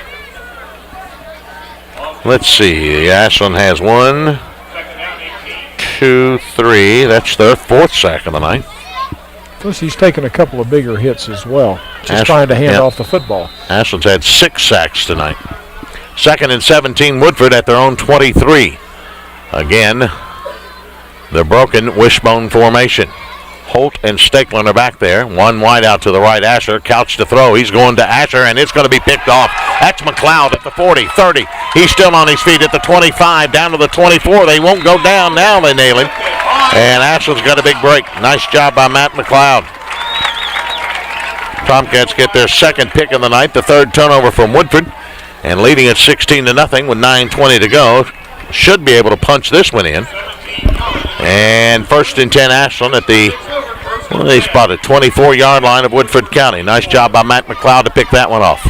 Let's see. Ashland has 1, 2, 3. That's their 4th sack of the night. Plus, he's taken a couple of bigger hits as well. Just trying to hand off the football. Ashland's had 6 sacks tonight. 2nd and 17, Woodford at their own 23. Again, the broken wishbone formation. Holt and Stakelin are back there. One wide out to the right, Asher. Couch to throw. He's going to Asher, and it's going to be picked off. That's McLeod at the 40, 30. He's still on his feet at the 25, down to the 24. They won't go down now. They nail him. And Ashland's got a big break. Nice job by Matt McLeod. Tomcats get their 2nd pick of the night, the 3rd turnover from Woodford, and leading at 16-0 with 9:20 to go. Should be able to punch this one in. And 1st and 10 Ashland at the, they spotted 24-yard line of Woodford County. Nice job by Matt McLeod to pick that one off.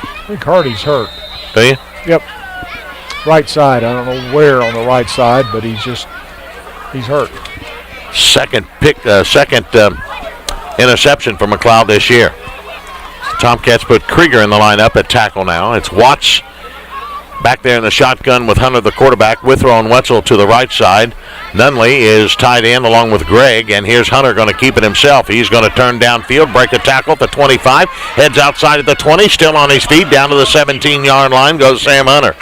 I think Hardy's hurt. Do you? Yep. Right side. I don't know where on the right side, but he's hurt. Second interception for McLeod this year. Tomcats put Krieger in the lineup at tackle now. It's Watts back there in the shotgun with Hunter, the quarterback. Withrow and Wetzel to the right side. Nunley is tied in along with Gregg, and here's Hunter going to keep it himself. He's going to turn downfield, break a tackle at the 25, heads outside at the 20, still on his feet, down to the 17-yard line goes Sam Hunter.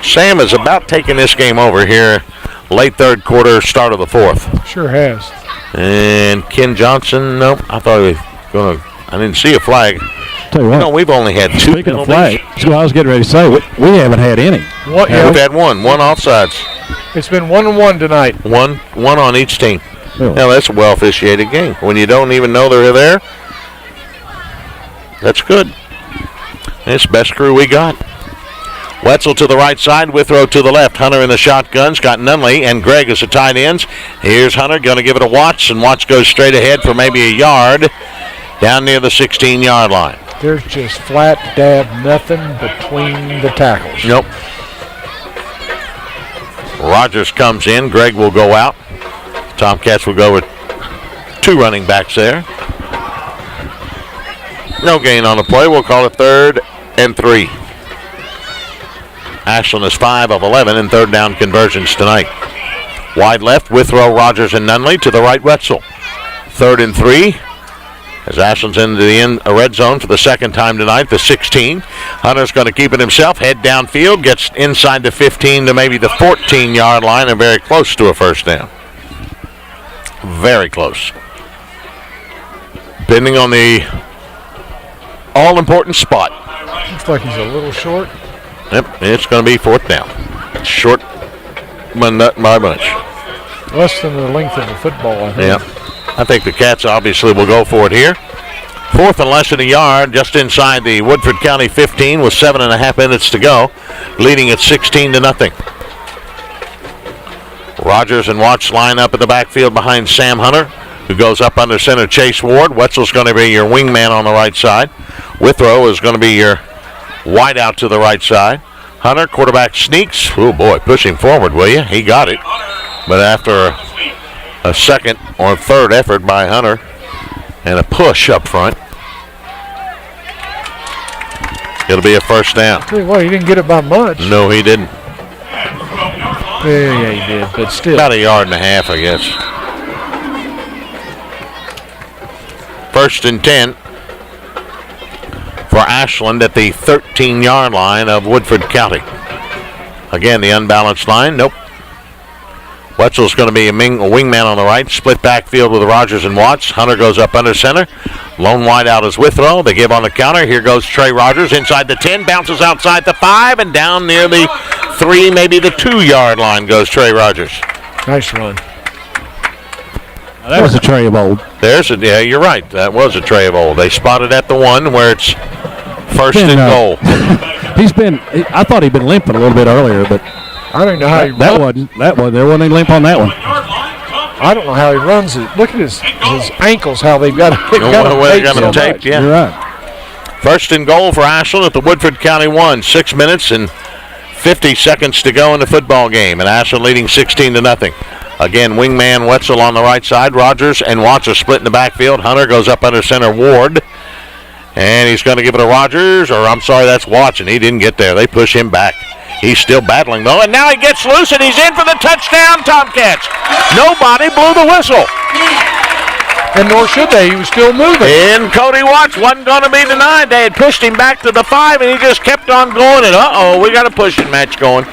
Sam is about taking this game over here, late 3rd quarter, start of the 4th. Sure has. And Ken Johnson, nope, I thought he was going to, I didn't see a flag. Tell you what, No, we've only had 2 speaking of penalties. flag, that's what I was getting ready to say. We haven't had any. What, We've had one offsides. It's been 1-1 tonight. One on each team. Really? Now, that's a well-officiated game. When you don't even know they're there, that's good. It's the best crew we got. Wetzel to the right side, Withrow to the left. Hunter in the shotguns, got Nunley and Gregg as the tight ends. Here's Hunter, going to give it to Watts, and Watts goes straight ahead for maybe a yard down near the 16-yard line. There's just flat dab nothing between the tackles. Nope. Rogers comes in. Gregg will go out. Tomcats will go with 2 running backs there. No gain on the play. We'll call it 3rd and 3. Ashland is 5 of 11 in 3rd down conversions tonight. Wide left, Withrow, Rogers, and Nunley. To the right, Wetzel. 3rd and 3. As Ashland's into the red zone for the 2nd time tonight, the 16. Hunter's going to keep it himself, head downfield, gets inside the 15 to maybe the 14-yard line, and very close to a 1st down. Very close. Depending on the all-important spot. Looks like he's a little short. Yep, it's going to be 4th down. Short, but not by much. Less than the length of the football, I think. Yeah. I think the Cats obviously will go for it here. 4th and less than a yard, just inside the Woodford County 15 with 7.5 minutes to go, leading at 16-0. Rogers and Watts line up in the backfield behind Sam Hunter, who goes up under center Chase Ward. Wetzel's going to be your wingman on the right side. Withrow is going to be your wide out to the right side. Hunter, quarterback sneaks. Oh boy, push him forward, will you? He got it. But after a 2nd or 3rd effort by Hunter and a push up front, it'll be a 1st down. Well, he didn't get it by much. No, he didn't. Yeah, he did, but still. About 1.5 yards, I guess. 1st and 10 for Ashland at the 13-yard line of Woodford County. Again, the unbalanced line. Nope. Wetzel's going to be a wingman on the right. Split backfield with Rogers and Watts. Hunter goes up under center. Lone wide out is Withrow. They give on the counter. Here goes Trey Rogers inside the 10. Bounces outside the 5 and down near the 3, maybe the 2-yard line goes Trey Rogers. Nice run. That was a tray of old. Yeah, you're right. That was a tray of old. They spotted at the one where it's first and goal. I thought he'd been limping a little bit earlier, but I don't know how he there wasn't any limp on that one. I don't know how he runs it. Look at his ankles, how they've got them taped. Yeah. You're right. First and goal for Ashland at the Woodford County 1. 6 minutes and 50 seconds to go in the football game, and Ashland leading 16-0. Again, wingman Wetzel on the right side. Rogers and Watts are split in the backfield. Hunter goes up under center Ward, and he's going to give it to Rogers, or I'm sorry, that's Watts, and he didn't get there. They push him back. He's still battling, though, and now he gets loose, and he's in for the touchdown, Tomcats. Nobody blew the whistle. And nor should they. He was still moving. And Cody Watts wasn't going to be denied. They had pushed him back to the 5, and he just kept on going, and we got a pushing match going.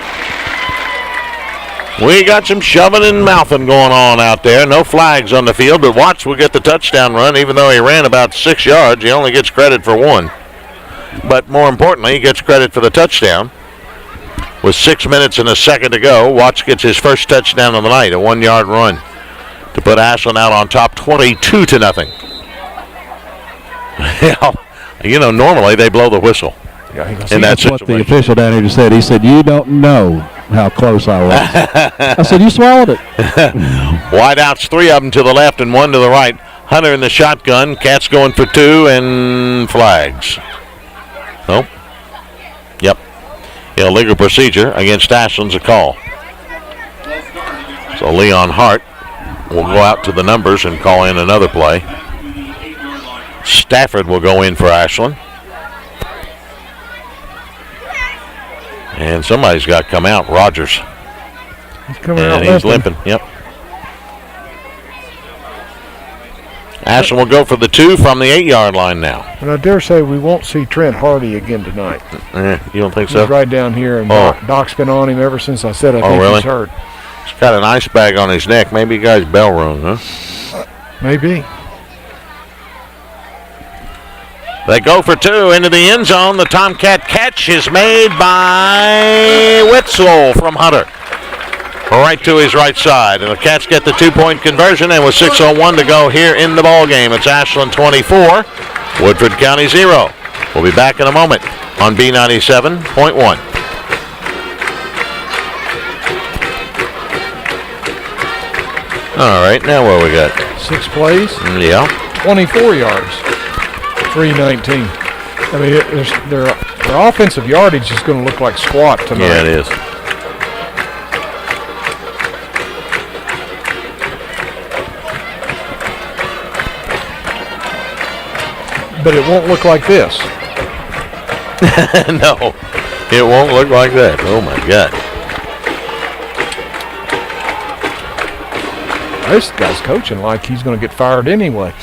We got some shoving and mouthing going on out there. No flags on the field, but Watts will get the touchdown run. Even though he ran about 6 yards, he only gets credit for 1. But more importantly, he gets credit for the touchdown. With 6 minutes and a second to go, Watts gets his first touchdown of the night, a 1-yard run to put Ashland out on top 22-0. Yeah, normally they blow the whistle. Yeah, that's what the official down here just said. He said, "You don't know how close I was." I said, "You swallowed it." Wideouts, 3 of them to the left and 1 to the right. Hunter in the shotgun. Cats going for 2 and flags. Nope. Yep. Illegal procedure against Ashland's a call. So Leon Hart will go out to the numbers and call in another play. Stafford will go in for Ashland. And somebody's got to come out. Rogers. He's coming out. He's limping. Yep. Ashland will go for the 2 from the 8-yard line now. And I dare say we won't see Trent Hardy again tonight. You don't think so? He's right down here, and Doc's been on him ever since I said I think really? he's hurt. He's got an ice bag on his neck. Maybe he got his bell rung, huh? Maybe. They go for 2 into the end zone. The Tomcat catch is made by Wetzel from Hunter. Right to his right side. And the Cats get the 2-point conversion, and with 6:01 to go here in the ball game, it's Ashland 24, Woodford County 0. We'll be back in a moment on B97.1. All right, now what we got? 6 plays. Yeah. 24 yards. 319. I mean, their offensive yardage is going to look like squat tonight. Yeah, it is. But it won't look like this. No, it won't look like that. Oh, my God. This guy's coaching like he's going to get fired anyway.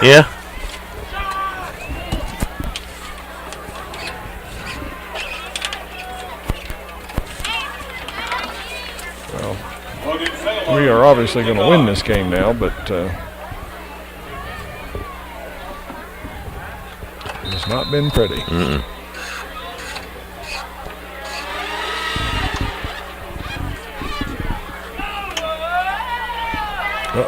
Yeah. Well, we are obviously going to win this game now, but it's not been pretty. Mm-mm.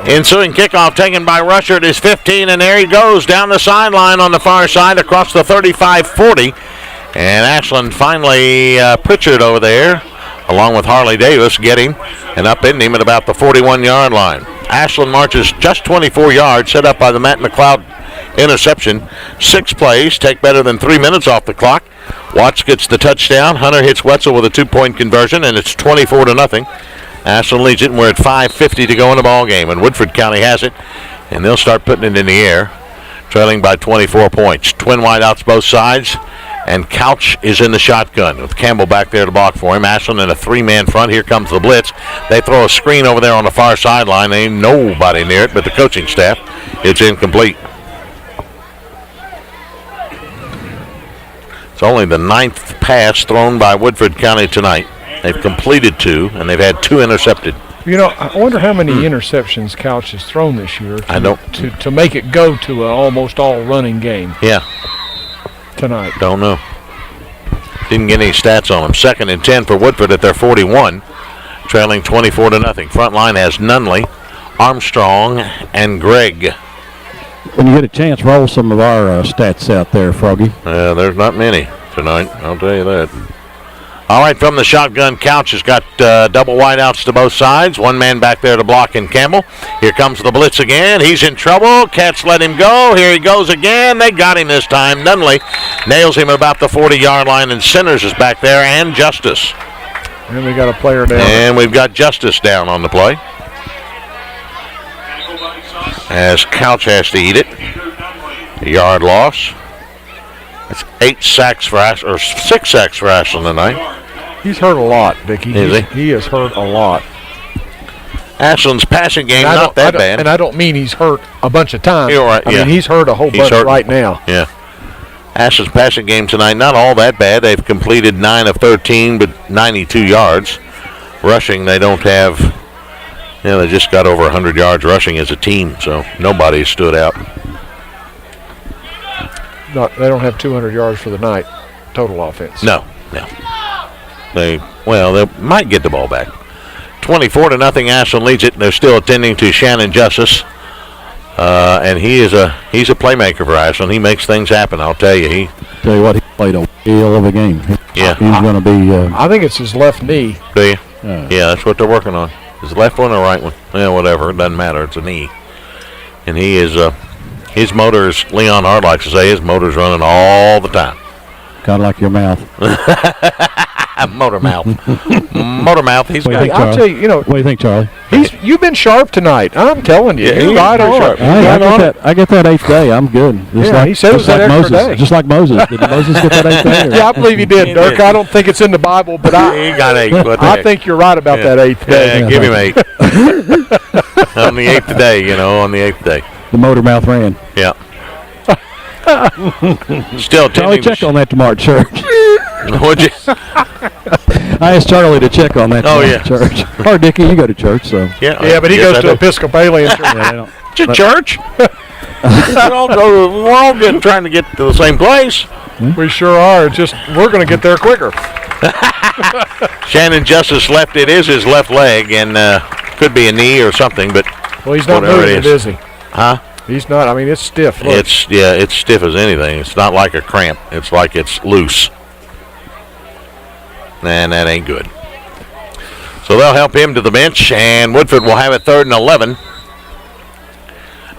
Ensuing kickoff taken by Rusher at his 15, and there he goes down the sideline on the far side across the 35-40. And Ashland finally, Pritchard over there, along with Harley Davis, get him and upend him at about the 41-yard line. Ashland marches just 24 yards, set up by the Matt McLeod interception. 6 plays, take better than 3 minutes off the clock. Watts gets the touchdown. Hunter hits Wetzel with a 2-point conversion, and it's 24-0. Ashland leads it, and we're at 5:50 to go in the ball game, and Woodford County has it, and they'll start putting it in the air, trailing by 24 points. Twin wideouts both sides, and Couch is in the shotgun with Campbell back there to block for him. Ashland in a 3-man front. Here comes the blitz. They throw a screen over there on the far sideline. There ain't nobody near it but the coaching staff. It's incomplete. It's only the 9th pass thrown by Woodford County tonight. They've completed 2, and they've had 2 intercepted. You know, I wonder how many interceptions Couch has thrown this year to make it go to an almost all running game. Yeah. Tonight. Don't know. Didn't get any stats on them. 2nd and 10 for Woodford at their 41, trailing 24-0. Front line has Nunley Armstrong, and Gregg. When you get a chance, roll some of our stats out there, Froggy. There's not many tonight, I'll tell you that. All right, from the shotgun, Couch has got double wideouts to both sides. One man back there to block in Campbell. Here comes the blitz again. He's in trouble. Cats let him go. Here he goes again. They got him this time. Nunley nails him about the 40-yard line, and Sinners is back there, and Justice. And we got a player down. And we've got Justice down on the play, as Couch has to eat it. A yard loss. That's 6 sacks for Ashland tonight. He's hurt a lot, Dickie. Is he has hurt a lot. Ashland's passing game not that bad. And I don't mean he's hurt a bunch of times. You're right, I mean, he's hurt a whole bunch right now. Yeah. Ashland's passing game tonight, not all that bad. They've completed 9 of 13, but 92 yards. Rushing, they don't have, they just got over 100 yards rushing as a team, so nobody stood out. They don't have 200 yards for the night, total offense. No. They might get the ball back. 24-0, Ashland leads it, and they're still attending to Shannon Justice. And he's a playmaker for Ashland. He makes things happen, I'll tell you. Tell you what, he played a whale of a game. Yeah. He's going to be... I think it's his left knee. Do you? Yeah, that's what they're working on. His left one or right one? Whatever. It doesn't matter. It's a knee. And he is... his motor's, Leon Hart likes to say, his motor's running all the time. Kind of like your mouth. Motor mouth. Motor mouth. He's got. I'll tell you, What do you think, Charlie? You've been sharp tonight. I'm telling you. You're right on. I get that 8th day. I'm good. He said it was that extra day. Just like Moses. Did Moses get that 8th day? Yeah, I believe he did, Dirk. I don't think it's in the Bible, but he got 8. I think you're right about that 8th day. Yeah, give him 8. On the 8th day, on the 8th day. The motor mouth ran. Yeah. Still, Charlie, check on that tomorrow at church. Would you? I asked Charlie to check on that tomorrow at church. Or Dickie, you go to church, so. Yeah, but he goes to Episcopalian church. To church? We're all trying to get to the same place. We sure are. It's just we're going to get there quicker. Shannon Justice left. It is his left leg, and could be a knee or something, but well, he's not moving it, is he? Huh? He's not. I mean, it's stiff. Look. It's stiff as anything. It's not like a cramp. It's like it's loose. And that ain't good. So they'll help him to the bench, and Woodford will have it 3rd and 11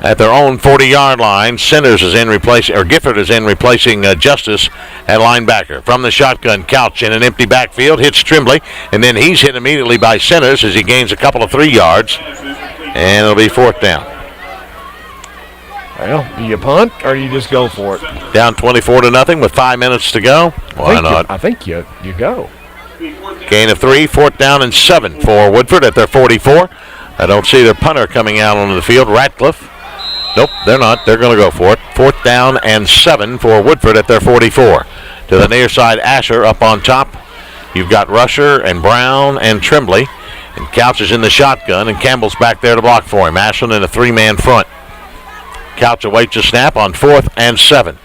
at their own 40-yard line. Gifford is in replacing Justice at linebacker. From the shotgun, Couch in an empty backfield hits Tremblay, and then he's hit immediately by Sinners as he gains a couple of 3 yards, and it'll be 4th down. Well, do you punt or do you just go for it? Down 24-0 with 5 minutes to go. Why not? I think you go. Gain of 3, 4th down and 7 for Woodford at their 44. I don't see their punter coming out onto the field. Ratcliffe. Nope, they're not. They're going to go for it. 4th down and 7 for Woodford at their 44. To the near side, Asher up on top. You've got Rusher and Brown and Tremblay. And Couch is in the shotgun, and Campbell's back there to block for him. Ashland in a 3-man front. Couch awaits a snap on 4th and 7.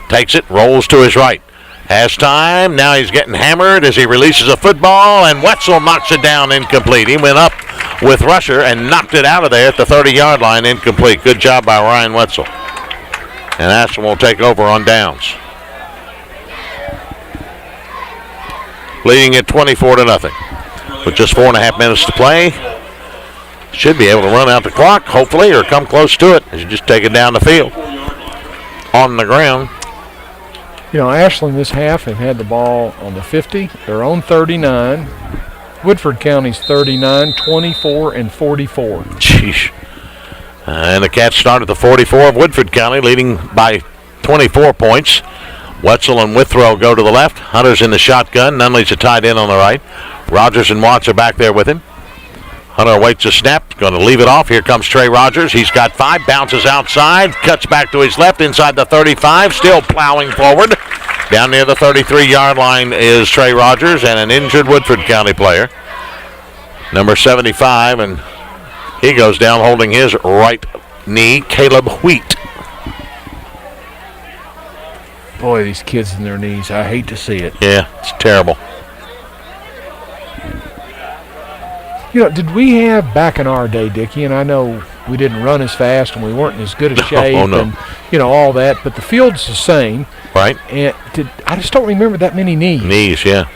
Takes it, rolls to his right. Has time. Now he's getting hammered as he releases a football, and Wetzel knocks it down incomplete. He went up with Rusher and knocked it out of there at the 30-yard line incomplete. Good job by Ryan Wetzel. And Ashland will take over on downs. Leading at 24-0. With just 4.5 minutes to play. Should be able to run out the clock, hopefully, or come close to it as you just take it down the field. On the ground. Ashland this half have had the ball on the 50, their own 39. Woodford County's 39, 24, and 44. Jeez. And the Cats start at the 44 of Woodford County, leading by 24 points. Wetzel and Withrow go to the left. Hunter's in the shotgun. Nunley's a tight end on the right. Rogers and Watts are back there with him. Hunter waits a snap, going to leave it off. Here comes Trey Rogers. He's got 5, bounces outside, cuts back to his left inside the 35, still plowing forward. Down near the 33-yard line is Trey Rogers and an injured Woodford County player, number 75, and he goes down holding his right knee, Caleb Wheat. Boy, these kids in their knees, I hate to see it. Yeah, it's terrible. You know, did we have back in our day, Dickie, and I know we didn't run as fast and we weren't in as good a shape and, you know, all that, but the field's the same. Right. And I just don't remember that many knees. Knees, yeah.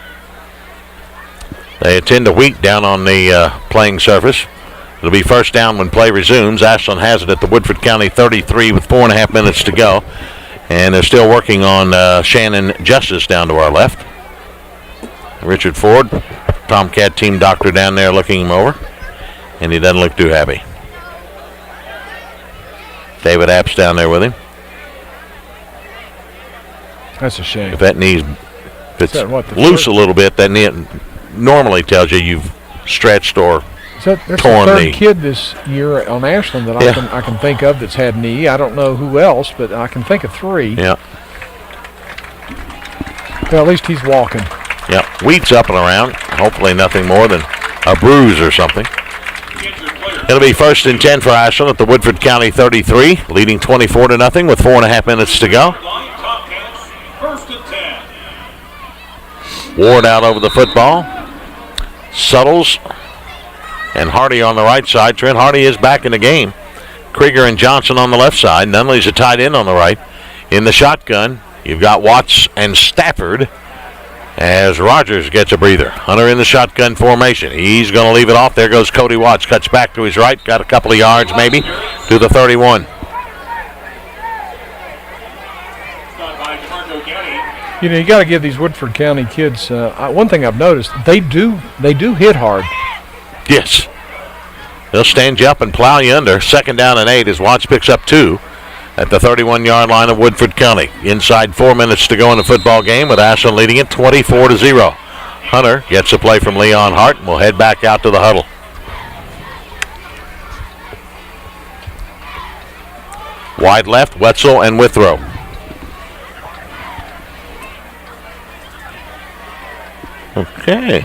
They attend a week down on the playing surface. It'll be first down when play resumes. Ashland has it at the Woodford County 33 with 4.5 minutes to go. And they're still working on Shannon Justice down to our left. Richard Ford, Tomcat team doctor down there looking him over. And he doesn't look too happy. David Apps down there with him. That's a shame. If that knee's the loose a little bit, that knee normally tells you you've stretched or there's torn the third knee. kid this year on Ashland that I can think of that's had knee. I don't know who else, but I can think of 3. Yeah. Well, at least he's walking. Yeah. Wheat's up and around. Hopefully nothing more than a bruise or something. It'll be first and 10 for Ashland at the Woodford County 33, leading 24-0 with 4.5 minutes to go. First and 10. Ward out over the football. Suttles and Hardy on the right side. Trent Hardy is back in the game. Krieger and Johnson on the left side. Nunley's a tight end on the right. In the shotgun, you've got Watts and Stafford as Rogers gets a breather. Hunter in the shotgun formation. He's going to leave it off. There goes Cody Watts. Cuts back to his right. Got a couple of yards maybe to the 31. You know, you got to give these Woodford County kids one thing I've noticed. They do hit hard. Yes. They'll stand you up and plow you under. Second down and 8 as Watts picks up 2 at the 31-yard line of Woodford County. Inside 4 minutes to go in the football game with Ashland leading it 24-0. Hunter gets a play from Leon Hart and will head back out to the huddle. Wide left, Wetzel and Withrow. Okay.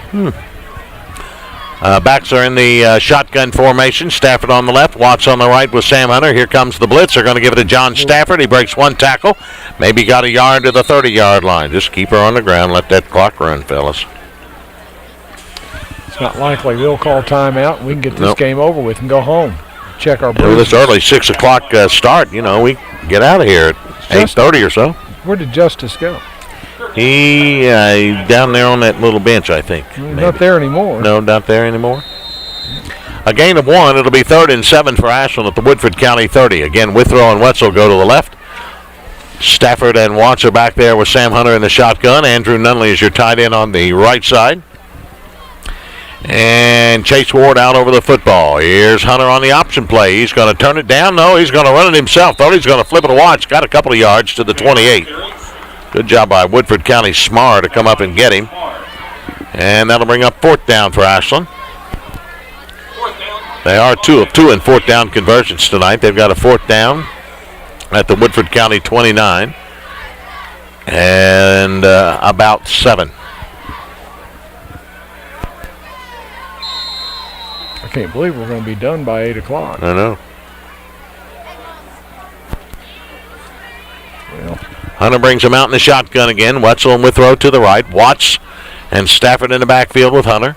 Backs are in the shotgun formation. Stafford on the left, Watts on the right with Sam Hunter. Here comes the blitz. They're going to give it to John Stafford. He breaks one tackle. Maybe got a yard to the 30-yard line. Just keep her on the ground. Let that clock run, fellas. It's not likely we'll call timeout. We can get this game over with and go home. Check our bruises. With this early 6 o'clock start, you know, we get out of here at 8:30 or so. Where did Justice go? He down there on that little bench, I think. Not there anymore. No, not there anymore. A gain of 1. It'll be 3rd and 7 for Ashland at the Woodford County 30. Again, Withrow and Wetzel go to the left. Stafford and Watts are back there with Sam Hunter in the shotgun. Andrew Nunley is your tight end on the right side. And Chase Ward out over the football. Here's Hunter on the option play. He's going to turn it down. No, he's going to run it himself. Thought he's going to flip it to Watts. Got a couple of yards to the 28. Good job by Woodford County Smar to come up and get him. And that'll bring up 4th down for Ashland. They are 2 of 2 in 4th down conversions tonight. They've got a 4th down at the Woodford County 29. And about 7. I can't believe we're going to be done by 8 o'clock. I know. Well, Hunter brings him out in the shotgun again. Wetzel and Withrow to the right. Watts and Stafford in the backfield with Hunter.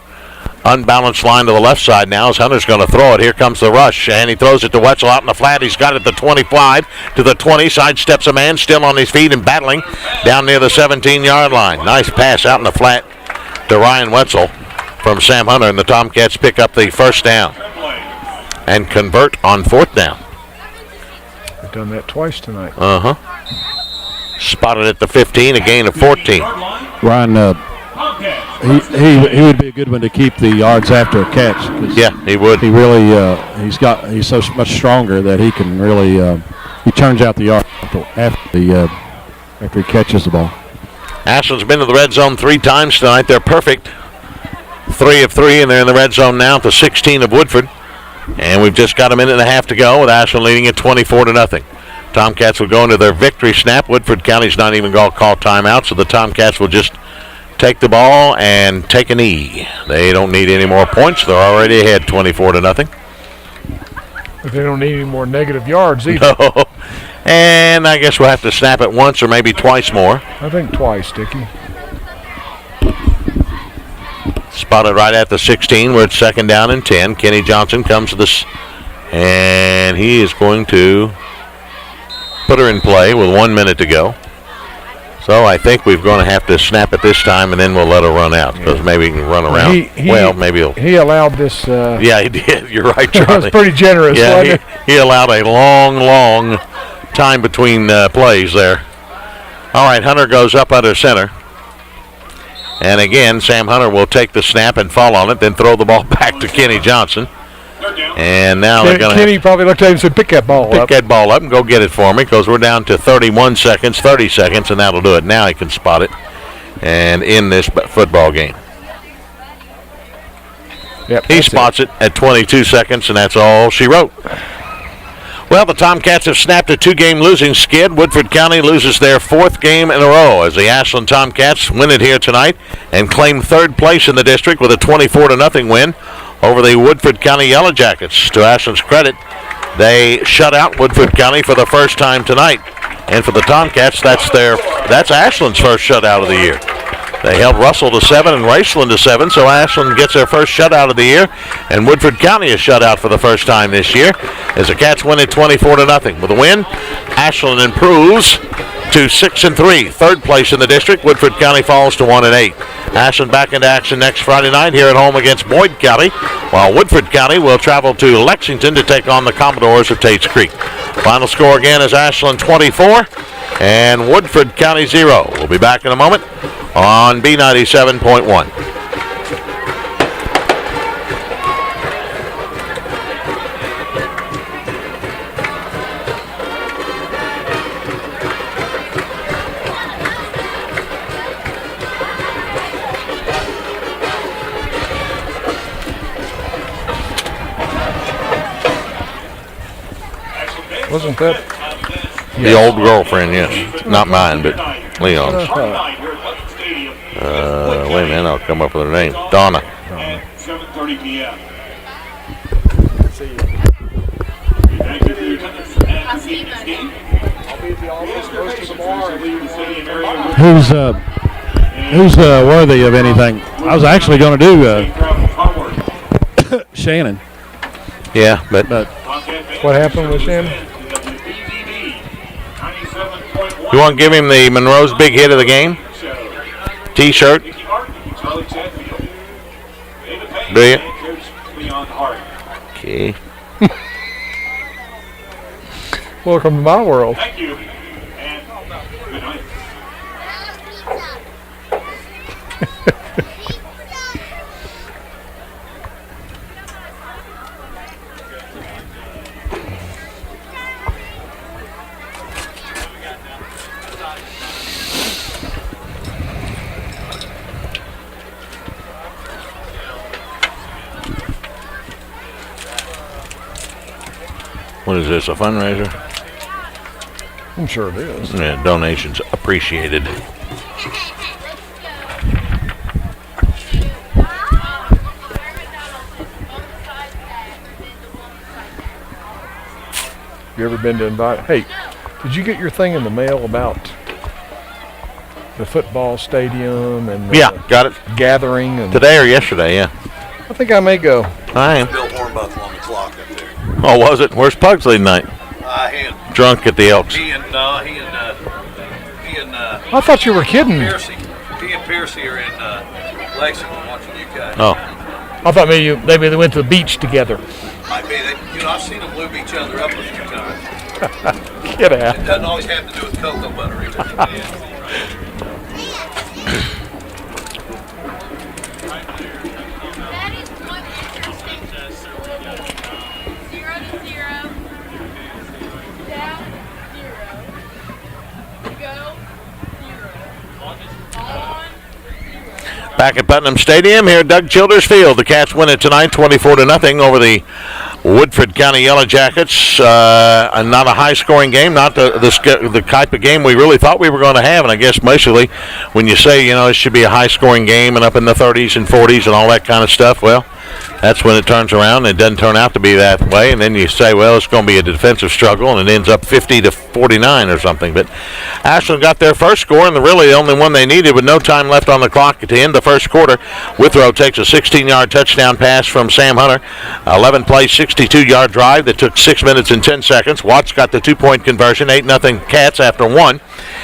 Unbalanced line to the left side now as Hunter's going to throw it. Here comes the rush, and he throws it to Wetzel out in the flat. He's got it at the 25 to the 20. Sidesteps a man, still on his feet and battling down near the 17-yard line. Nice pass out in the flat to Ryan Wetzel from Sam Hunter, and the Tomcats pick up the 1st down and convert on 4th down. We've done that twice tonight. Spotted at the 15, a gain of 14. Ryan, he would be a good one to keep the yards after a catch. Yeah, he would. He really he's so much stronger that he can really he turns out the yard after he catches the ball. Ashland's been to the red zone 3 times tonight. They're perfect. 3 of 3, and they're in the red zone now at the 16 of Woodford. And we've just got a minute and a half to go with Ashland leading it 24-0. Tomcats will go into their victory snap. Woodford County's not even going to call timeout, so the Tomcats will just take the ball and take a knee. They don't need any more points. They're already ahead 24-0. But they don't need any more negative yards either. No. And I guess we'll have to snap it once or maybe twice more. I think twice, Dickie. Spotted right at the 16. We're at 2nd down and 10. Kenny Johnson comes to this, and he is going to put her in play with 1 minute to go. So I think we're going to have to snap it this time, and then we'll let her run out because maybe he can run around. Maybe he allowed this. Yeah, he did. You're right, Charlie. That was pretty generous. Yeah, he allowed a long time between plays there. All right, Hunter goes up under center. And again, Sam Hunter will take the snap and fall on it, then throw the ball back to Kenny Johnson. And now they're going to Kenny probably looked at him and said, pick that ball up and go get it for me because we're down to 30 seconds, and that'll do it. Now he can spot it and end this football game. Yep, he spots it at 22 seconds, and that's all she wrote. Well, the Tomcats have snapped a 2-game losing skid. Woodford County loses their 4th game in a row as the Ashland Tomcats win it here tonight and claim 3rd place in the district with a 24-0 win over the Woodford County Yellow Jackets. To Ashland's credit, they shut out Woodford County for the first time tonight. And for the Tomcats, that's Ashland's first shutout of the year. They held Russell to 7 and Raceland to 7, so Ashland gets their first shutout of the year, and Woodford County is shut out for the first time this year as the Cats win it 24-0. With a win, Ashland improves to 6-3, 3rd place in the district. Woodford County falls to 1-8. Ashland back into action next Friday night here at home against Boyd County, while Woodford County will travel to Lexington to take on the Commodores of Tates Creek. Final score again is Ashland 24 and Woodford County 0. We'll be back in a moment on B97.1. Wasn't that the old girlfriend? Yes, not mine, but Leon's. Wait a minute, I'll come up with her name. Donna. At 7:30 p.m. Who's worthy of anything? I was actually going to do Shannon. Yeah, but what happened with Shannon? You want to give him the Monroe's big hit of the game? T-shirt? Do you? Okay. Welcome to my world. Thank you. And good night. What is this, a fundraiser? I'm sure it is. Yeah, donations appreciated. You ever been to invite? Hey, did you get your thing in the mail about the football stadium and the Yeah, got it. gathering? And Today or yesterday, yeah. I think I may go. I am. Bill Hornbuckle on the clock up there. Oh, was it? Where's Pugsley tonight? He and Drunk at the Elks. he and I thought you were kidding. Piercy. He and Piercy are in Lexington watching you guys. Oh, I thought maybe they went to the beach together. Might be. I've seen them lube each other up a few times. Get out. It doesn't always have to do with cocoa butter either. back at Putnam Stadium here at Doug Childers Field. The Cats win it tonight 24-0 over the Woodford County Yellow Jackets. Not a high-scoring game, not the type of game we really thought we were going to have. And I guess mostly when you say, it should be a high-scoring game and up in the 30s and 40s and all that kind of stuff, well, that's when it turns around. It doesn't turn out to be that way, and then you say, well, it's going to be a defensive struggle, and it ends up 50-49 or something. But Ashland got their first score, and really the only one they needed with no time left on the clock at the end of the first quarter. Withrow takes a 16-yard touchdown pass from Sam Hunter. 11-play, 62-yard drive that took 6 minutes and 10 seconds. Watts got the 2-point conversion, 8-0 Cats after one.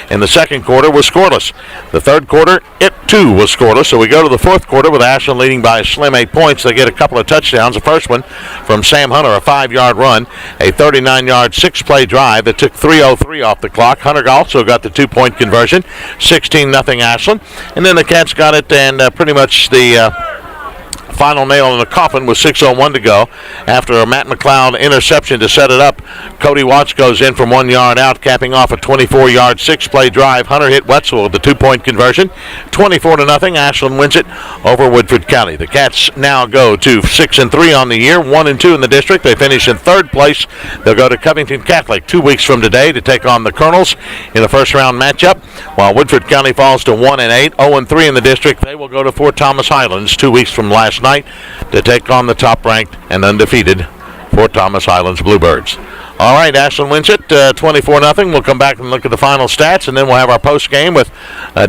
And the second quarter was scoreless. The third quarter, it too was scoreless. So we go to the fourth quarter with Ashland leading by a slim 8 points. They get a couple of touchdowns. The first one from Sam Hunter, a 5-yard run, a 39-yard 6-play drive that took 3:03 off the clock. Hunter also got the 2-point conversion, 16-0 Ashland. And then the Cats got it, and pretty much the final nail in the coffin with 6:01 to go. After a Matt McLeod interception to set it up, Cody Watts goes in from 1 yard out, capping off a 24-yard 6-play drive. Hunter hit Wetzel with the 2-point conversion. 24-0. Ashland wins it over Woodford County. The Cats now go to 6-3 on the year, 1-2 in the district. They finish in third place. They'll go to Covington Catholic 2 weeks from today to take on the Colonels in a first-round matchup, while Woodford County falls to 1-8, 0-3 in the district. They will go to Fort Thomas Highlands 2 weeks from last night to take on the top-ranked and undefeated Fort Thomas Highlands Bluebirds. All right, Ashland wins it 24-0. We'll come back and look at the final stats, and then we'll have our post game with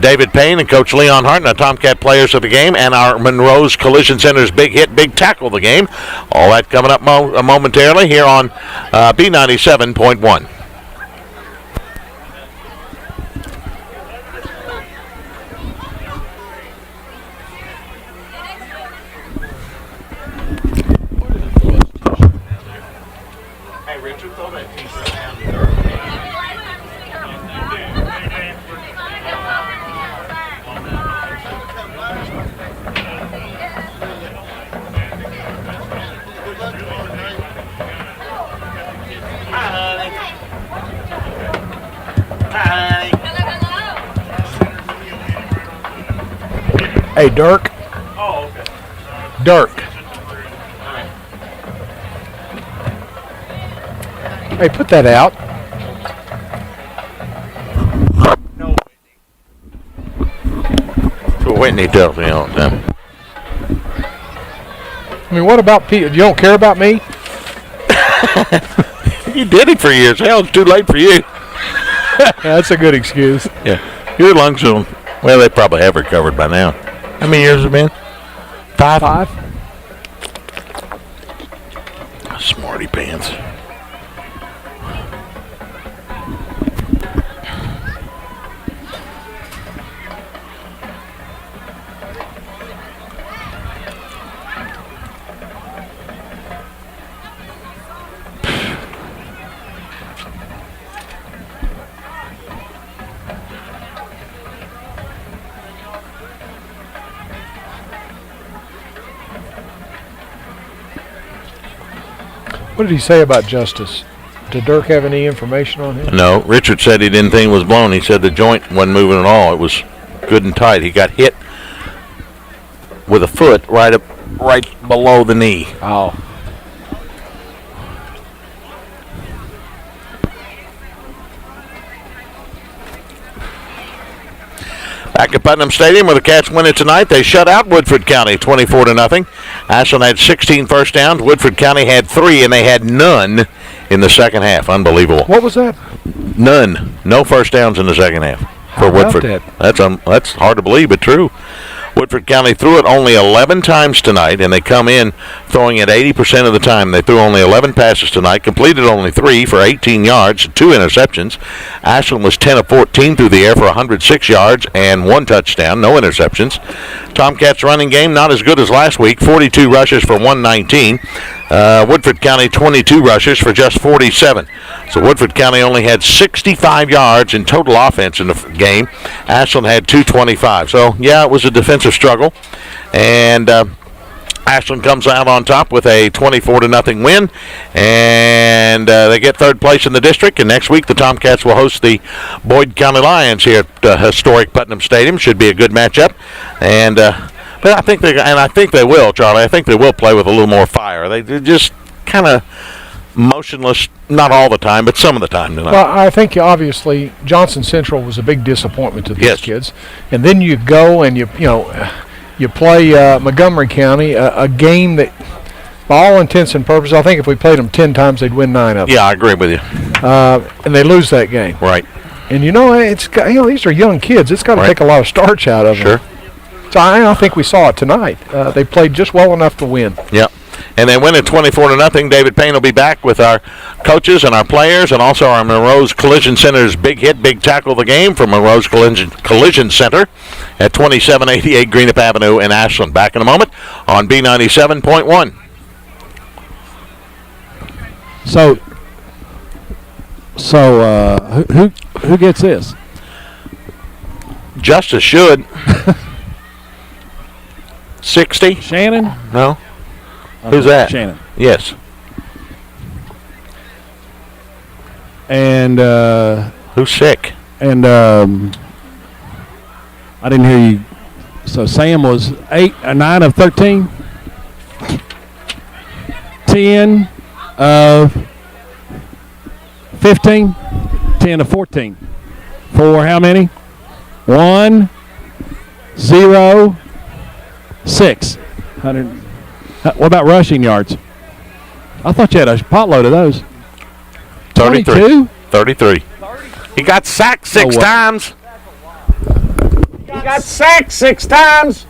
David Payne and Coach Leon Hart and our Tomcat players of the game, and our Monroe's Collision Center's big hit, big tackle of the game. All that coming up momentarily here on B97.1. Hey, Dirk. Oh, okay. Dirk. Hey, put that out. No. So Whitney tells me all the time. I mean, what about people? You don't care about me? You did it for years. Hell, it's too late for you. That's a good excuse. Yeah. Your lungs will, well, they probably have recovered by now. How many years has it been? Five? Smarty pants. What did he say about Justice? Did Dirk have any information on him? No, Richard said he didn't think it was blown. He said the joint wasn't moving at all. It was good and tight. He got hit with a foot right below the knee. Oh. Back at Putnam Stadium, where the Cats win it tonight, they shut out Woodford County 24-0. Ashland had 16 first downs. Woodford County had 3, and they had none in the second half. Unbelievable. What was that? None. No first downs in the second half for How about Woodford. that? That's hard to believe, but true. Woodford County threw it only 11 times tonight, and they come in throwing it 80% of the time. They threw only 11 passes tonight, completed only 3 for 18 yards, 2 interceptions. Ashland was 10 of 14 through the air for 106 yards and 1 touchdown, no interceptions. Tomcats running game not as good as last week, 42 rushes for 119. Woodford County 22 rushes for just 47. So Woodford County only had 65 yards in total offense in the game. Ashland had 225. So, yeah, it was a defensive struggle. And Ashland comes out on top with a 24-0 win. And they get third place in the district. And next week the Tomcats will host the Boyd County Lions here at historic Putnam Stadium. Should be a good matchup. And but I think they will, Charlie. I think they will play with a little more fire. They're just kind of motionless, not all the time, but some of the time tonight. Well, I think obviously Johnson Central was a big disappointment to these Yes. kids, and then you go and you you play Montgomery County, a game that, by all intents and purposes, I think if we played them 10 times, they'd win 9 of them. Yeah, I agree with you. And they lose that game. Right. And these are young kids. It's got to take a lot of starch out of them. Sure. So I think we saw it tonight. They played just well enough to win. Yep. And they win it 24-0. David Payne will be back with our coaches and our players, and also our Monroe's Collision Center's big hit, big tackle of the game from Monroe's Collision Center at 2788 Greenup Avenue in Ashland. Back in a moment on B97.1. So who gets this? Justice should. 60? Shannon? No. Who's that? Shannon. Yes. And who's sick? And I didn't hear you. So Sam was 9 of 13. 10 of 15. 10 of 14. For how many? 1, 0, 6. 100. What about rushing yards? I thought you had a potload of those. 33. 22? 33. He got sacked 6 times. He got sacked 6 times.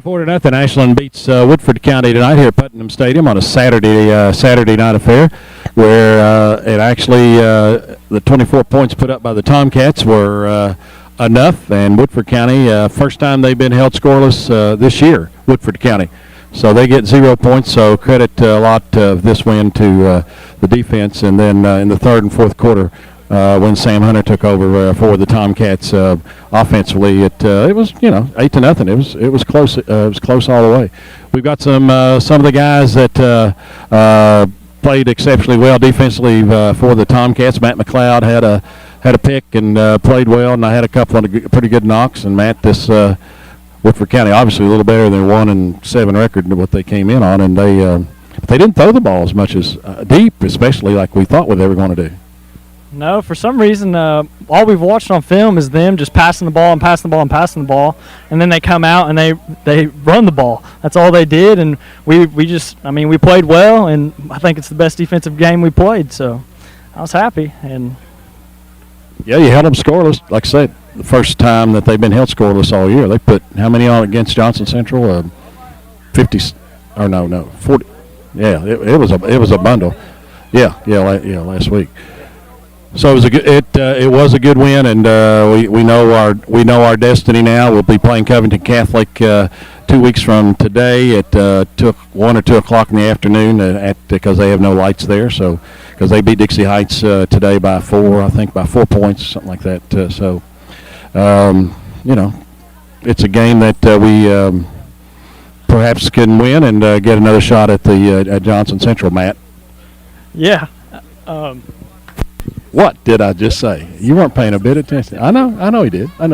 Nothing. Ashland beats Woodford County tonight here at Putnam Stadium on a Saturday night affair, where it actually the 24 points put up by the Tomcats were enough, and Woodford County first time they've been held scoreless this year. Woodford County, so they get 0 points. So credit a lot of this win to the defense, and then in the third and fourth quarter. When Sam Hunter took over for the Tomcats offensively, it was 8-0. It was close. It was close all the way. We've got some of the guys that played exceptionally well defensively for the Tomcats. Matt McLeod had a pick and played well, and I had a couple of pretty good knocks. And Matt, this Woodford County obviously a little better than 1-7 record than what they came in on, and they didn't throw the ball as much as deep, especially like we thought they were going to do. No, for some reason, all we've watched on film is them just passing the ball and passing the ball and passing the ball, and then they come out and they run the ball. That's all they did, and we played well, and I think it's the best defensive game we played, so I was happy. And yeah, you held them scoreless. Like I said, the first time that they've been held scoreless all year. They put how many on against Johnson Central? 40. Yeah, it was a bundle. Yeah, last week. So it was a good win, and we know our destiny now. We'll be playing Covington Catholic 2 weeks from today at 1 or 2 o'clock in the afternoon because they have no lights there. So because they beat Dixie Heights today by 4 points, something like that. It's a game that we perhaps can win and get another shot at Johnson Central, Matt. Yeah. What did I just say? You weren't paying a bit of attention. I know he did. I'll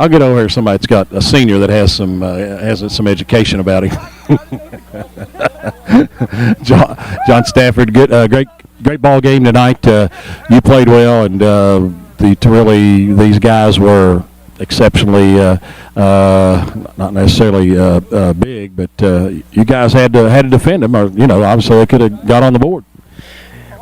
get over here. Somebody that's got a senior that has some education about him. John Stafford, great ball game tonight. You played well, and these guys were exceptionally not necessarily big, but you guys had to defend them, or obviously they could have got on the board.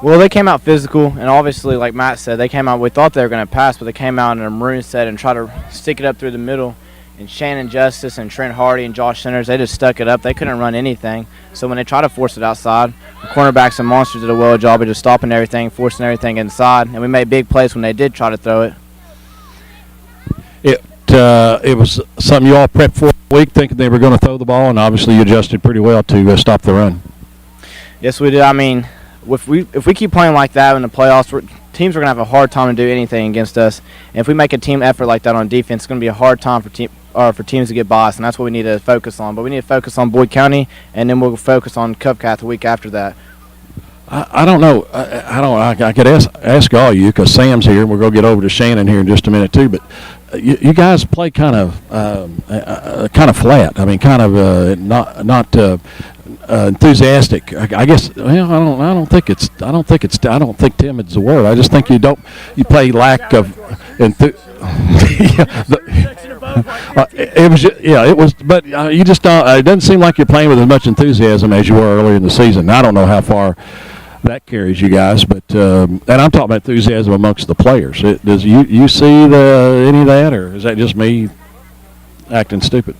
Well, they came out physical, and obviously, like Matt said, they came out. We thought they were going to pass, but they came out in a maroon set and tried to stick it up through the middle. And Shannon Justice and Trent Hardy and Josh Centers, they just stuck it up. They couldn't run anything. So when they tried to force it outside, the cornerbacks and monsters did a well job of just stopping everything, forcing everything inside. And we made big plays when they did try to throw it. It was something you all prepped for a week, thinking they were going to throw the ball, and obviously you adjusted pretty well to stop the run. Yes, we did. I mean, if we keep playing like that in the playoffs, teams are going to have a hard time to do anything against us. And if we make a team effort like that on defense, it's going to be a hard time for teams to get by us, and that's what we need to focus on. But we need to focus on Boyd County, and then we'll focus on Tomcats the week after that. I don't know. I could ask all you, because Sam's here, and we're going to get over to Shannon here in just a minute too. But you guys play kind of flat. I mean, kind of not enthusiastic. I guess. Well, I don't think timid's the word. I just think you play lack of it was, but you just don't. It doesn't seem like you're playing with as much enthusiasm as you were earlier in the season. I don't know how far that carries you guys, but and I'm talking about enthusiasm amongst the players. Does you see any of that, or is that just me acting stupid?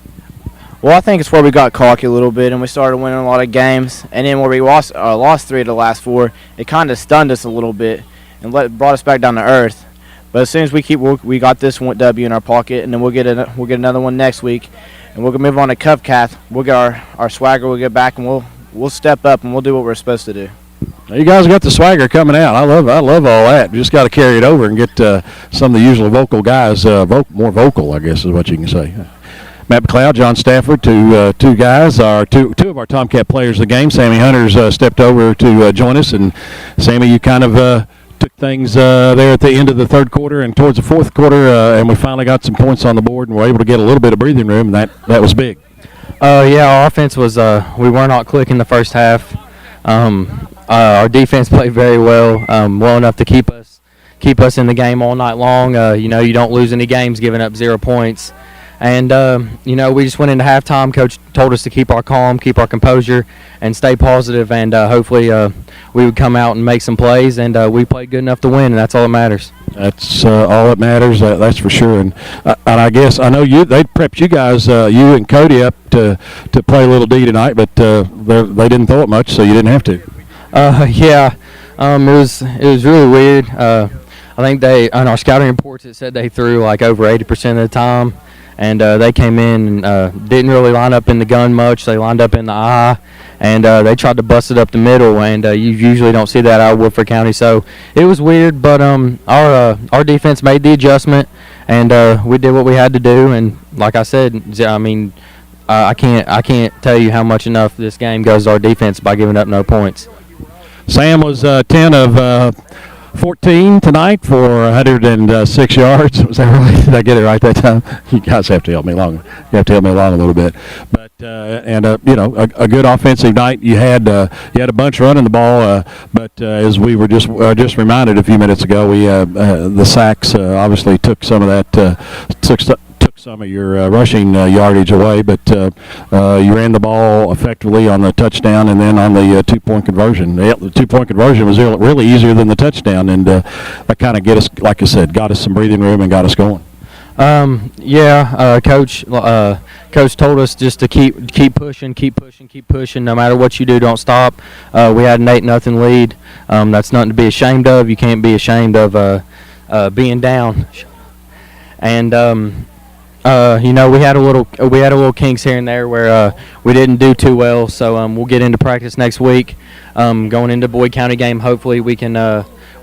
Well, I think it's where we got cocky a little bit, and we started winning a lot of games, and then where we lost 3 of the last 4, it kind of stunned us a little bit and brought us back down to earth. But as soon as we got this one W in our pocket, and then we'll get another one next week, and we'll move on to Tomcats. We'll get our swagger. We'll get back, and we'll step up, and we'll do what we're supposed to do. You guys got the swagger coming out. I love all that. You just got to carry it over and get some of the usually vocal guys more vocal, I guess is what you can say. Matt McLeod, John Stafford, two guys, two of our Tomcat players of the game. Sammy Hunter's stepped over to join us, and Sammy, you kind of took things there at the end of the third quarter and towards the fourth quarter, and we finally got some points on the board and were able to get a little bit of breathing room, and that was big. Our offense was we were not clicking the first half. Our defense played very well, well enough to keep us in the game all night long. You don't lose any games giving up 0 points. And, we just went into halftime. Coach told us to keep our calm, keep our composure, and stay positive, and hopefully we would come out and make some plays, and we played good enough to win, and that's all that matters. That's all that matters, that's for sure. And I guess I know they prepped you guys, you and Cody, up to play a little D tonight, but they didn't throw it much, so you didn't have to. It was really weird. I think on our scouting reports it said they threw like over 80% of the time. And they came in and didn't really line up in the gun much. They lined up in the eye, and they tried to bust it up the middle, and you usually don't see that out of Woodford County. So it was weird, but our defense made the adjustment, and we did what we had to do. And like I said, I mean, I can't tell you how much enough this game goes to our defense by giving up no points. Sam was 10 of 14 tonight for 106 yards. Was that right? Did I get it right that time? You guys have to help me along. You have to help me along a little bit. But a good offensive night. You had a bunch running the ball, but as we were just reminded a few minutes ago, we the sacks obviously took some of that took some of your rushing yardage away, but you ran the ball effectively on the touchdown and then on the 2-point conversion. The 2-point conversion was really easier than the touchdown, and that kind of get us, like I said, got us some breathing room and got us going. Coach told us just to keep pushing. No matter what you do, don't stop. We had an 8-0 lead. That's nothing to be ashamed of. You can't be ashamed of being down. And we had a little kinks here and there where we didn't do too well. So we'll get into practice next week. Going into Boyd County game, hopefully we can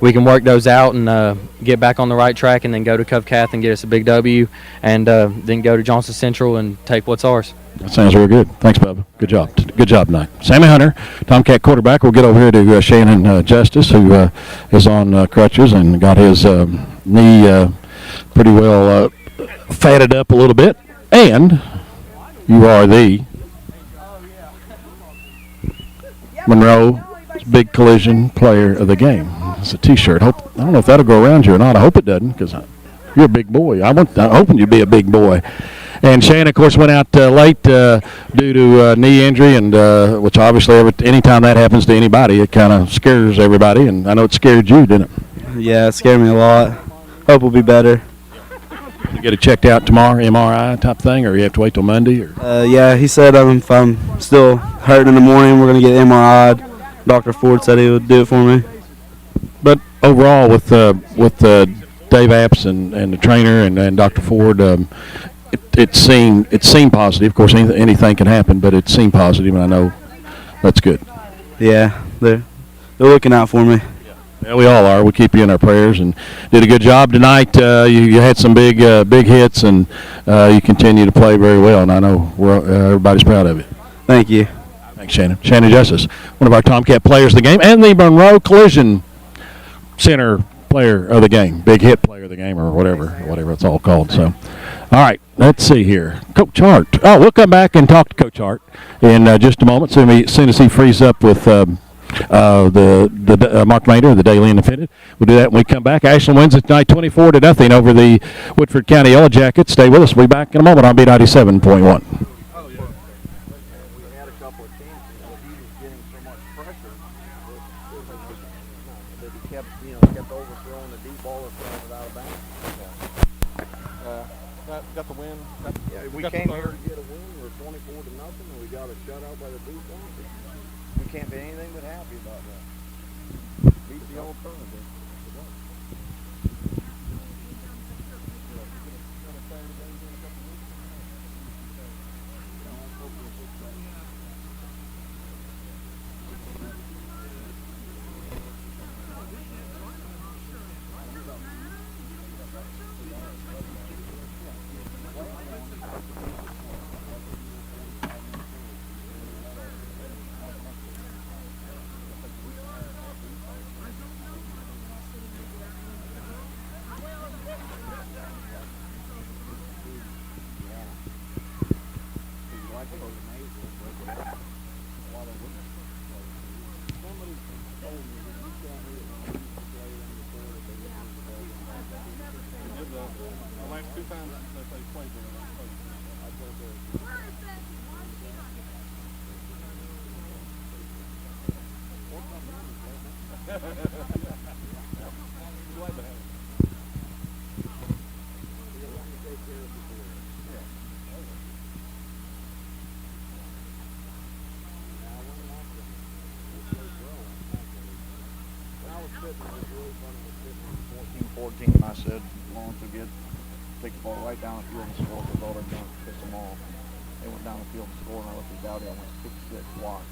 work those out and get back on the right track, and then go to Tomcats and get us a big W, and then go to Johnson Central and take what's ours. That sounds real good. Thanks, Bubba. Good job. Good job tonight. Sammy Hunter, Tomcat quarterback. We'll get over here to Shannon Justice, who is on crutches and got his knee pretty well fatted up a little bit. And you are the Monroe Big Collision Player of the Game. It's a T-shirt. I don't know if that'll go around you or not. I hope it doesn't, because You're a big boy. I'm hoping you'd be a big boy. And Shane, of course, went out late due to knee injury, and which obviously anytime that happens to anybody, it kind of scares everybody. And I know it scared you, didn't it? Yeah, it scared me a lot. Hope we'll be better. You get it checked out tomorrow, MRI type thing, or you have to wait till Monday? Or? Yeah, he said if I'm still hurting in the morning, we're going to get MRI'd. Dr. Ford said he would do it for me. But overall, with Dave Apps and the trainer and Dr. Ford, it seemed positive. Of course, anything can happen, but it seemed positive, and I know that's good. Yeah, they're looking out for me. Yeah, we all are. We keep you in our prayers, and did a good job tonight. You had some big hits, and you continue to play very well, and I know everybody's proud of you. Thank you. Thanks, Shannon. Shannon Justice, one of our Tomcat players of the game, and the Monroe Collision Center player of the game, big hit player of the game, or whatever it's all called. So, all right, let's see here. Coach Hart. Oh, we'll come back and talk to Coach Hart in just a moment. As soon as he frees up with the Mark Maynard of the Daily Independent. We'll do that when we come back. Ashland wins it tonight 24-0 over the Woodford County Yellow Jackets. Stay with us. We'll be back in a moment on B97.1. Got the win. We came here to get a win. We're 24-0, and we got a shutout by the defense. We can't be anything but happy about that. Beat the alternative. And I said, Lawrence will take the ball right down the field and score, because all they've done is piss them off. They went down the field and scored, and I looked at Dowdy, I went 6-6, watch.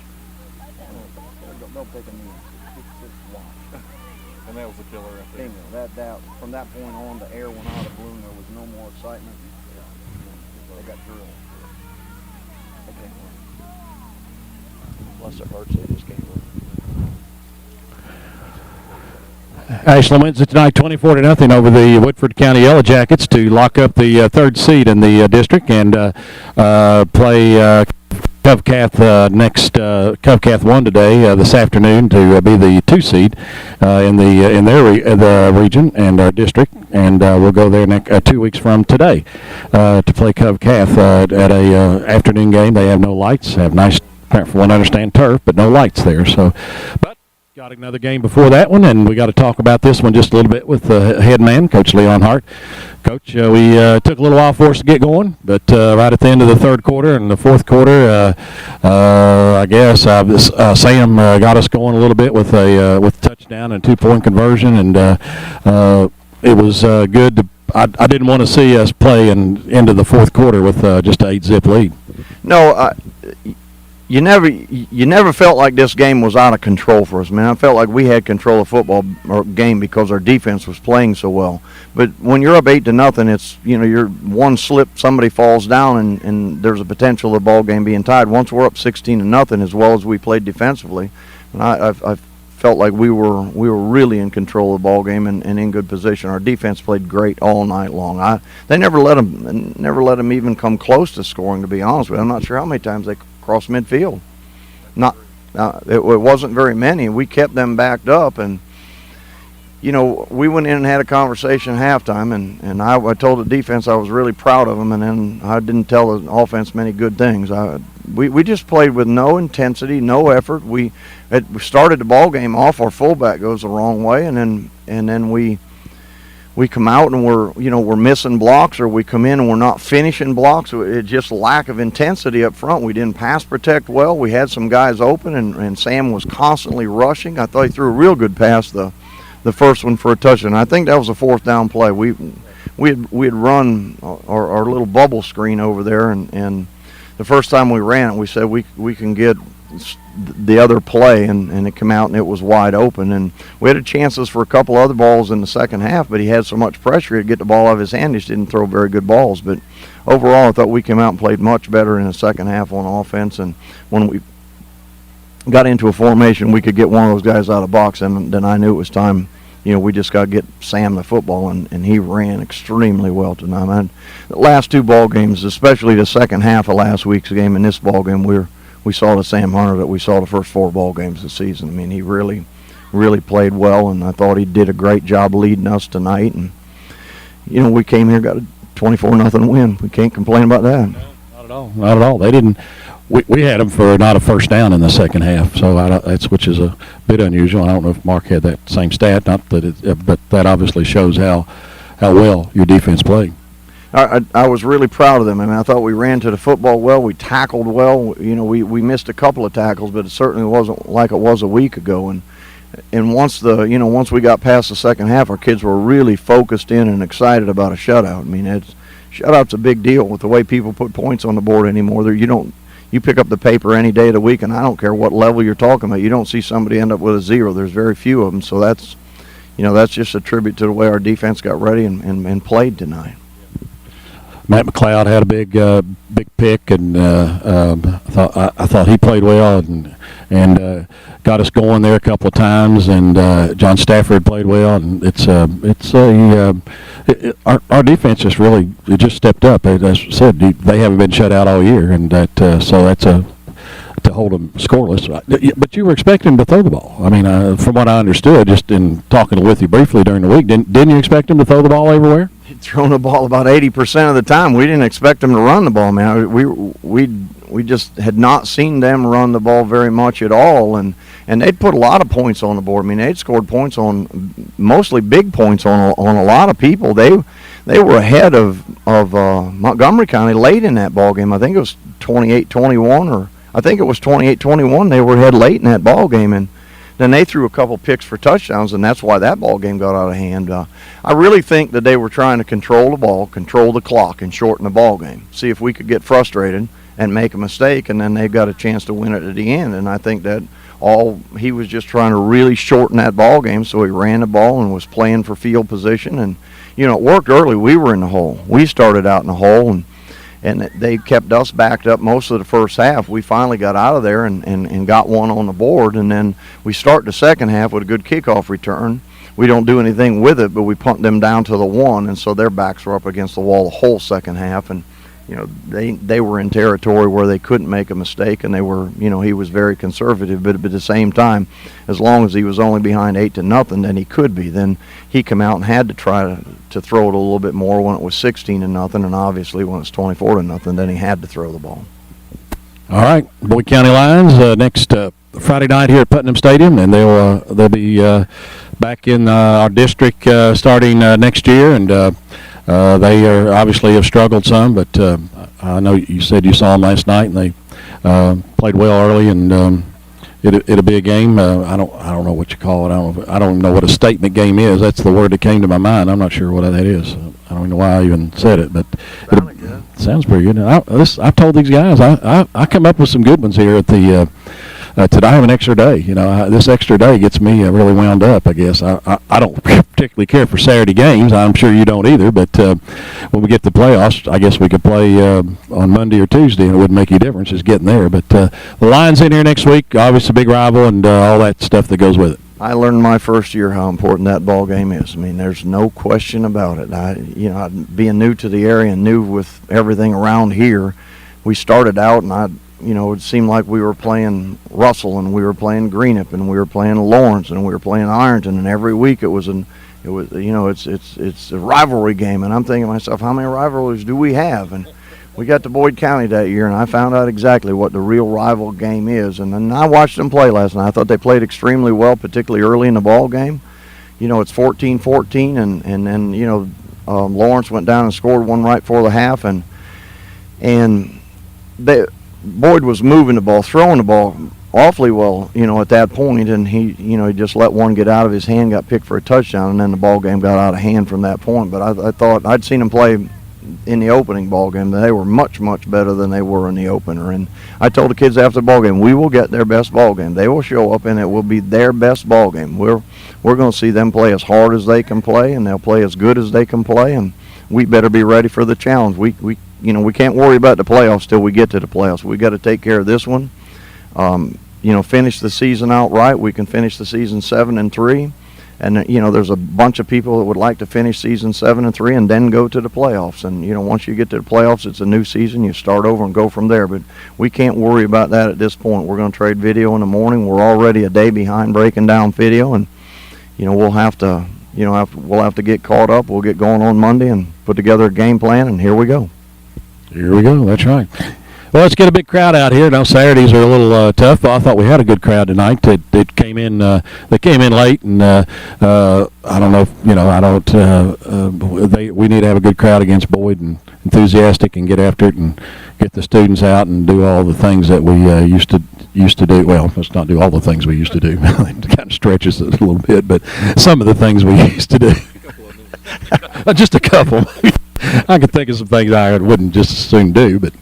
They'll take a knee, 6-6, watch. And that was the killer right there. Bingo. From that point on, the air went out of the balloon. There was no more excitement. They got drilled. They can't win. Plus it hurts, they just can't win. Ashland wins it tonight 24-0 over the Woodford County Yellow Jackets to lock up the third seed in the district and play Covcath next. Covcath won today this afternoon to be the 2 seed in their region and our district, and we'll go there 2 weeks from today to play Covcath at a afternoon game. They have no lights, have nice, from what I understand, turf, but no lights there. So, but got another game before that one, and we got to talk about this one just a little bit with the head man, Coach Leon Hart. Coach, we took a little while for us to get going, but right at the end of the third quarter and the fourth quarter, I guess Sam got us going a little bit with a touchdown and 2-point conversion, and it was good. I didn't want to see us play into the fourth quarter with just an 8-zip lead. No, you never felt like this game was out of control for us, man. I felt like we had control of football or game because our defense was playing so well. But when you're up 8-0, it's, you're one slip, somebody falls down, and there's a potential of the ball game being tied. Once we're up 16-0, as well as we played defensively, and I felt like we were really in control of the ball game and in good position. Our defense played great all night long. They never let them even come close to scoring, to be honest with you. I'm not sure how many times they cross midfield. It wasn't very many. We kept them backed up, and you know, we went in and had a conversation at halftime, and I told the defense I was really proud of them, and then I didn't tell the offense many good things. We just played with no intensity, no effort. We started the ball game off. Our fullback goes the wrong way, and then we come out and we're missing blocks, or we come in and we're not finishing blocks. It just lack of intensity up front. We didn't pass protect well. We had some guys open, and Sam was constantly rushing. I thought he threw a real good pass the first one for a touchdown. I think that was a 4th down play. We had run our little bubble screen over there, and the first time we ran it, we said we can get the other play, and it came out and it was wide open. And we had chances for a couple other balls in the second half, but he had so much pressure he'd get the ball out of his hand. He just didn't throw very good balls. But overall, I thought we came out and played much better in the second half on offense. And when we got into a formation, we could get one of those guys out of the box, and then I knew it was time. You know, we just got to get Sam the football, and he ran extremely well tonight. The last 2 ball games, especially the second half of last week's game and this ball game, we saw the Sam Hunter that we saw the first 4 ball games this season. I mean, he really, really played well, and I thought he did a great job leading us tonight. And, you know, we came here, got a 24-0 win. We can't complain about that. No, not at all. Not at all. They didn't. We had them for not a first down in the second half, so which is a bit unusual. I don't know if Mark had that same stat, not that but that obviously shows how well your defense played. I was really proud of them. I mean, I thought we ran to the football well. We tackled well. You know, we missed a couple of tackles, but it certainly wasn't like it was a week ago. And once we got past the second half, our kids were really focused in and excited about a shutout. I mean, shutout's a big deal with the way people put points on the board anymore. You pick up the paper any day of the week, and I don't care what level you're talking about, you don't see somebody end up with a 0. There's very few of them, so that's just a tribute to the way our defense got ready and played tonight. Matt McLeod had a big pick, and I thought he played well and got us going there a couple of times. And John Stafford played well, and our defense just stepped up. As I said, they haven't been shut out all year, and so that's to hold them scoreless. But you were expecting them to throw the ball. I mean, from what I understood, just in talking with you briefly during the week, didn't you expect them to throw the ball everywhere? He'd thrown the ball about 80% of the time. We didn't expect them to run the ball, man. We just had not seen them run the ball very much at all, and they'd put a lot of points on the board. I mean, they'd scored points mostly big points on a lot of people. They were ahead of Montgomery County late in that ball game. I think it was 28-21, or I think it was 28-21. They were ahead late in that ball game, and then they threw a couple picks for touchdowns, and that's why that ball game got out of hand. I really think that they were trying to control the ball, control the clock, and shorten the ball game. See if we could get frustrated and make a mistake, and then they got a chance to win it at the end. And I think that he was just trying to really shorten that ball game, so he ran the ball and was playing for field position. And, you know, it worked early. We were in the hole. We started out in the hole, and they kept us backed up most of the first half. We finally got out of there and got one on the board, and then we start the second half with a good kickoff return. We don't do anything with it, but we punt them down to the 1, and so their backs were up against the wall the whole second half. And, you know, they were in territory where they couldn't make a mistake, and they were, you know, he was very conservative, but at the same time, as long as he was only behind 8-0, then he could be. Then he come out and had to try to throw it a little bit more when it was 16-0, and obviously when it's 24-0, then he had to throw the ball. All right, Boyd County Lions next Friday night here at Putnam Stadium, and they'll be back in our district starting next year, and they are obviously have struggled some, but I know you said you saw them last night, and they played well early, and it'll be a game. I don't know what you call it. I don't know what a statement game is. That's the word that came to my mind. I'm not sure what that is. I don't know why I even said it, but it sounds pretty good. I've told these guys I come up with some good ones here at the. Today I have an extra day. You know, this extra day gets me really wound up, I guess. I don't particularly care for Saturday games. I'm sure you don't either. But when we get to playoffs, I guess we could play on Monday or Tuesday, and it wouldn't make any difference just getting there. But the Lions in here next week, obviously a big rival, and all that stuff that goes with it. I learned my first year how important that ball game is. I mean, there's no question about it. Being new to the area and new with everything around here, we started out, and it seemed like we were playing Russell and we were playing Greenup and we were playing Lawrence and we were playing Ironton, and every week it's a rivalry game. And I'm thinking to myself, how many rivalries do we have? And we got to Boyd County that year, and I found out exactly what the real rival game is. And then I watched them play last night. I thought they played extremely well, particularly early in the ball game. It's 14-14, and then Lawrence went down and scored one right before the half, and Boyd was moving the ball, throwing the ball awfully well, at that point, and he just let one get out of his hand, got picked for a touchdown, and then the ball game got out of hand from that point. But I thought I'd seen him play in the opening ball game. They were much, much better than they were in the opener. And I told the kids after the ball game, we will get their best ball game. They will show up, and it will be their best ball game. We're going to see them play as hard as they can play, and they'll play as good as they can play, and we better be ready for the challenge. We can't worry about the playoffs till we get to the playoffs. We got to take care of this one. Finish the season out right. We can finish the season 7-3. And, there's a bunch of people that would like to finish season 7-3 and then go to the playoffs. And, once you get to the playoffs, it's a new season. You start over and go from there. But we can't worry about that at this point. We're going to trade video in the morning. We're already a day behind breaking down video. And, we'll have to get caught up. We'll get going on Monday and put together a game plan, and here we go. Here we go. That's right. Well, let's get a big crowd out here. Now Saturdays are a little tough, but I thought we had a good crowd tonight. It came in. They came in late, and I don't know. We need to have a good crowd against Boyd, and enthusiastic, and get after it, and get the students out and do all the things that we used to do. Well, let's not do all the things we used to do. It kind of stretches it a little bit, but some of the things we used to do. Just a couple. I could think of some things I wouldn't just as soon do, but.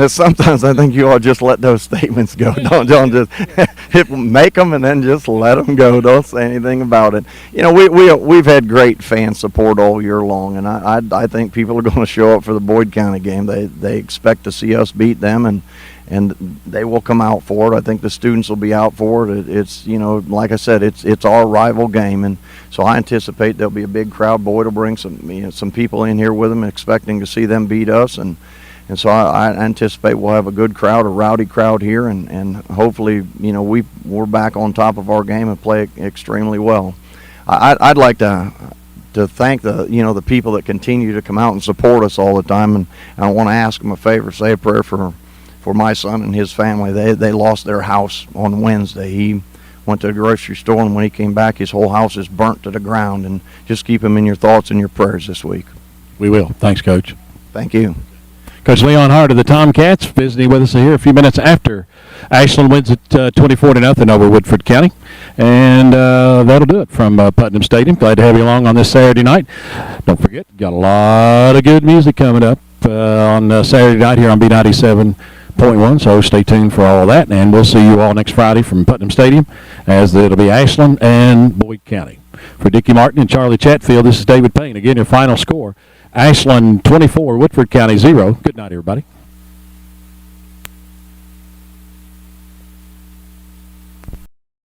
Sometimes I think you ought to just let those statements go. Don't just make them and then just let them go. Don't say anything about it. We've had great fan support all year long, and I think people are going to show up for the Boyd County game. They expect to see us beat them, and they will come out for it. I think the students will be out for it. It's like I said, it's our rival game, and so I anticipate there'll be a big crowd. Boyd will bring some people in here with them, expecting to see them beat us, and so I anticipate we'll have a good crowd, a rowdy crowd here, and hopefully, we're back on top of our game and play extremely well. I'd like to thank the people that continue to come out and support us all the time, and I want to ask them a favor, say a prayer for my son and his family. They lost their house on Wednesday. He went to the grocery store, and when he came back, his whole house is burnt to the ground. And just keep him in your thoughts and your prayers this week. We will. Thanks, Coach. Thank you. Coach Leon Hart of the Tomcats visiting with us here a few minutes after Ashland wins it 24-0 over Woodford County. And that'll do it from Putnam Stadium. Glad to have you along on this Saturday night. Don't forget, got a lot of good music coming up on Saturday night here on B97.1, so stay tuned for all of that. And we'll see you all next Friday from Putnam Stadium, as it'll be Ashland and Boyd County. For Dickie Martin and Charlie Chatfield, this is David Payne. Again, your final score. Ashland 24, Woodford County 0. Good night, everybody.